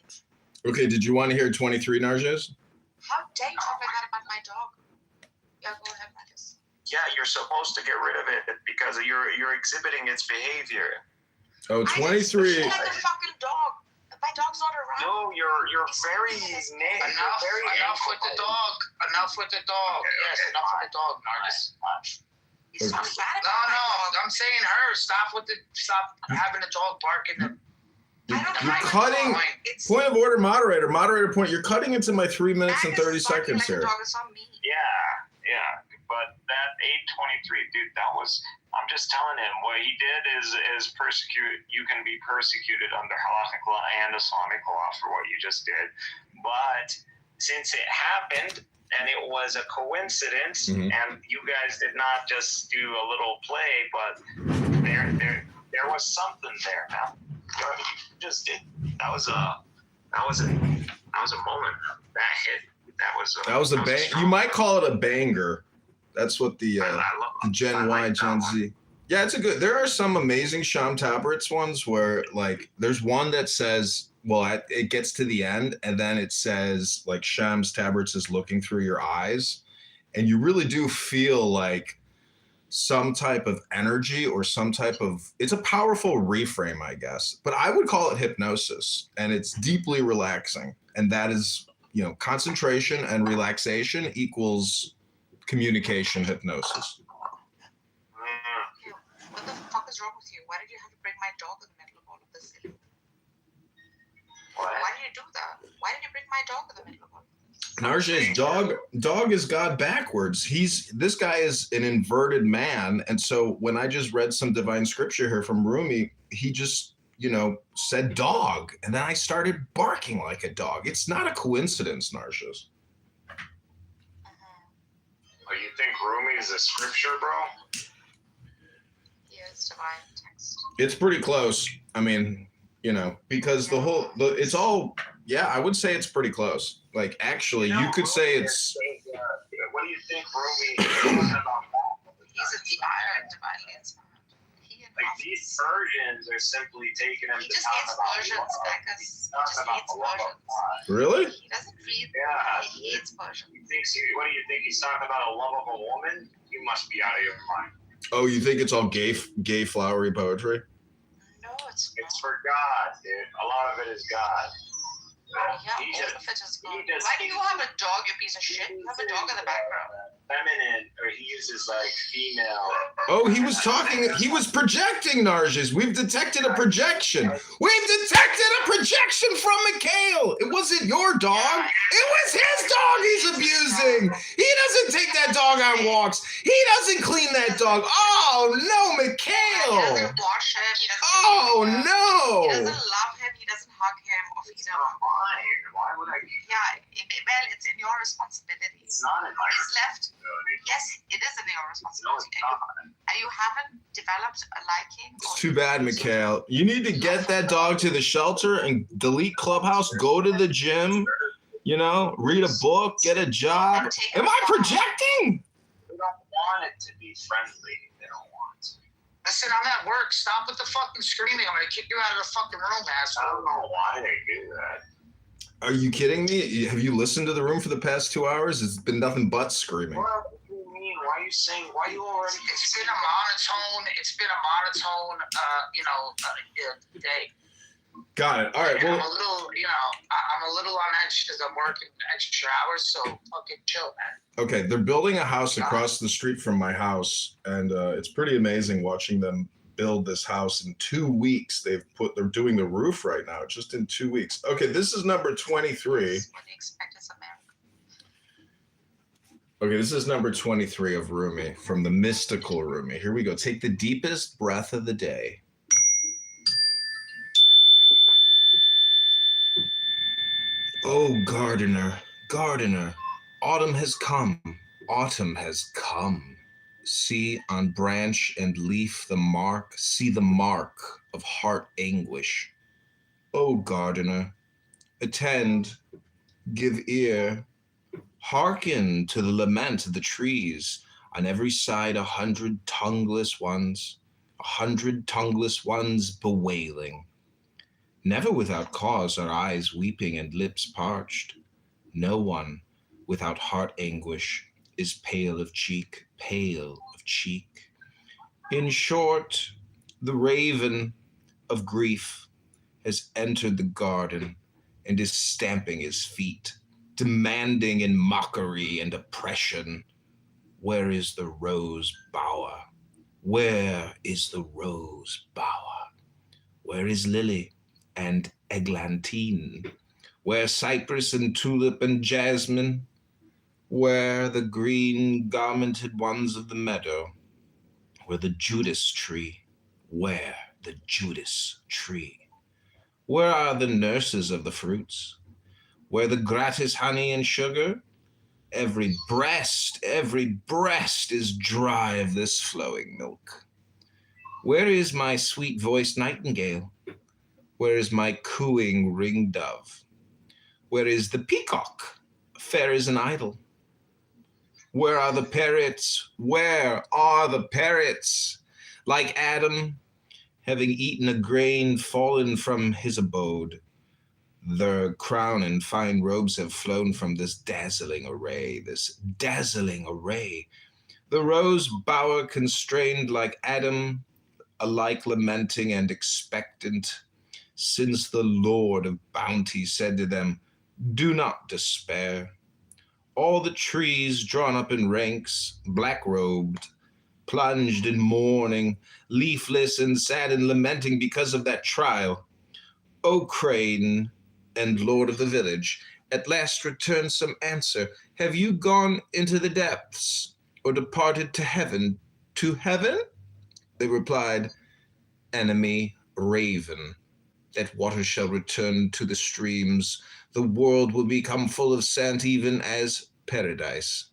Okay, did you want to hear 23, Narges? How dare you talk like that about my dog? Yeah, go ahead, Magus. Yeah, you're supposed to get rid of it because you're exhibiting its behavior. Oh, 23. Like the fucking dog. My dog's not around. No, you're very Enough with the dog. Enough with the dog. Yes, enough with the dog, Narges. He's so bad No, about my dog. I'm saying her. Stop having the dog barking. You're cutting. Point of order, moderator. Moderator point. You're cutting into my 3 minutes and 30 seconds here. Yeah. But that 8:23, dude, that was I'm just telling him what he did is persecute. You can be persecuted under halakhic law and Islamic law for what you just did. But since it happened and it was a coincidence, and you guys did not just do a little play, but there was something there. Now you just did. That was a moment. That hit. That was a bang. You might call it a banger. That's what the Gen Y, Gen Z. Yeah, it's a good. There are some amazing Sham Tabaret's ones where, like, there's one that says, well, it gets to the end, and then it says, like, Shams Tabaret's is looking through your eyes, and you really do feel like some type of energy or some type of. It's a powerful reframe, I guess, but I would call it hypnosis, and it's deeply relaxing, and that is, concentration and relaxation equals communication hypnosis. What the fuck is wrong with you? Why did you have to bring my dog in the middle of all of this? Why did you do that? Why did you bring my dog in the middle of all of this? Narj's dog is God backwards. This guy is an inverted man, and so when I just read some divine scripture here from Rumi, he just said dog, and then I started barking like a dog. It's not a coincidence, Narj's. Oh, you think Rumi is a scripture, bro? Yes, divine text. It's pretty close. I mean, because it's all. Yeah, I would say it's pretty close. Like, actually, you could say it's. What do you think Rumi is talking about? He's inspired divinely inspired. Like, these Persians are simply taking him he to just talk hates about Persians, Becca. He just hates Persians. Really? He doesn't read. Yeah. He hates Persians. What do you think? He's talking about a love of a woman? You must be out of your mind. Oh, you think it's all gay flowery poetry? No, it's not. It's for God, dude. A lot of it is God. Yeah, all of it is God. Why do you have a dog, you piece of shit? You have a dog in the background. Feminine, or he uses like female. Oh, he was projecting, Narjis. We've detected a projection. We've detected a projection from Mikhail. It wasn't your dog. It was his dog he's abusing. He doesn't take that dog on walks. He doesn't clean that dog. Oh, no, Mikhail. He doesn't wash him. He doesn't Oh, no. He doesn't love him. He doesn't hug him or feed him. Why would I? Yeah, well, it's in your responsibility. It's not in my responsibility. Yes, it is in your responsibility. And you haven't developed a liking. It's too bad, Mikhail. You need to get that dog to the shelter and delete Clubhouse, go to the gym, read a book, get a job. Am I projecting? They don't want it to be friendly. They don't want. Listen, I'm at work. Stop with the fucking screaming. I'm going to kick you out of the fucking room, asshole. I don't know why they do that. Are you kidding me? Have you listened to the room for the past 2 hours? It's been nothing but screaming. What do you mean? Why are you saying? Why are you already? It's been a monotone. Day. Got it. All right. Well, Well, I'm a little on edge because I'm working extra hours, so fucking chill, man. okay, they're building a house across the street from my house, and it's pretty amazing watching them build this house in 2 weeks. They're doing the roof right now, just in 2 weeks. Okay, this is number 23. What do you expect as a man? Okay, this is number 23 of Rumi, from the mystical Rumi. Here we go. Take the deepest breath of the day. Oh, gardener, gardener, autumn has come, autumn has come. See on branch and leaf the mark, see the mark of heart anguish. O gardener, attend, give ear, hearken to the lament of the trees, on every side 100 tongueless ones, 100 tongueless ones bewailing. Never without cause are eyes weeping and lips parched. No one without heart anguish is pale of cheek, pale of cheek. In short, the raven of grief has entered the garden and is stamping his feet, demanding in mockery and oppression, where is the rose bower? Where is the rose bower? Where is lily and eglantine? Where cypress and tulip and jasmine? Where the green garmented ones of the meadow? Where the Judas tree? Where the Judas tree? Where are the nurses of the fruits? Where the gratis honey and sugar? Every breast is dry of this flowing milk. Where is my sweet-voiced nightingale? Where is my cooing ring-dove? Where is the peacock, fair as an idol? Where are the parrots? Where are the parrots? Like Adam, having eaten a grain fallen from his abode, their crown and fine robes have flown from this dazzling array, The rose bower constrained like Adam, alike lamenting and expectant, since the Lord of bounty said to them, do not despair. All the trees drawn up in ranks, black-robed, plunged in mourning, leafless and sad and lamenting because of that trial. O crane and lord of the village, at last return some answer. Have you gone into the depths, or departed to heaven? To heaven? They replied, enemy raven, that water shall return to the streams. The world will become full of sand, even as paradise.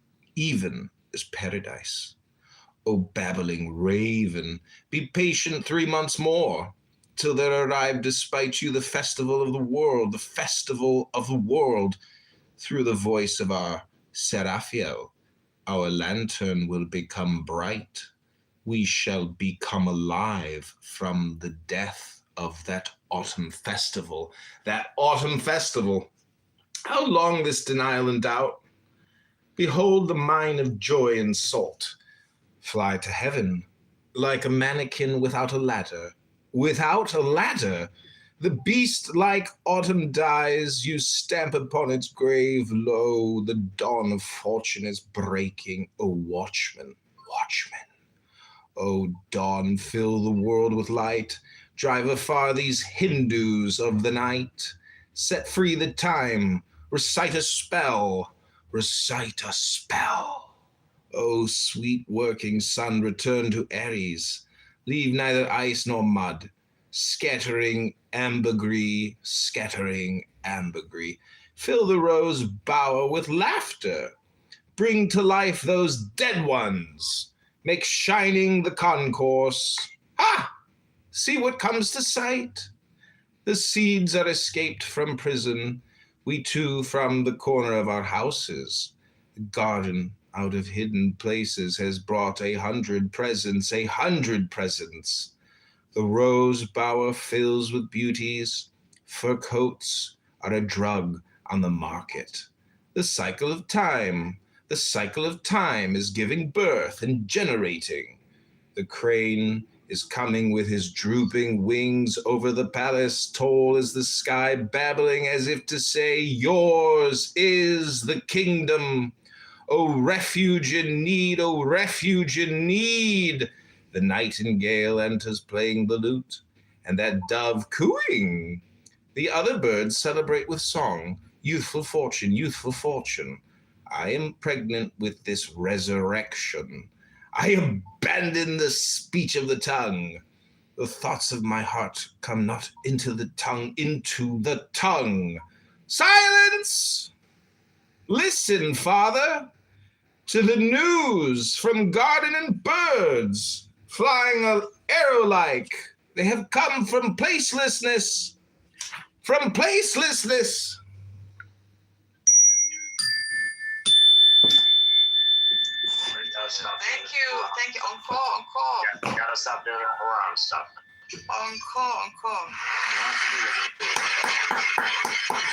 O babbling raven, be patient 3 months more, till there arrive despite you the festival of the world, through the voice of our Seraphiel. Our lantern will become bright. We shall become alive from the death of that autumn festival. How long this denial and doubt? Behold the mine of joy and salt. Fly to heaven like a mannequin without a ladder. The beast like autumn dies, you stamp upon its grave. Lo, the dawn of fortune is breaking. O watchman, O dawn, fill the world with light. Drive afar these Hindus of the night. Set free the time. Recite a spell. O sweet working sun, return to Aries. Leave neither ice nor mud. Scattering ambergris. Fill the rose bower with laughter. Bring to life those dead ones. Make shining the concourse. Ha! See what comes to sight. The seeds are escaped from prison. We too from the corner of our houses. The garden out of hidden places has brought 100 presents. The rose bower fills with beauties. Fur coats are a drug on the market. The cycle of time is giving birth and generating. The crane is coming with his drooping wings over the palace, tall as the sky, babbling as if to say, yours is the kingdom. O refuge in need. The nightingale enters playing the lute, and that dove cooing. The other birds celebrate with song. Youthful fortune. I am pregnant with this resurrection. I abandon the speech of the tongue. The thoughts of my heart come not into the tongue. Silence! Listen, Father, to the news from garden and birds, flying arrow-like. They have come from placelessness. Thank you. Encore. Yeah, gotta stop doing around stuff. Encore.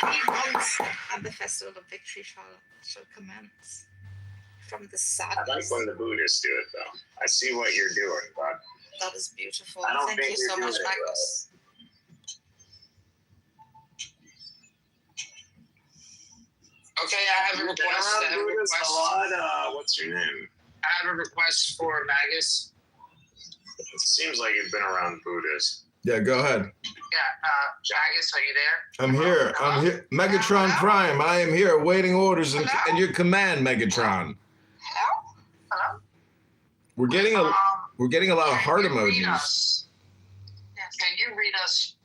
3 months and the festival of victory shall commence. From the sadness. I like when the Buddhists do it, though. I see what you're doing, but that is beautiful. I don't Thank think you you're so much, doing it Magnus. Okay, I have a request. What's your name? I have a request for Magus. It seems like you've been around Buddhists. Yeah, go ahead. Yeah, Magus, are you there? I'm here. Megatron Prime, I am here awaiting orders and your command, Megatron. Hello? We're getting a We're getting a lot of heart Can you read emojis. us? Can you read us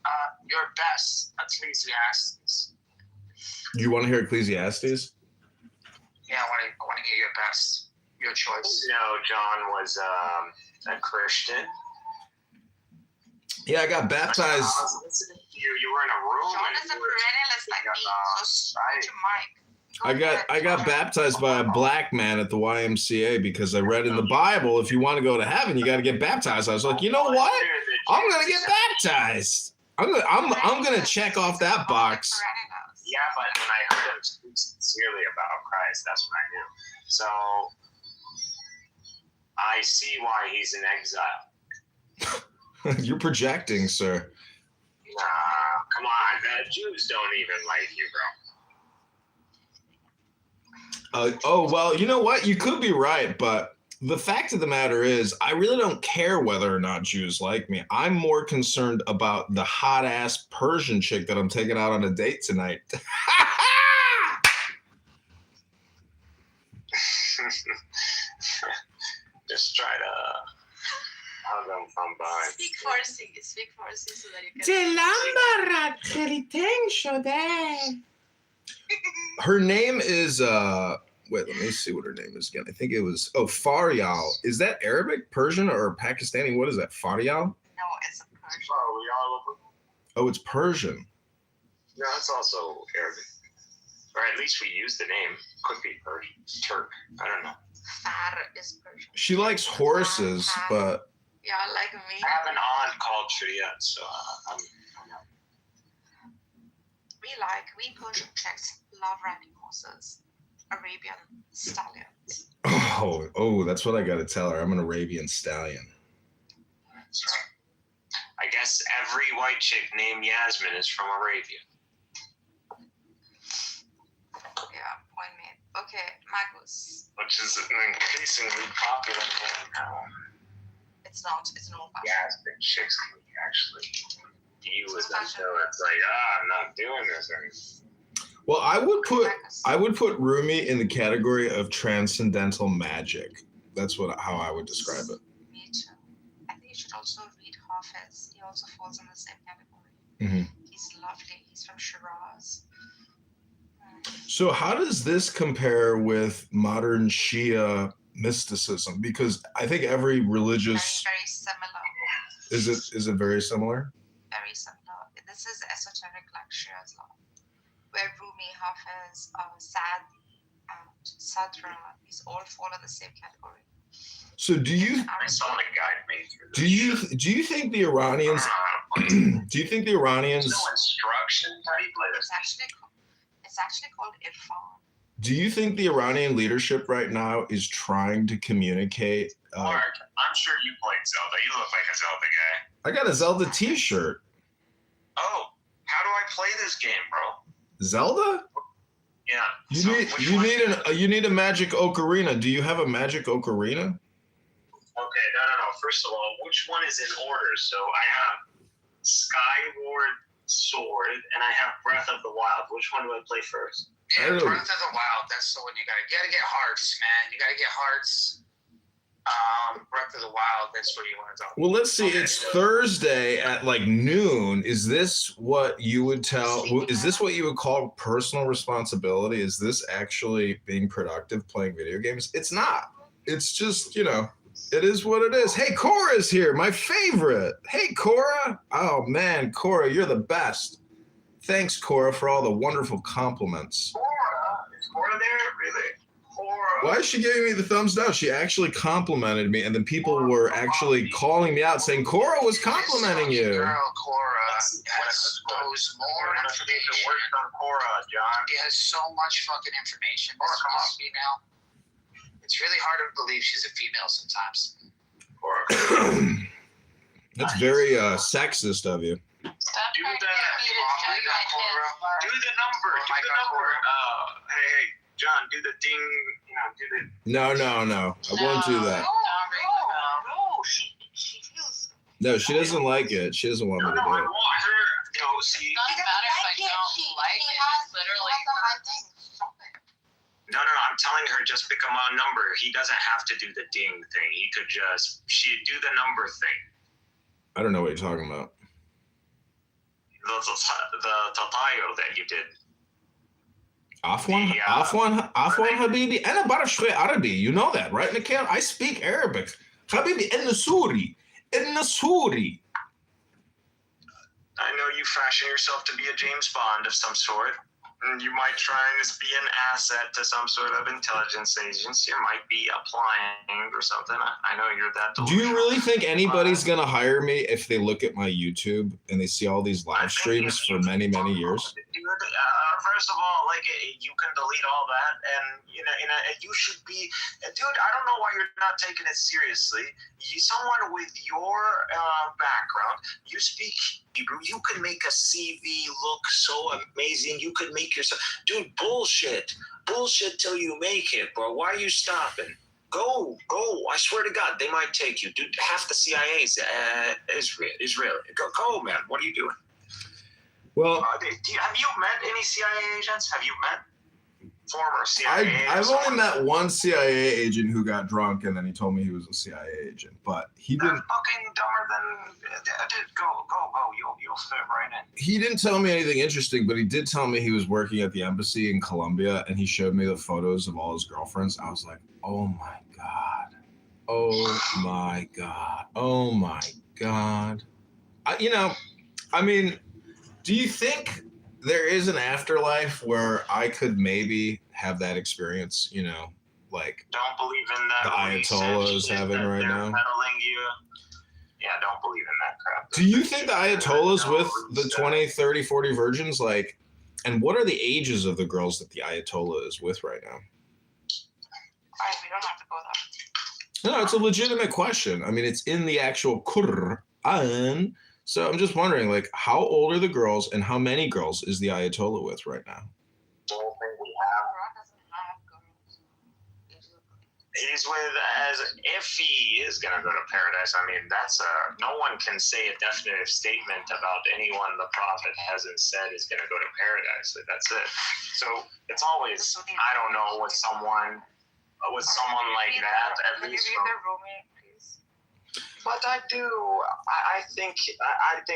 your best Ecclesiastes? You want to hear Ecclesiastes? Yeah, I want to hear your best, your choice. No, John was a Christian. Yeah, I got baptized. I was listening to you. You were in a room. John is a perennialist like me, so shut your mic. I got baptized by a black man at the YMCA because I read in the Bible, if you want to go to heaven, you got to get baptized. I was like, you know what? I'm gonna get baptized. I'm gonna check off that box. Yeah, but when I heard him speak sincerely about Christ, that's when I knew. So I see why he's in exile. You're projecting, sir. Nah, come on. Jews don't even like you, bro. Oh, well, you know what? You could be right, but the fact of the matter is, I really don't care whether or not Jews like me. I'm more concerned about the hot-ass Persian chick that I'm taking out on a date tonight. Just try to hug them from behind. Speak Farsi so that you can... Her name is, wait, let me see what her name is again. I think it was, Faryal. Is that Arabic, Persian, or Pakistani? What is that, Faryal? No, it's Persian. Oh, it's Persian. No, it's also Arabic. Or at least we use the name. Could be Persian. Turk. I don't know. Far is Persian. She likes horses, but... Yeah, like me. I haven't on culture yet, so I'm not. We Persian chicks love riding horses. Arabian stallions. Oh, that's what I got to tell her. I'm an Arabian stallion. I guess every white chick named Yasmin is from Arabia. Yeah, point made. Okay, Magus. Which is an increasingly popular name now. It's not. It's an old fashioned. Yasmin chicks can actually use them, so it's like, I'm not doing this anymore. Well, I would put Rumi in the category of transcendental magic. That's how I would describe it. Me too. I think you should also read Hafiz. He also falls in the same category. Mm-hmm. He's lovely. He's from Shiraz. So how does this compare with modern Shia mysticism? Because I think every religious... Very similar. Is it very similar? Very similar. This is esoteric like Shia's law, where Rumi, Hafiz, Sadi, and Sadra, these all fall in the same category. So do you think the Iranians do you think the Iranians There's no instruction? How do you play this? It's actually called Irfan. Do you think the Iranian leadership right now is trying to communicate? Mark, I'm sure you played Zelda. You look like a Zelda guy. I got a Zelda t-shirt. Oh, how do I play this game, bro? Zelda? Yeah. You need a magic ocarina. Do you have a magic ocarina? Okay, no. First of all, which one is in order? So I have Skyward Sword and I have Breath of the Wild. Which one do I play first? Yeah, Breath of the Wild. That's the one you gotta get hearts, man. You gotta get hearts. Breath of the Wild. That's what you want to talk. Well, let's see. It's Thursday at like noon. Is this what you would Is this what you would call personal responsibility? Is this actually being productive playing video games? It's not. It's just, it is what it is. Hey, Cora's here, my favorite. Hey, Cora. Oh, man, Cora, you're the best. Thanks, Cora, for all the wonderful compliments. Cora? Is Cora there? Really? Cora. Why is she giving me the thumbs down? She actually complimented me, and then people were actually calling me out saying, Cora was complimenting you. Girl, Cora knows more information. On Cora, John. She has so much fucking information. Cora, come on, female. It's really hard to believe she's a female sometimes. That's very sexist of you. Do the number. Hey, John, do the ding. No. I won't do that. No, she feels. No, she doesn't like it. She doesn't want me to do it. I want her. No, see. It doesn't matter if I don't like it. It's literally. No, I'm telling her just pick him a number. He doesn't have to do the ding thing. He could just do the number thing. I don't know what you're talking about. The tatayo that you did. Afwan Habibi. أنا بعرف شوي عربي. You know that, right, Nikhil? I speak Arabic. Habibi, إنه سوري. إنه سوري. I know you fashion yourself to be a James Bond of some sort. And you might try and be an asset to some sort of intelligence agency. You might be applying or something. I know you're that Do you really think anybody's going to hire me if they look at my YouTube and they see all these live streams for many, many years? First of all, like, you can delete all that, and you should be, dude. I don't know why you're not taking it seriously. Someone with your background, you speak Hebrew, you can make a CV look so amazing. You could make yourself, dude. Bullshit till you make it, bro. Why are you stopping? Go! I swear to God, they might take you, dude. Half the CIA's Israeli. Go, man. What are you doing? Well, have you met any CIA agents? Have you met former CIA? I've only met one CIA agent who got drunk, and then he told me he was a CIA agent, but he didn't. They're fucking dumber than. Go! You'll fit right in. He didn't tell me anything interesting, but he did tell me he was working at the embassy in Colombia, and he showed me the photos of all his girlfriends. I was like, oh my God. Oh my God. Oh my God. Do you think there is an afterlife where I could maybe have that experience, like don't believe in that. The Ayatollah is having right now? Meddling you. Yeah, don't believe in that crap. Do you think the Ayatollah's with the 20, 30, 40 virgins? Like, and what are the ages of the girls that the Ayatollah is with right now? We don't have to go there. No, it's a legitimate question. I mean, it's in the actual Quran. So I'm just wondering, like, how old are the girls and how many girls is the Ayatollah with right now? The whole thing we have. He's with, as if he is going to go to paradise. I mean, no one can say a definitive statement about anyone the prophet hasn't said is going to go to paradise. That's it. So it's always, I don't know, with someone like that, at least. But I think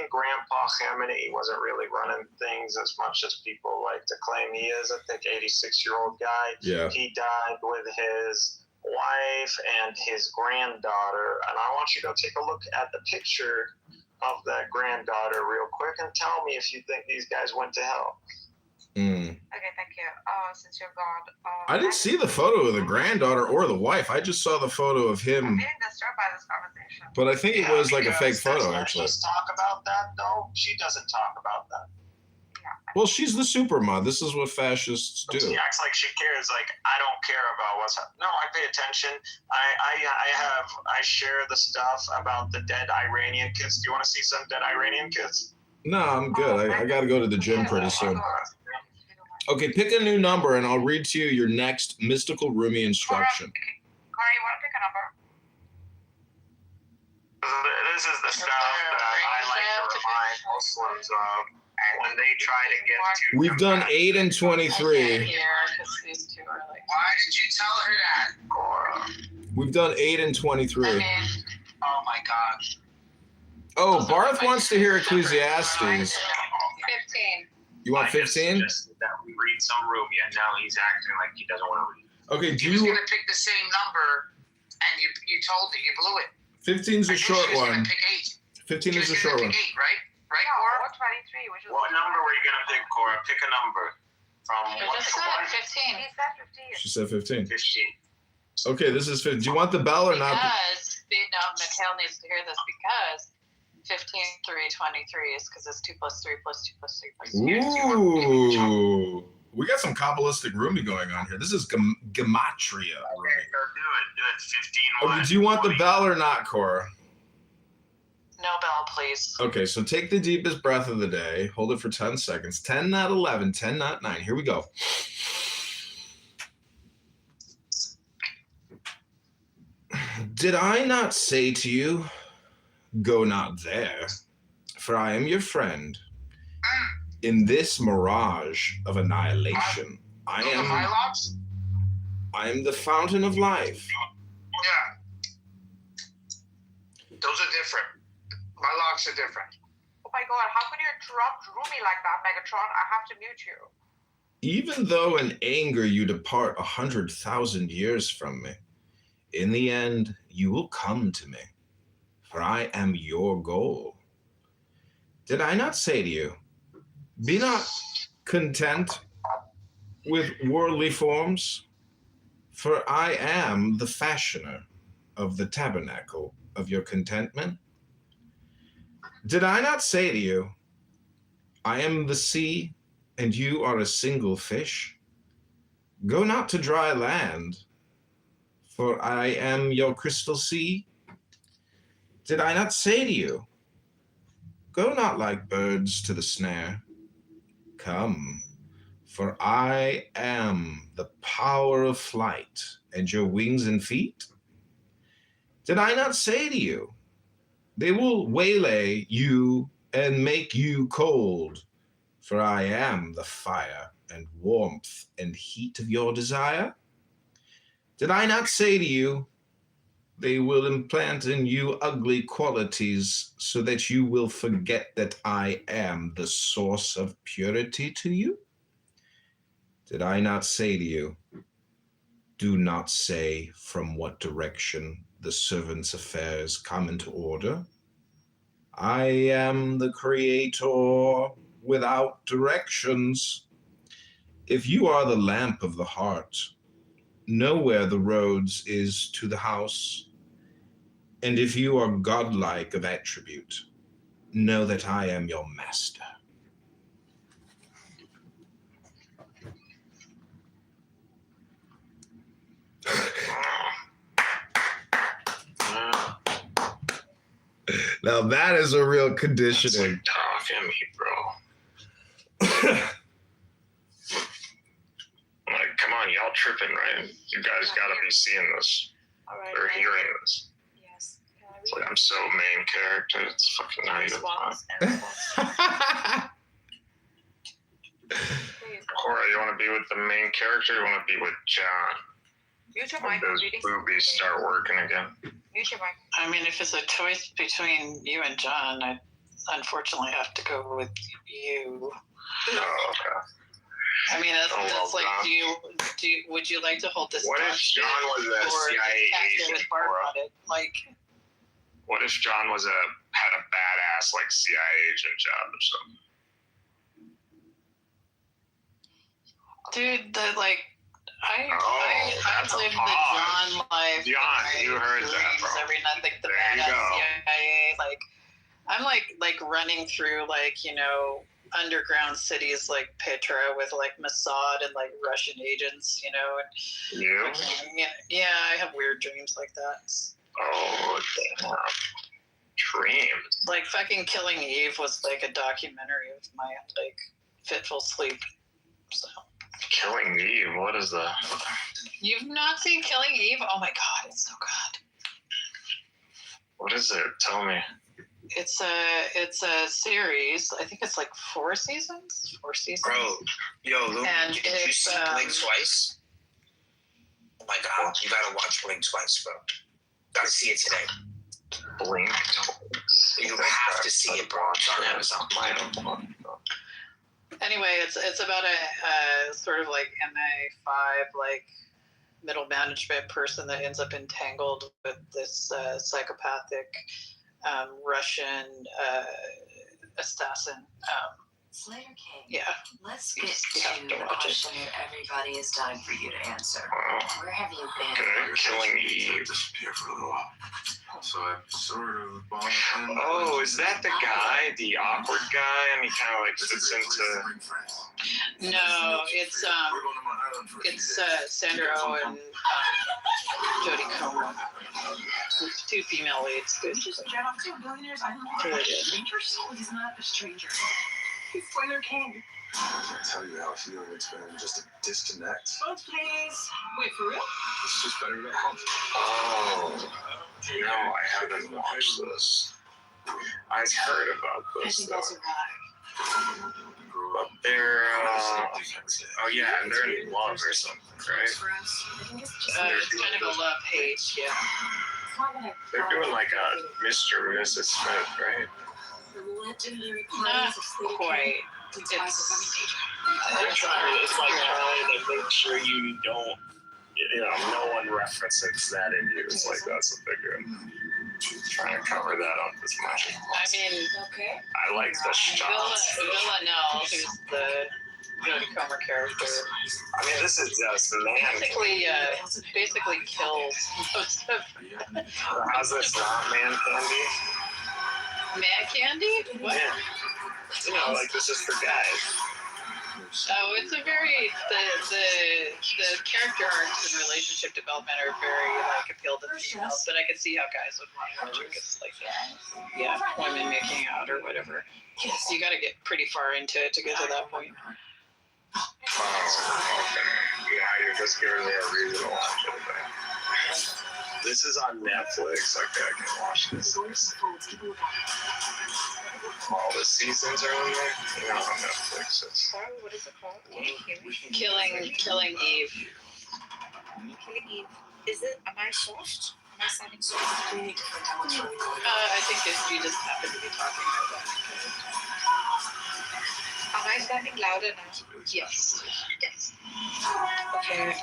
Grandpa Khamenei wasn't really running things as much as people like to claim he is. I think 86-year-old guy. Yeah. He died with his wife and his granddaughter. And I want you to take a look at the picture of that granddaughter real quick and tell me if you think these guys went to hell. Okay, thank you. Since you're gone. I didn't see the photo of the granddaughter or the wife. I just saw the photo of him. I'm being disturbed by this conversation. But I think it was like a fake photo, actually. Let's talk about that, though. She doesn't talk about that. Well, she's the supermod. This is what fascists do. She acts like she cares. Like, I don't care about what's happening. No, I pay attention. I share the stuff about the dead Iranian kids. Do you want to see some dead Iranian kids? No, I'm good. I got to go to the gym pretty soon. Okay, pick a new number, and I'll read to you your next mystical Rumi instruction. Cora, you want to pick a number? This is the stuff that I like to remind Muslims of when they try to get to. We've done 8 and 23. Why did you tell her that, Cora? We've done 8 and 23. Oh my God. Oh, Barth wants to hear Ecclesiastes. 15. You want 15? That we read some Rumi, and now he's acting like he doesn't want to read. Okay, He was going to pick the same number, and you told it. You blew it. 15's a short one. 15 is a short one. 8, right? Right, Cora? 23. What number were you going to pick, Cora? Pick a number. From what to what? 15. He said 15. She said 15. 15. Okay, this is 15. Do you want the bell or not? Mikhail needs to hear this because 15, 3, 23 is because it's 2 plus 3 plus 2 plus 3 plus 2. Ooh. We got some Kabbalistic Rumi going on here. This is gematria. Okay, go do it. 15. Okay, do you want the bell or not, Cora? No bell, please. Okay, so take the deepest breath of the day. Hold it for 10 seconds. 10, not 11. 10, not 9. Here we go. Did I not say to you, go not there, for I am your friend. In this mirage of annihilation, I I am the fountain of life. Yeah. Those are different. My locks are different. Oh my god, how can you interrupt Rumi like that, Megatron? I have to mute you. Even though in anger you depart 100,000 years from me, in the end you will come to me, for I am your goal. Did I not say to you, be not content with worldly forms, for I am the fashioner of the tabernacle of your contentment? Did I not say to you, I am the sea, and you are a single fish? Go not to dry land, for I am your crystal sea. Did I not say to you, go not like birds to the snare? Come, for I am the power of flight, and your wings and feet? Did I not say to you, they will waylay you and make you cold, for I am the fire and warmth and heat of your desire? Did I not say to you, they will implant in you ugly qualities so that you will forget that I am the source of purity to you? Did I not say to you, do not say from what direction the servant's affairs come into order? I am the creator without directions. If you are the lamp of the heart, know where the roads is to the house. And if you are godlike of attribute, know that I am your master. Now that is a real conditioning. That's like talking me, bro. Like, come on, y'all tripping, right? You guys gotta be seeing this. All right. Or hearing this. Yes. It's like, I'm so main character, it's fucking not even fun. Cora, you wanna be with the main character, or you wanna be with John? Mute your When mic. those boobies start working again. Mute your mic. I mean, if it's a choice between you and John, I unfortunately have to go with you. Oh, okay. I mean, that's like, John. would you like to hold this? What if John was a CIA agent? Like, what if John had a badass like CIA agent job or something? dude, I lived the pause. John life. John, you heard that, bro. Every night, like the There you badass go. CIA. Like, I'm like running through underground cities like Petra with like Mossad and like Russian agents, And, You? yeah, I have weird dreams like that. Oh, dreams. Like fucking Killing Eve was like a documentary of my like fitful sleep. So. Killing Eve? What is that? You've not seen Killing Eve? Oh my god, it's so good. What is it? Tell me. It's a series. I think it's like 4 seasons. 4 seasons. Bro, yo, Luke, and did you see Blink Twice? Oh my god, you gotta watch Blink Twice, bro. Gotta see it today. Blink. You have to see it, bro. It's on Amazon. Anyway, it's about a sort of like MA5 like middle management person that ends up entangled with this psychopathic Russian assassin. Slater King. Yeah. Let's get to the question that everybody is dying for you to answer. Where have you been? Okay, Killing Eve. Disappear for a little while. So I sort of Oh, is that the guy, the awkward guy, and he kind of like fits into? No, it's Sandra Oh and Jodie Comer. It's 2 female leads. Good. Billionaires Island. Really good. Your soul is not a stranger. He's Slater King. I can't tell you how healing it's been just to disconnect. Oh, please. Wait, for real? It's just better than home. Oh, no, I haven't watched this. I've heard about I this think though. that's a vibe. Grow They're oh yeah, and they're in love or something, right? It's kind of a love-hate, yeah. They're doing like a Mr. and Mrs. Smith, right? Not quite. It's like trying to make sure you don't, no one references that in you. It's like that's what they're doing. Trying to cover that up as much as possible. I mean, I like the shots. Villanelle, who's the Jodie Comer character. I mean, this is just man. Basically kills most of. How's this not man candy? Man candy? What? Yeah. Like this is for guys. Oh, it's a very the character arcs and relationship development are very like appeal to females, but I can see how guys would want to watch it because like women making out or whatever. So you got to get pretty far into it to get to that point. Oh, okay. Yeah, you're just giving me a reason to watch it. This is on Netflix. Okay, I can watch this. All the seasons are on there. Not on Netflix. Sorry, what is it called? Killing Eve. Killing Eve. Is it? Am I soft? Am I sounding soft? I think you just happen to be talking about that. Am I sounding louder now? Yes. Okay.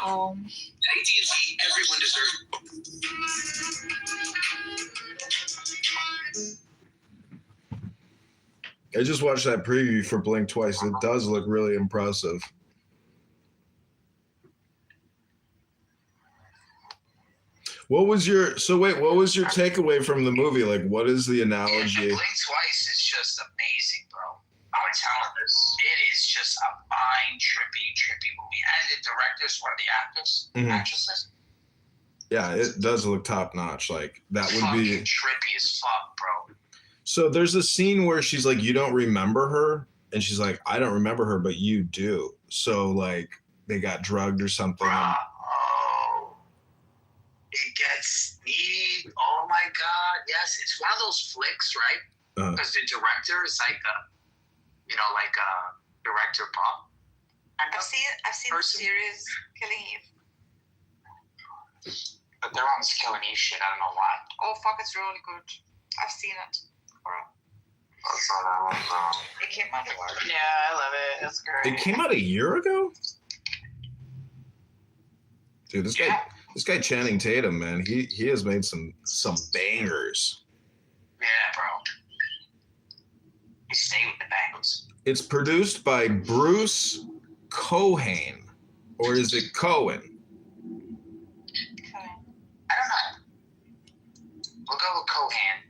AT&T, everyone deserves. I just watched that preview for Blink Twice. It does look really impressive. What was your takeaway from the movie? Like, what is the analogy? Blink Twice is just amazing, bro. I'm telling this. It is just a mind trippy movie. And the directors, one of the actors, actresses. Yeah, it does look top notch. Like that would fucking be trippy as fuck, bro. So there's a scene where she's like, "You don't remember her," and she's like, "I don't remember her, but you do." So like they got drugged or something. Oh, it gets deep. Oh my god, yes, it's one of those flicks, right? Because the director is like a director pop. I've seen the series Killing Eve. But they're on this Killing Eve shit. I don't know why. Oh fuck, it's really good. I've seen it. It came out a while. Yeah, I love it. It's great. It came out a year ago? Dude, this guy Channing Tatum, man, he has made some bangers. Yeah, bro. He stayed with the bangers. It's produced by Bruce Cohane, or is it Cohen? I don't know. We'll go with Cohan.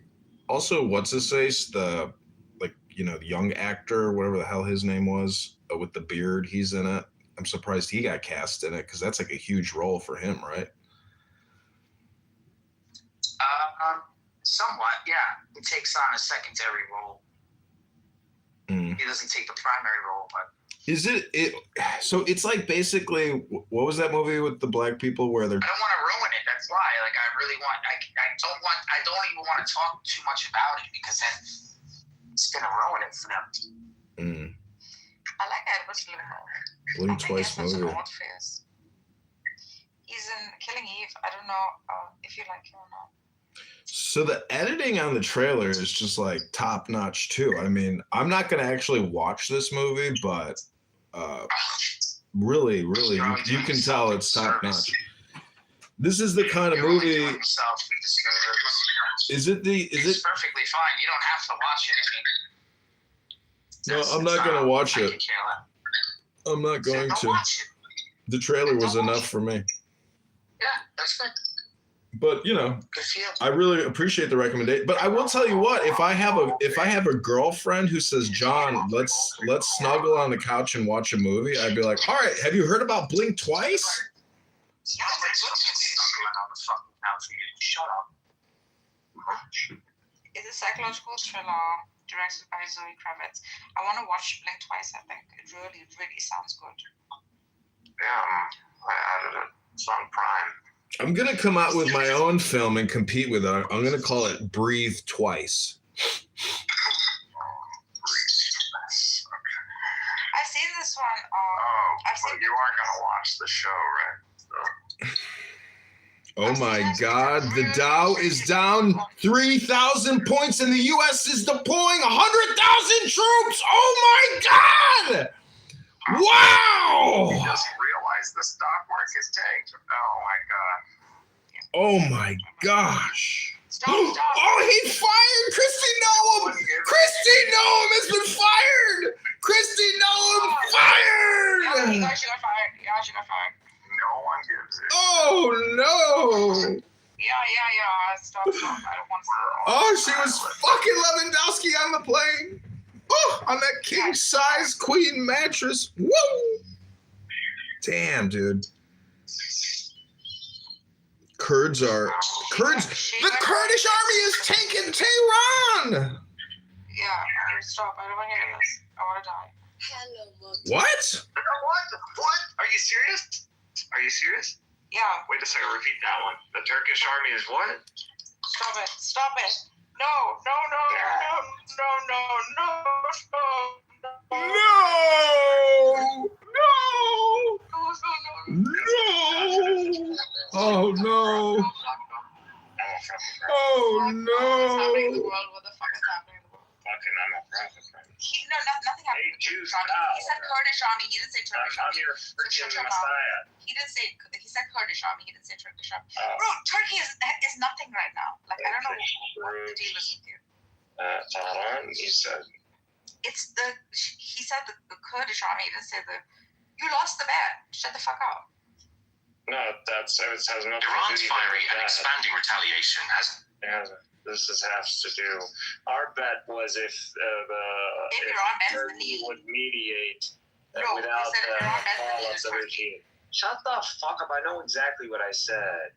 Also, what's his face? The young actor, whatever the hell his name was, with the beard. He's in it. I'm surprised he got cast in it because that's like a huge role for him, right? Somewhat, yeah. He takes on a secondary role. He doesn't take the primary role, but. Is it? So it's like basically, what was that movie with the black people where they're? I don't want to ruin it. That's why. Like, I really want. I don't even want to talk too much about it because then it's gonna ruin it for them. I like Edward Limbo. Blink Twice movie. He's in Killing Eve. I don't know if you like him or not. So the editing on the trailer is just like top notch too. I mean, I'm not gonna actually watch this movie, but really, you can tell it's top notch. This is the kind of movie. Is it? It's perfectly fine. You don't have to watch it. I mean, no, I'm not gonna watch it. I'm not going to. The trailer was enough for me. Yeah, that's good. But I really appreciate the recommendation. But I will tell you what: if I have a girlfriend who says, "John, let's snuggle on the couch and watch a movie," I'd be like, "All right, have you heard about Blink Twice?" Shut up. It's a psychological thriller directed by Zoe Kravitz. I want to watch Blink Twice. I think it really sounds good. Yeah, I added it. It's on Prime. I'm gonna come out with my own film and compete with it. I'm gonna call it Breathe Twice. show, right? Oh my God, the Dow is down 3,000 points and the U.S. is deploying 100,000 troops. Oh my God! Wow! He doesn't realize the stock market's tanked. Oh my God. Oh my gosh. Stop. Oh, he fired Christy Noam! Christy Noam has been fired! Christy Noam fired! Yeah, she got fired. Yeah, she got fired. No one gives it. Oh no! Yeah. Stop. I don't want to. Oh, she was fucking Lewandowski on the plane. Oh, on that king size queen mattress. Woo! Damn, dude. The Kurdish army is taking Tehran. Yeah, stop. I don't want to hear this. I want to die. Hello, What? What? Are you serious? Are you serious? Yeah. Wait a second. Repeat that one. The Turkish army is what? Stop it. No. Oh no. Oh no. What the fuck is happening in the world? Fucking, I'm a prophet. Nothing happened. He said Kurdish army. He didn't say Turkish I'm army. your freaking Messiah. He said Kurdish army. He didn't say Turkish army. Bro, Turkey is nothing right now. Like, I don't know what the deal is with you. Tehran, you said. He said the Kurdish army. He didn't say you lost the bet. Shut the fuck up. No, it has nothing to do. Iran's firing and expanding retaliation This has to do. Our bet was if Turkey would mediate without the fall of the regime. Shut the fuck up! I know exactly what I said.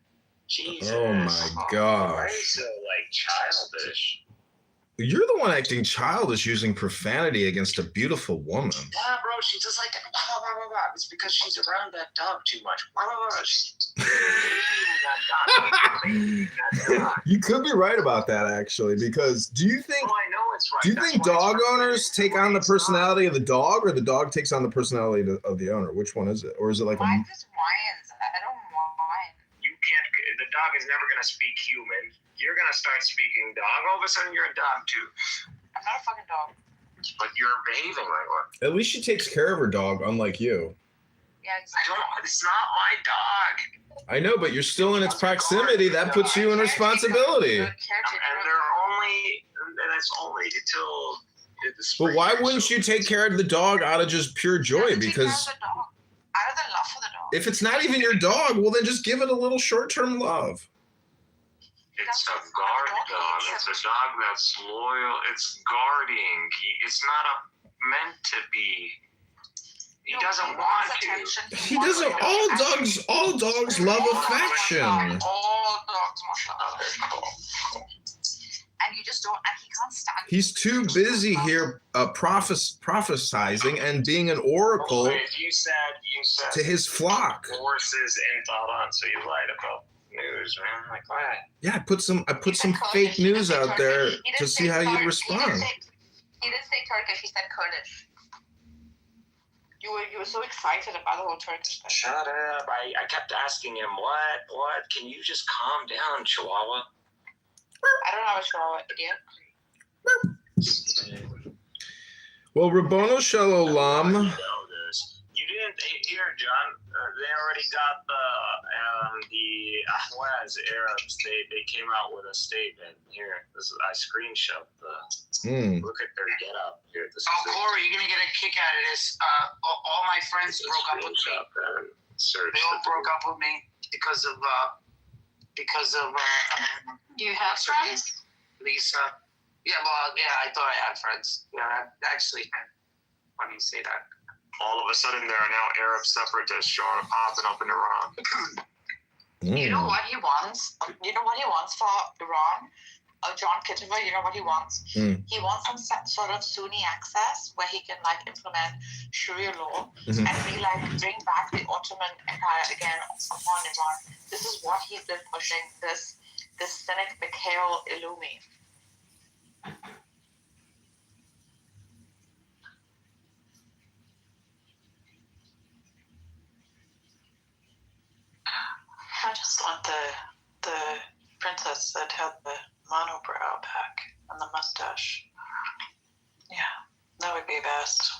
Jesus. Oh my gosh. Why are you so childish? You're the one acting childish using profanity against a beautiful woman. Yeah, bro, she's just like, it's because she's around that dog too much. You could be right about that, actually, because do you think dog owners take on the personality of the dog, or the dog takes on the personality of the owner? Which one is it? Or is it like Mine just whines. I don't whine. You can't, the dog is never going to speak human. You're going to start speaking dog. All of a sudden, you're a dog, too. I'm not a fucking dog. But you're behaving like one. At least she takes care of her dog, unlike you. Yeah, exactly. It's not my dog. I know, but you're still in its proximity. That puts you in responsibility. And it's only until. But why wouldn't you take care of the dog out of just pure joy? Because out of the love for the dog. if it's not even your dog, well, then just give it a little short-term love. It's a guard dog. It's a dog that's loyal. It's guarding. It's not meant to be. He doesn't want to. He doesn't. All dogs love affection. All dogs want. And you just don't. And he can't stand. He's too busy here prophesizing and being an oracle You said to his flock. Horses in Tehran, so you lied about news, man. Like what? Yeah, I put some fake news out there to see how you'd respond. He didn't say Turkish. He said Kurdish. You were so excited about the whole Turkish thing. Shut up! I kept asking him what. Can you just calm down, Chihuahua? I don't have a Chihuahua, idiot. Well, Rabono Shel Olam. You didn't hear, John. They already got the Ahwaz Arabs. They came out with a statement. Here, I screenshot the. Look at their get up here. Corey, you're gonna get a kick out of this. All my friends broke up with me. They all broke up with me because of. You have friends? Lisa. Yeah, well, yeah, I thought I had friends. Yeah, actually, why do you say that? All of a sudden, there are now Arab separatists popping up in Iran. You know what he wants? You know what he wants for Iran? John Kitover, you know what he wants? He wants some sort of Sunni access where he can implement Sharia law and bring back the Ottoman Empire again upon Iran. This is what he's been pushing. This cynic Mikhail Illumi. just want the princess that had the monobrow back and the mustache. Yeah, that would be best.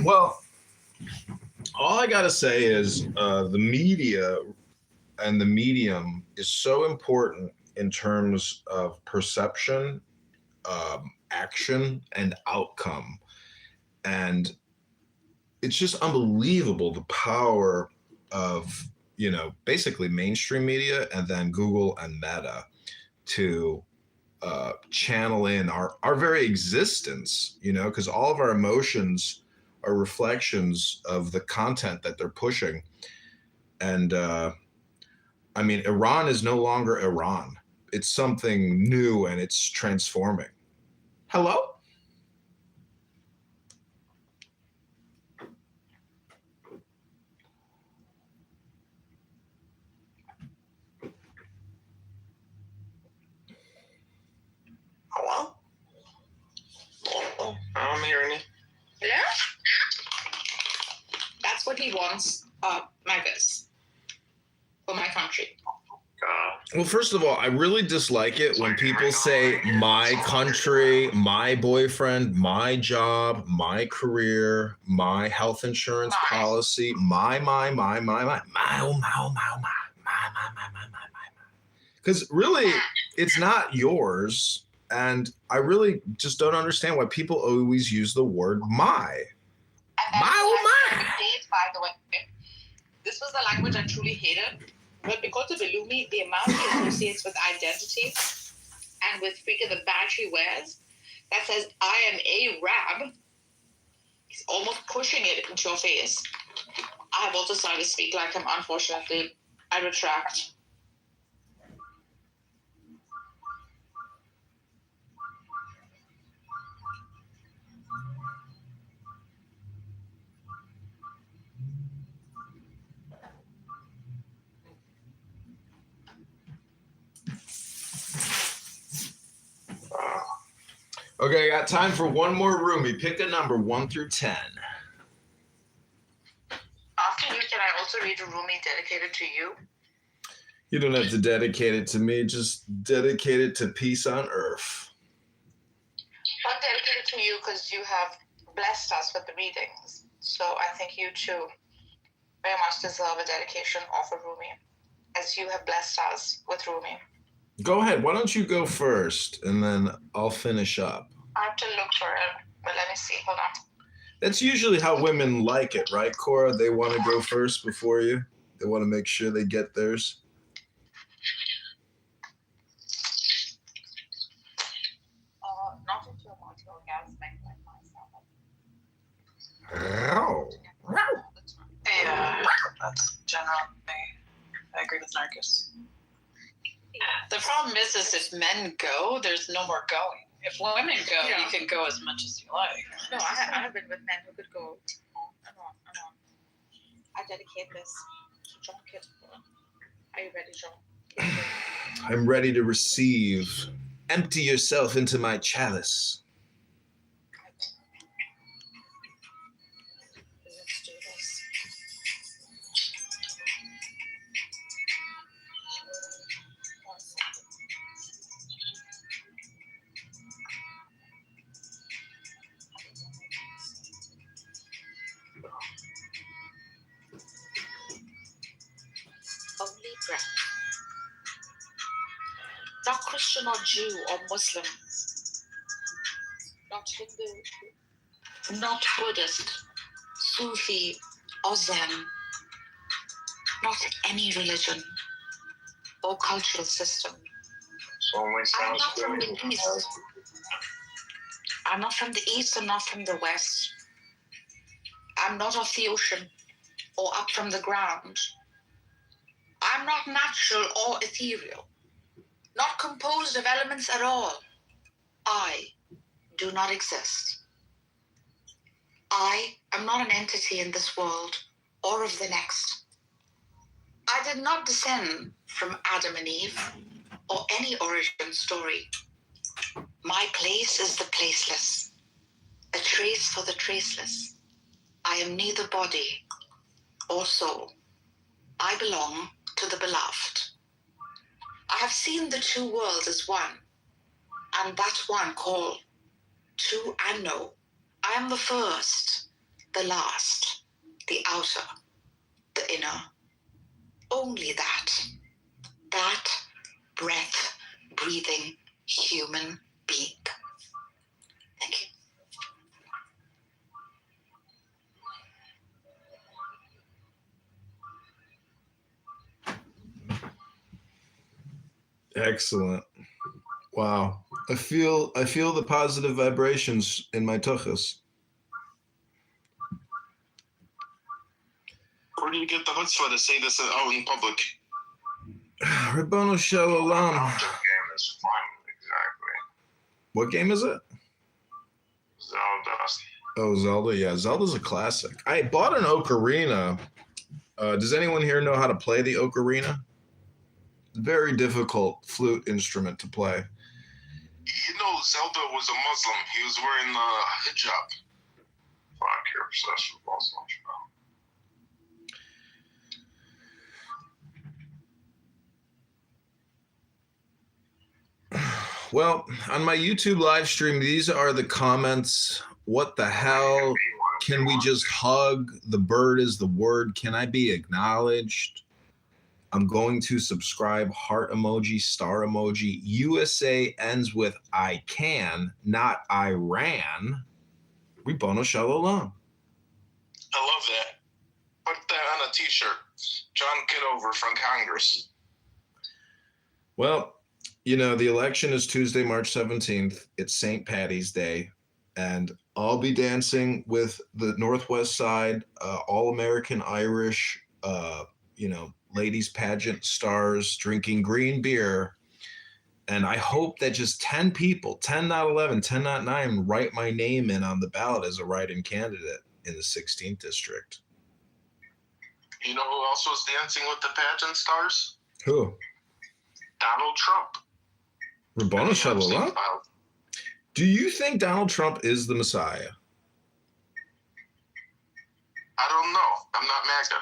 Well, all I gotta say is the media and the medium is so important in terms of perception, action, and outcome. And it's just unbelievable the power of, basically mainstream media and then Google and Meta to channel in our very existence, because all of our emotions are reflections of the content that they're pushing. And Iran is no longer Iran. It's something new and it's transforming. Hello? Hello? Oh, I'm hearing you. Yeah? That's what he wants, MAGAs, for my country. Well, first of all, I really dislike it when people say my country, my boyfriend, my job, my career, my health insurance policy, my. Because really, it's not yours. And I really just don't understand why people always use the word my. My. By the way, this was the language I truly hated. But because of Illumi, the amount he associates with identity and with freaking the badge he wears that says, I am a Rab, he's almost pushing it into your face. I have also started to speak like him, unfortunately. I retract. Okay, I got time for one more roomie. Pick a number 1 through 10. After you, can I also read a roomie dedicated to you? You don't have to dedicate it to me. Just dedicate it to peace on earth. Not dedicated to you because you have blessed us with the readings. So I think you too very much deserve a dedication of a roomie, as you have blessed us with roomie. Go ahead. Why don't you go first, and then I'll finish up. I have to look for it, but let me see. Hold on. That's usually how women like it, right, Cora? They want to go first before you. They want to make sure they get theirs. Not if you're multi-orgasmic like myself. Ow. Yeah, that's generally. I agree with Narcus. The problem is if men go, there's no more going. If women go, you can go as much as you like. No, I have been with men who could go on and on and on. I dedicate this to John Kitover. Are you ready, John? I'm ready to receive. Empty yourself into my chalice. Let's do this. Only breath. Not Christian or Jew or Muslim. Not Hindu. Not Buddhist, Sufi or Zen. Not any religion or cultural system. I'm not from the East. I'm not from the East and not from the West. I'm not off the ocean or up from the ground. I'm not natural or ethereal. Not composed of elements at all. I do not exist. I am not an entity in this world or of the next. I did not descend from Adam and Eve or any origin story. My place is the placeless. a trace for the traceless. I am neither body or soul. I belong to the beloved. I have seen the two worlds as one, and that one call two and know. I am the first, the last, the outer, the inner. Only that breath breathing human being. Thank you. Excellent. Wow. I feel the positive vibrations in my tuchus. Where do you get the chutzpah to say this out in public? Ribbono Shel Olam. Game is fun, exactly. What game is it? Zelda. Oh, Zelda. Yeah, Zelda's a classic. I bought an ocarina. Does anyone here know how to play the ocarina? Very difficult flute instrument to play. You know, Zelda was a Muslim. He was wearing the hijab. Fuck, you're obsessed with Muslims, bro. Well, on my YouTube live stream, these are the comments. What the hell? Can we just hug? The bird is the word. Can I be acknowledged? I'm going to subscribe. Heart emoji, star emoji. USA ends with I can, not I ran. Ribbono Shel Olam. I love that. Put that on a t-shirt. John Kitover from Congress. Well, you know, the election is Tuesday, March 17th. It's St. Patty's Day. And I'll be dancing with the Northwest Side, All-American Irish, ladies pageant stars, drinking green beer. And I hope that just 10 people, 10 not 11, 10 not 9, write my name in on the ballot as a write-in candidate in the 16th district. You know who else was dancing with the pageant stars? Who? Donald Trump. Ribbono Shel Olam? Do you think Donald Trump is the Messiah? I don't know. I'm not MAGA.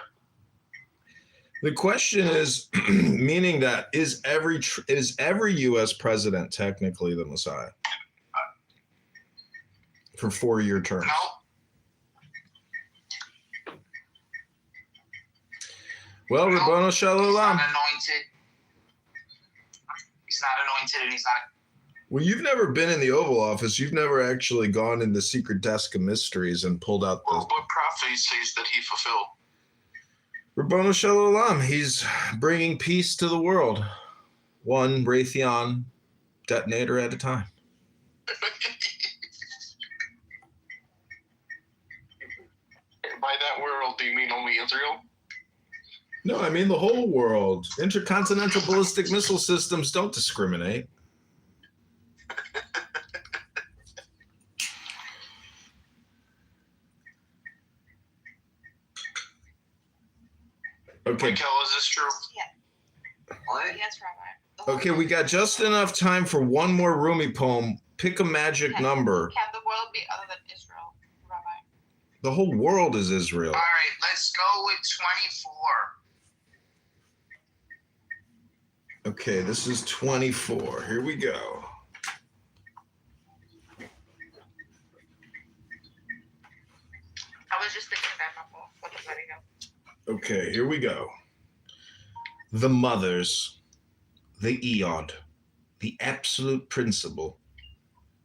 The question is, meaning that is every U.S. president technically the Messiah for 4-year terms? No. Well, Ribbono Shel Olam. He's not anointed. He's not anointed, and he's not. Well, you've never been in the Oval Office. You've never actually gone in the secret desk of mysteries and pulled out the. Well, what prophecy says that he fulfilled? Ribbono Shel Olam. He's bringing peace to the world, one Raytheon detonator at a time. By that world, do you mean only Israel? No, I mean the whole world. Intercontinental ballistic missile systems don't discriminate. Okay. Michael, is this true? Yeah. What? Yes, Rabbi. Okay, we got just enough time for one more Rumi poem. Pick a magic number. Can the world be other than Israel, Rabbi? The whole world is Israel. All right, let's go with 24. Okay, this is 24. Here we go. I was just thinking that before. What is letting go? Okay, here we go. The mothers, the Eod, the absolute principle,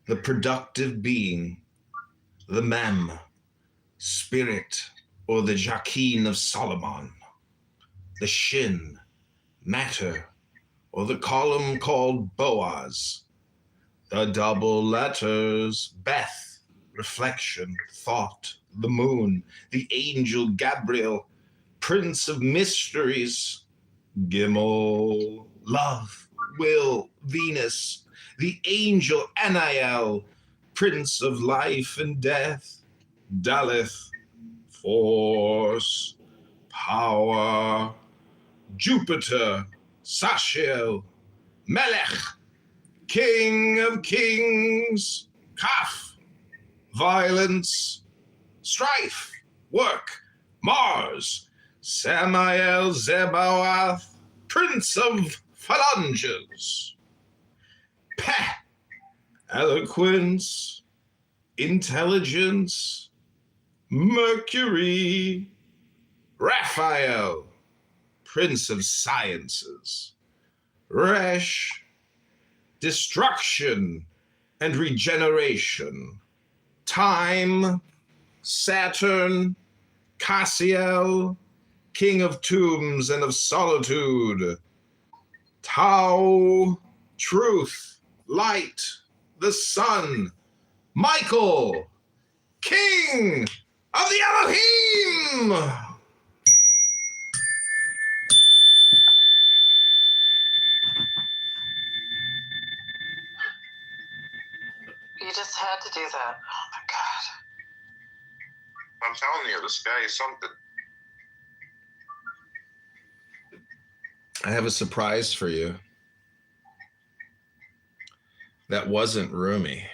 the productive being, the Mem, spirit, or the Jachin of Solomon, the Shin, matter, or the column called Boaz, the double letters, Beth, reflection, thought, the moon, the angel Gabriel, Prince of Mysteries, Gimel, love, will, Venus, the angel Anael, Prince of life and death, Daleth, force, power, Jupiter, Sachiel, Melech, King of kings, Kaf, violence, strife, work, Mars, Samael Zebaoth, Prince of Phalanges, Peh, eloquence, intelligence, Mercury, Raphael, Prince of Sciences, Resh, destruction and regeneration, Time, Saturn, Cassiel, King of Tombs and of Solitude, Tau, Truth, Light, the Sun, Michael, King of the Elohim! You just had to do that. Oh my god. I'm telling you, this guy is something. I have a surprise for you. That wasn't Rumi.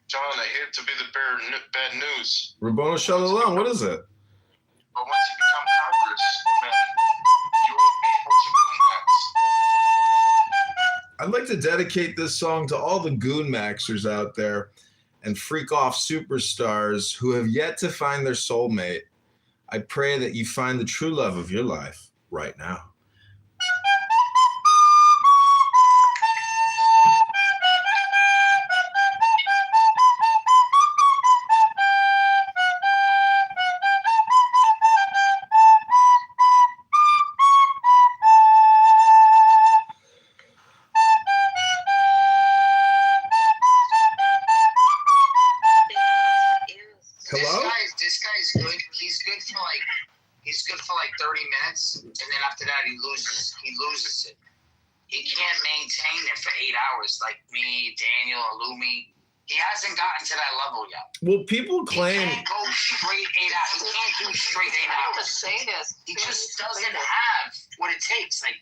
John, I hate to be the bearer of bad news. Rabboni Shalom, what is it? But once you become Congressman, you won't be able to do that. I'd like to dedicate this song to all the Goon Maxers out there and freak off superstars who have yet to find their soulmate. I pray that you find the true love of your life right now. This guy's good. He's good for like 30 minutes, and then after that he loses it. He can't maintain it for 8 hours like me, Daniel, Alumi. He hasn't gotten to that level yet. Well, people claim He can't go straight 8 hours. He can't do straight 8 hours. He just doesn't have what it takes. Like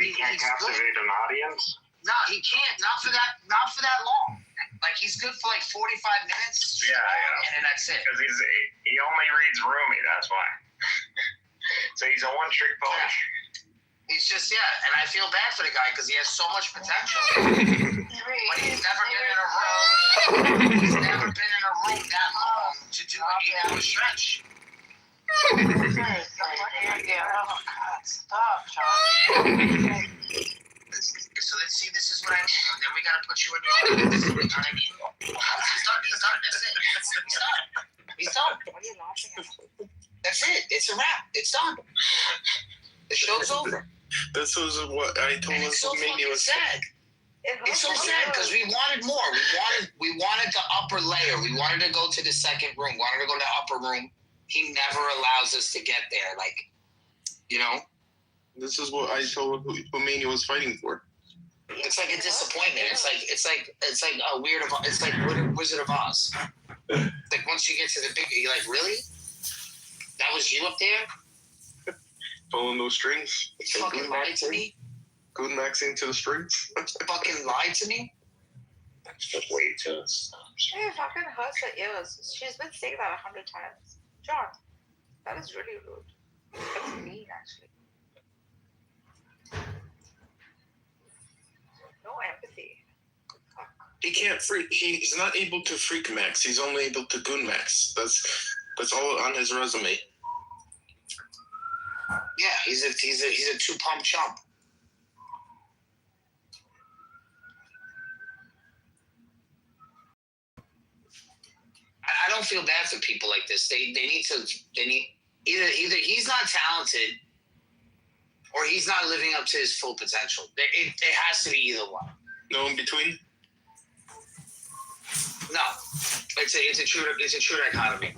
he can't captivate an audience. No, he can't. Not for that long. Like he's good for like 45 minutes. Yeah. And then that's it. Because he only reads Rumi. That's why. So he's a one-trick pony. Yeah. He's just and I feel bad for the guy because he has so much potential. But he's never been in a room. He's never been in a room that long to do an 8-hour stretch. Oh god, stop, John. So let's see, this is what I mean. And then we gotta put you in your audience. You know what I mean? He's done. That's it. He's done. What are you laughing at? That's it. It's a wrap. It's done. The show's over. This was what I told And us. it's so fucking sad. It's so sad because we wanted more. We wanted the upper layer. We wanted to go to the second room. We wanted to go to the upper room. He never allows us to get there. Like, you know? This is what I told Khomeini was fighting for. It's like a disappointment. It's like a weird. It's like Wizard of Oz. Like once you get to the big, you're like, really? That was you up there? Pulling those strings. You fucking lied to me. Good maxing to the strings. Fucking lied to me. That's just way too. She fucking hurts her ears. She's been saying that 100 times. John, that is really rude. That's mean, actually. No empathy. He can't freak. He's not able to freak max. He's only able to goon max. That's all on his resume. Yeah, he's a 2-pump chump. I don't feel bad for people like this. They need either he's not talented or he's not living up to his full potential. It has to be either one. No in between. No, it's a true dichotomy.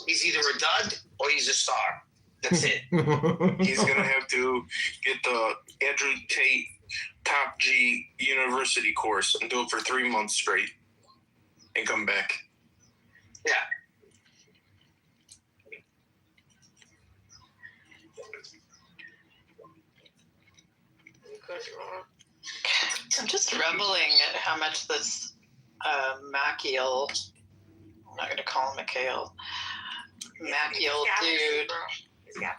He's either a dud or he's a star. That's it. He's gonna have to get the Andrew Tate Top G University course and do it for 3 months straight, and come back. Yeah. Good Lord. I'm just reveling at how much this Maciel, I'm not going to call him Mikhail, Maciel dude.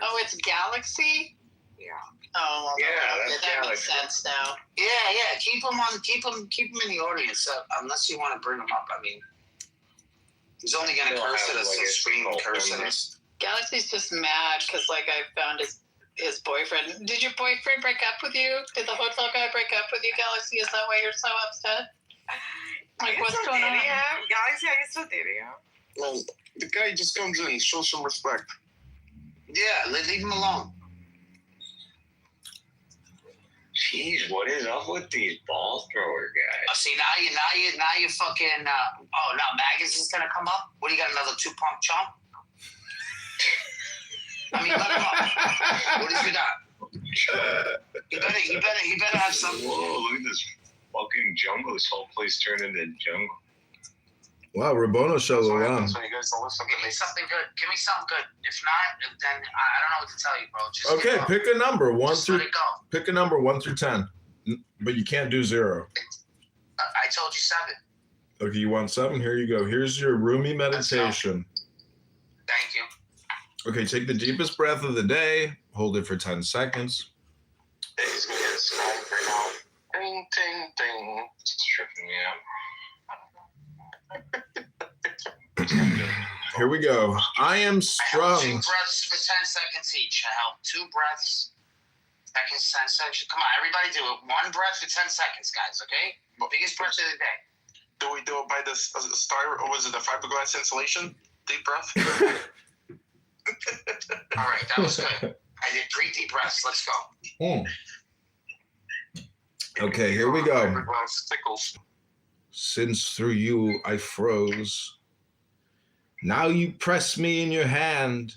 Oh, it's Galaxy? Yeah. Oh, well, Yeah, okay, that's that makes Galaxy. sense now. Yeah. Keep him in the audience. Unless you want to bring him up. I mean, he's only gonna He'll curse have, at us like, and a scream and small curse at phone. us. Galaxy's just mad because, like, I found his boyfriend. Did your boyfriend break up with you? Did the hotel guy break up with you, Galaxy? Is that why you're so upset? Like, what's going on? Galaxy, are you still dating him? Well, the guy just comes in, shows some respect. Yeah, leave him alone. Jeez, what is up with these ball thrower guys? See, now you fucking. Now Magus is gonna come up. What do you got? Another 2-pump chump? I mean, let him up. What has he got? You better have some. Whoa, look at this fucking jungle. This whole place turned into jungle. Wow, Rabono show around. So you guys don't listen Give to me me. something good. Give me something good. If not, then I don't know what to tell you, bro. Just Okay, pick a number Just let it go. Pick a number 1 through 10, but you can't do 0. I told you 7. Okay, you want 7? Here you go. Here's your roomy meditation. Thank you. Okay, take the deepest breath of the day. Hold it for 10 seconds. He's gonna get a Skype right now. Ding, ding, ding. It's tripping me out. Here we go. I am I held 2 strung. breaths for 10 seconds each. I held 2 breaths. Seconds, 10 seconds. Come on, everybody do it. 1 breath for 10 seconds, guys, okay? Biggest breath of the day. Do we do it by the styro, or was it the fiberglass insulation? Deep breath? All right, that was good. I did 3 deep breaths. Let's go. Okay, here we go. Fiberglass tickles. Since through you I froze, now you press me in your hand,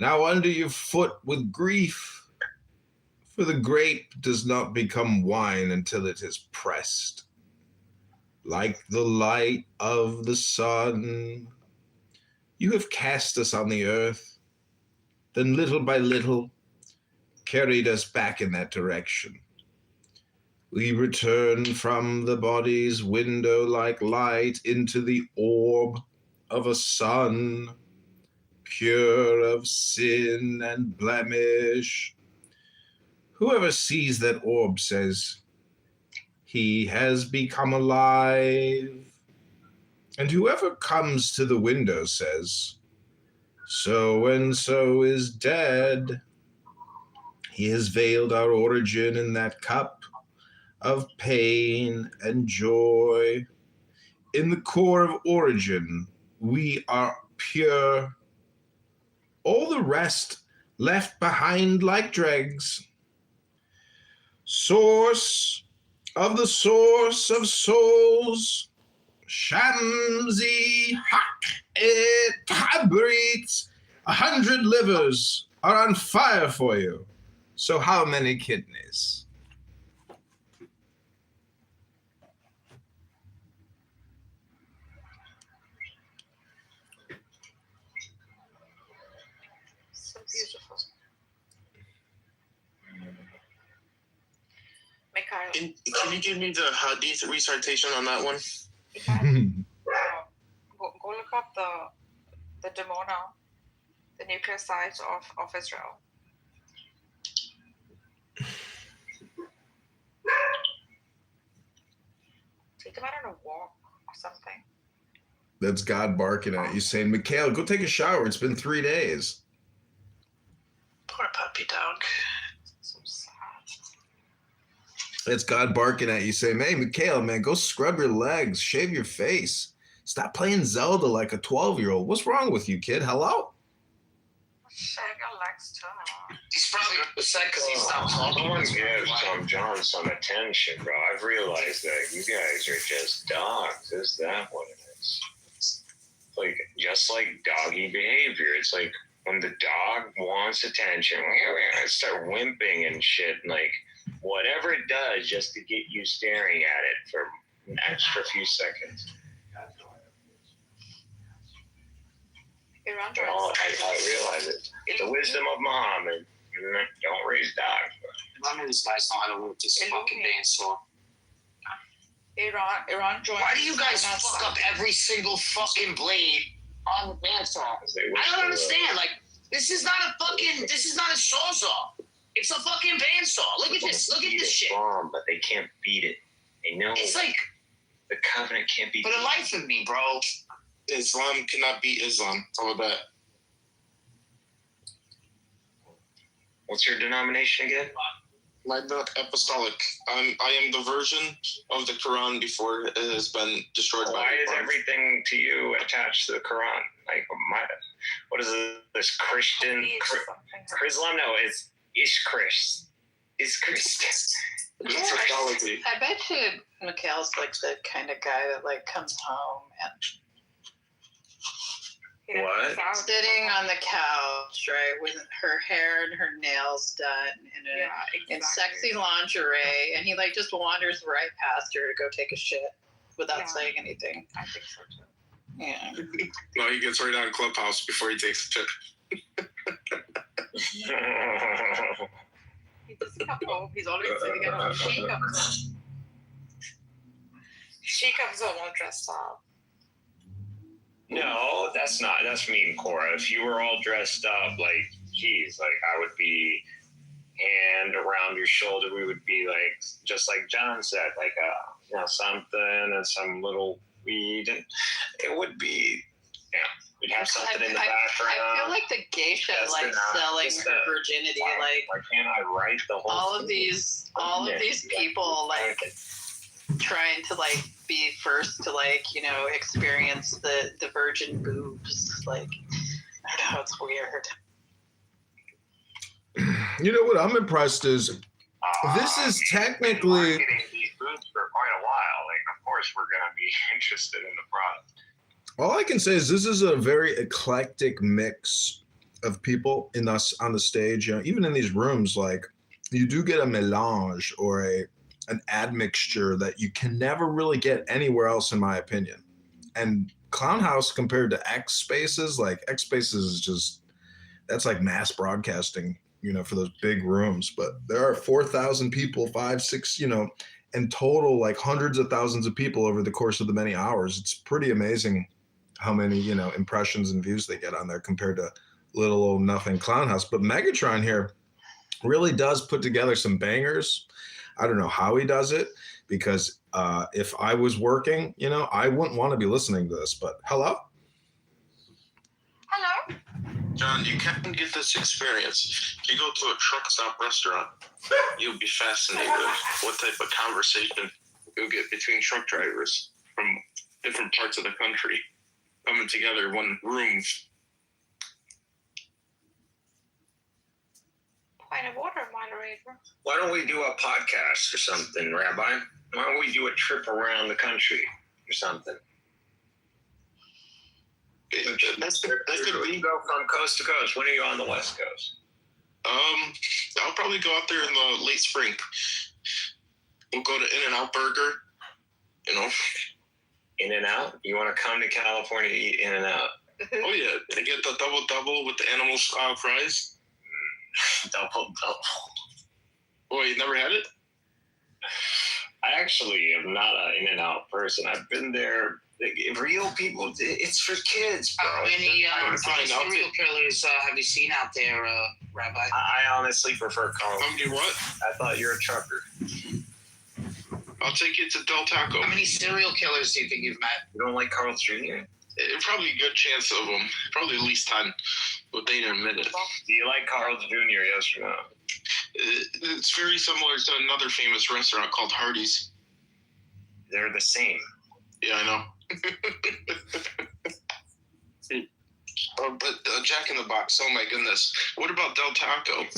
now under your foot with grief. For the grape does not become wine until it is pressed. Like the light of the sun, you have cast us on the earth, then little by little carried us back in that direction. We return from the body's window like light into the orb of a sun, pure of sin and blemish. Whoever sees that orb says, he has become alive. And whoever comes to the window says, so and so is dead. He has veiled our origin in that cup of pain and joy. In the core of origin, we are pure. All the rest left behind like dregs. Source of the source of souls, Shamsi Hak et Tabrit. 100 livers are on fire for you. So how many kidneys? So beautiful. Mikhail, Can you give me the hadith recitation on that one? go look up the Dimona, the nuclear site of Israel. Take them out on a walk or something. That's God barking at you saying, Mikhail, go take a shower. It's been 3 days. Poor puppy dog. So sad. That's God barking at you saying, hey, Mikhail, man, go scrub your legs, shave your face. Stop playing Zelda like a 12-year-old. What's wrong with you, kid? Hello? Shave your legs too. He's probably upset because he's not talking. Someone give Tom John some attention, bro. I've realized that you guys are just dogs. Is that what it is? Like, just like doggy behavior. It's like when the dog wants attention, I start whimpering and shit. And like, whatever it does just to get you staring at it for an extra few seconds. Well, I realize it. The wisdom of Muhammad. Don't raise dogs. None of these guys know how to work this fucking bandsaw. Iran joined. Why do you guys fuck up every single fucking blade on the bandsaw? I don't understand. Like, this is not a sawzall. It's a fucking bandsaw. Look at this. Look at this shit. Bomb, but they can't beat it. They know. It's like the Covenant can't be. For the life of me, bro. Islam cannot beat Islam. All of that. What's your denomination again? My book, Apostolic. I am the version of the Quran before it has been destroyed by. Why is everything to you attached to the Quran? Like, what is this Christian? Islam? No, it's Ishkrish. Ishkrish. I bet you Mikhail's like the kind of guy that like comes home and what? Sitting on the couch, right, with her hair and her nails done in sexy lingerie, and he like just wanders right past her to go take a shit without saying anything. I think so too. Yeah. No, he gets right on Clubhouse before he takes a trip. He just comes home. He's always sitting at home. She comes home all dressed up. No, that's me and Cora. If you were all dressed up, like, geez, like I would be hand around your shoulder. We would be like, just like John said, like something and some little weed, and it would be, we'd have something in the background. I feel like the geisha like selling her virginity. Why can't I write the whole? All of these people like trying to like be first to like experience the virgin boobs. Like, I don't know, it's weird. You know what I'm impressed is this is technically Marketing these boobs for quite a while. Like, of course, we're gonna be interested in the product. all I can say is this is a very eclectic mix of people in us on the stage. Even in these rooms, like you do get a melange or an admixture that you can never really get anywhere else, in my opinion. And Clown House compared to X Spaces, like X Spaces is just, that's like mass broadcasting, for those big rooms. But there are 4,000 people, 5, 6, in total, like hundreds of thousands of people over the course of the many hours. It's pretty amazing how many, impressions and views they get on there compared to little old nothing Clown House. But Megatron here really does put together some bangers. I don't know how he does it, because if I was working, I wouldn't want to be listening to this. But hello? Hello? John, you can get this experience. If you go to a truck stop restaurant, you'll be fascinated with what type of conversation you'll get between truck drivers from different parts of the country coming together in one room. Point of order, moderator. Why don't we do a podcast or something, Rabbi? Why don't we do a trip around the country or something? That could be. Go from coast to coast. When are you on the West Coast? I'll probably go out there in the late spring. We'll go to In-N-Out Burger. In-N-Out? You want to come to California to eat In-N-Out? Oh yeah, and get the double with the animal fries. Double. Oh, you never had it? I actually am not an In-N-Out person. I've been there. Real people, it's for kids, bro. How many serial killers have you seen out there, Rabbi? I honestly prefer Carl. What? I thought you were a trucker. I'll take you to Del Taco. How many serial killers do you think you've met? You don't like Carl Jr.? Probably a good chance of them. Probably at least 10. But they didn't admit it. Do you like Carl Jr., yes or no? It's very similar to another famous restaurant called Hardee's. They're the same. Yeah, I know. But Jack in the Box, oh my goodness. What about Del Taco?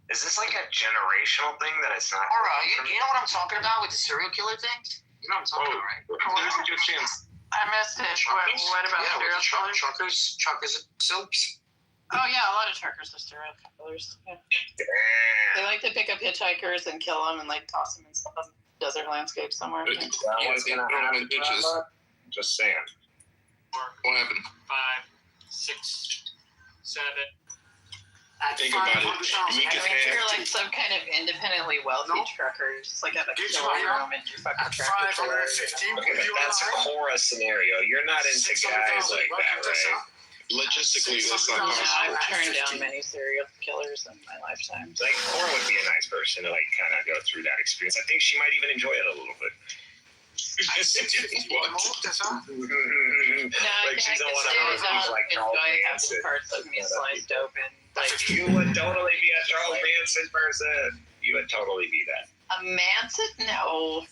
Is this like a generational thing that it's not? All right, you know what I'm talking about with the serial killer thing? You know what I'm talking about, right? There's a good chance. I missed it. What about serial killers? Truckers and soaps. Oh yeah, a lot of truckers are serial killers. Yeah. They like to pick up hitchhikers and kill them and like toss them in some desert landscape somewhere. Just saying. What happened? 5, 6, 7. Think about it. You're like some kind of independently wealthy trucker, just like at a showroom and you fucking trucker. Okay, but that's a Cora scenario. You're not into guys like that, right? Logistically, that's not possible. I've turned down many serial killers in my lifetime. Like Cora would be a nice person to like kind of go through that experience. I think she might even enjoy it a little bit. No, like she's the one of those who's like Charles Manson. Parts of me sliced open. Like you would totally be a Charles Manson person. You would totally be that. A Manson? No,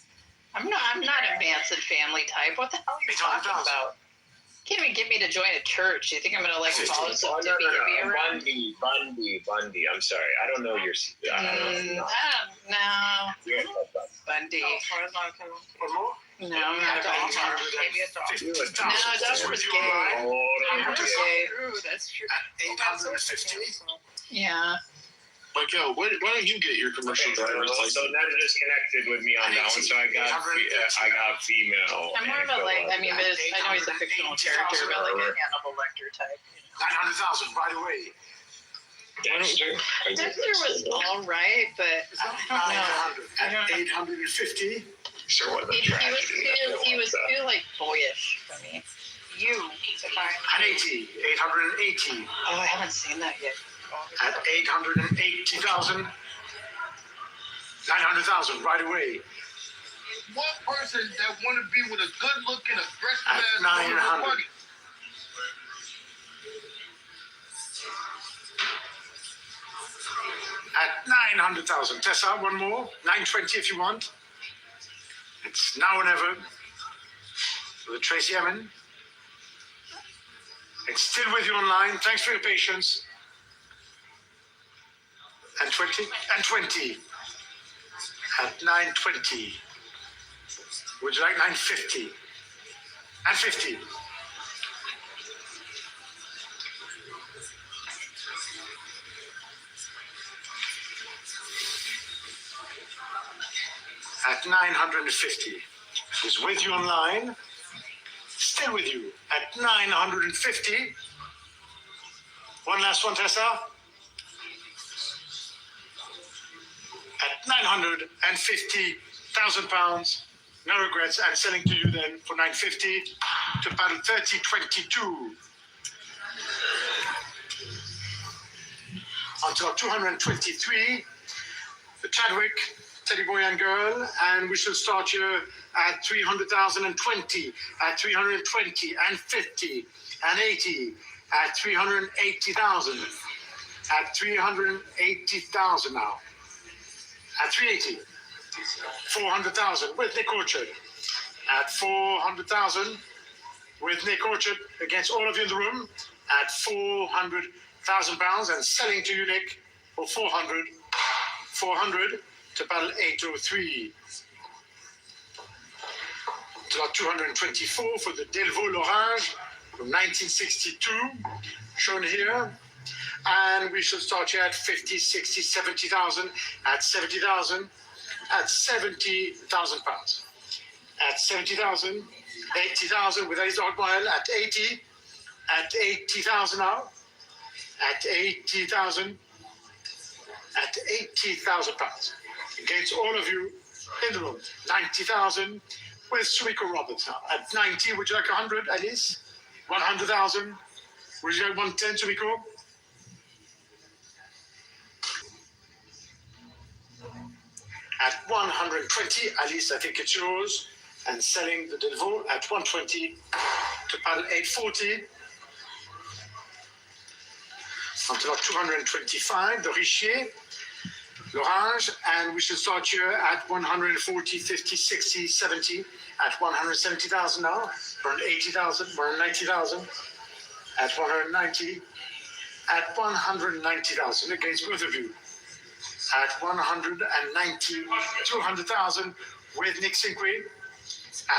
I'm not a Manson family type. What the hell are you talking about? Can't even get me to join a church. You think I'm gonna like follow some hippie around? Bundy. I'm sorry, I don't know your. No. Bundy. No, I'm not a Bundy. No, that was gay. That's true. 850. Yeah. Like, yo, why don't you get your commercial driver's license? So Netta just connected with me on that one, so I got female. I'm more of a like. I mean, I know he's a fictional character, but like a Hannibal Lecter type. 900,000, by the way. Dexter. Dexter was all right, but I don't know. 850. Sure was He was too like boyish for me. You. 880. 880. Oh, I haven't seen that yet. At 880,000. 900,000 right away. One person that want to be with a good-looking, aggressive At ass 900. At 900,000. Tessa, one more. 920 if you want. It's now or never. With Tracy Emin. It's still with you online. Thanks for your patience. And 20. And 20. At 920. Would you like 950? And 50. At 950. Is with you online. Still with you. At 950. One last one, Tessa. At 950,000 pounds. No regrets. I'm selling to you then for 950 to battle 3022. Until 223. The Chadwick, Teddy Boy and Girl, and we shall start here at 300,020, at 320 and 50 and 80, at 380,000, at 380,000 now, at 380, 400,000 with Nick Orchard, at 400,000 with Nick Orchard against all of you in the room, at 400,000 pounds and selling to you, Nick, for 400 to battle 803. It's about 224 for the Delvaux L'Orange from 1962, shown here. And we should start here at 50, 60, 70,000, at 70,000, at 70,000 pounds. At 70,000, 80,000 with Ace Dogmile at 80, at 80,000 now, at 80,000, at 80,000 pounds. Against all of you in the room, 90,000 with Sumiko Roberts now. At 90, would you like 100, Alice? 100,000. Would you like 110, Sumiko? At 120, Alice, I think it's yours. And selling the Delvaux at 120 to paddle 840. Until 225, the Richier, L'Orange, and we should start here at 140, 50, 60, 70, at 170,000 now, 180,000, 190,000, at 190, at 190,000 against both of you. At 190, 200,000 with Nick Sinque,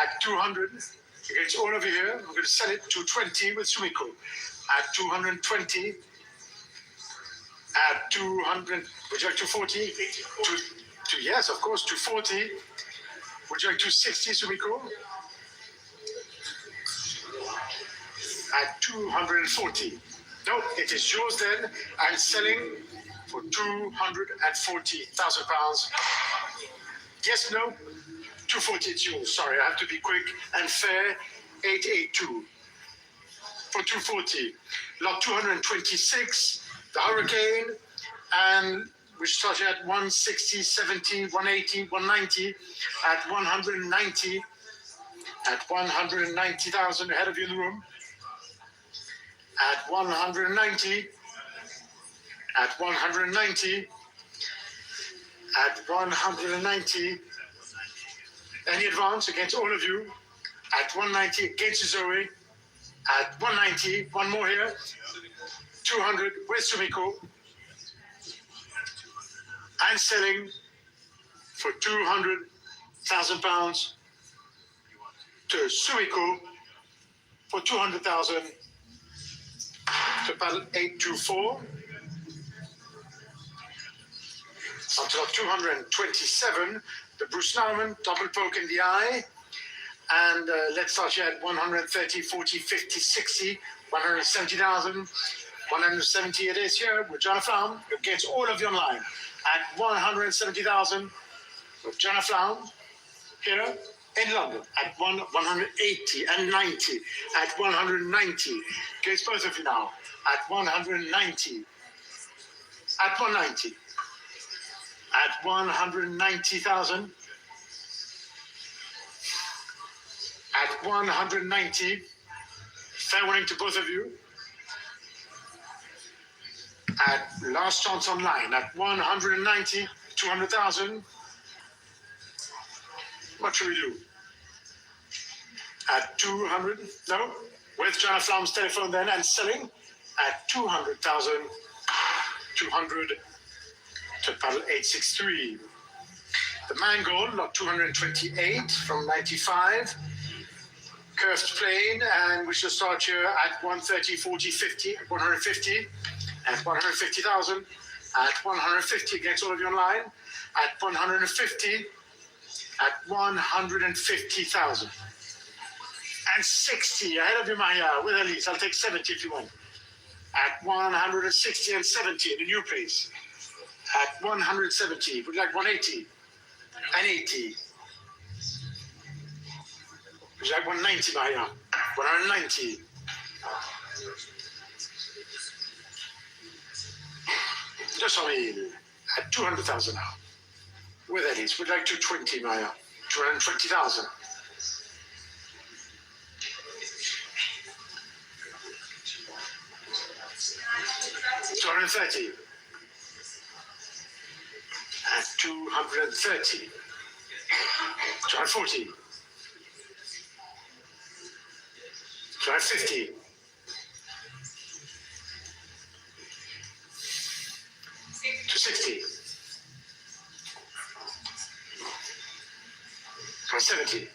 at 200 against all of you here. I'm going to sell it to 20 with Sumiko. At 220, at 200, would you like 240? Yes, of course, 240. Would you like 260, Sumiko? At 240. No, it is yours then, and selling for £240,000. Yes, no? 240, it's yours. Sorry, I have to be quick. And fair, 882 for 240. Lot 226, the Hurricane, and we started at 160, 70, 180, 190, at 190, at 190,000 ahead of you in the room. At 190, at 190, at 190. Any advance against all of you? At 190 against Zoe. At 190, one more here. 200, where's Sumiko? I'm selling for £200,000 to Sumiko for 200,000 to battle 824. Until 227, the Bruce Nauman, double poke in the eye. And let's start here at 130, 40, 50, 60, 170,000. 170 it is here with Jonah Flaum against all of you online. At 170,000 with Jonah Flaum here in London at 180 and 90. At 190 against both of you now. At 190. At 190. At 190,000. At 190. Fair warning to both of you. At last chance online. At 190, 200,000. What should we do? At 200, no? With Jonah Flaum's telephone then and selling at 200,000. 200 to paddle 863. The Mangold, lot 228 from 95. Cursed plane, and we shall start here at 130, 40, 50, 150, at 150,000, at 150 against all of you online, at 150, at 150,000. And 60 ahead of you, Maya, with Elise. I'll take 70 if you want. At 160 and 70 in the new place. At 170, would you like 180 and 80? Would you like 190, Maya? 190. Just on me at 200,000 now. With Elise, would you like 220, Maya? 220,000. $230. At 230. 240. 250. 260. 270.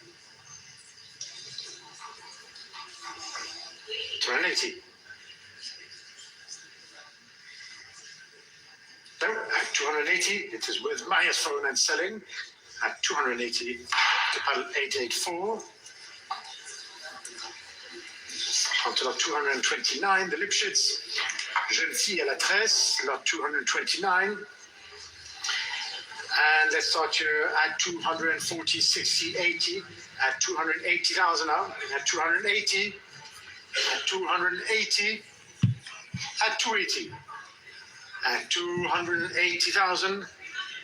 280. No, at 280, it is with Maya's phone and selling at 280 to paddle 884. Onto lot 229, the Lipschitz, Jeune Fille à la Tresse, lot 229. And let's start here at 240, 60, 80, at 280,000 now, at 280, at 280, at 280. At 280,000,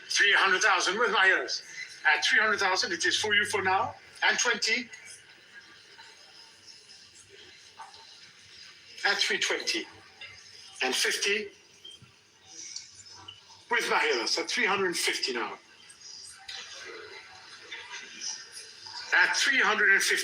300,000 with my ears. At 300,000, it is for you for now. And 20. At 320. And 50 with my ears. At 350 now. At 350.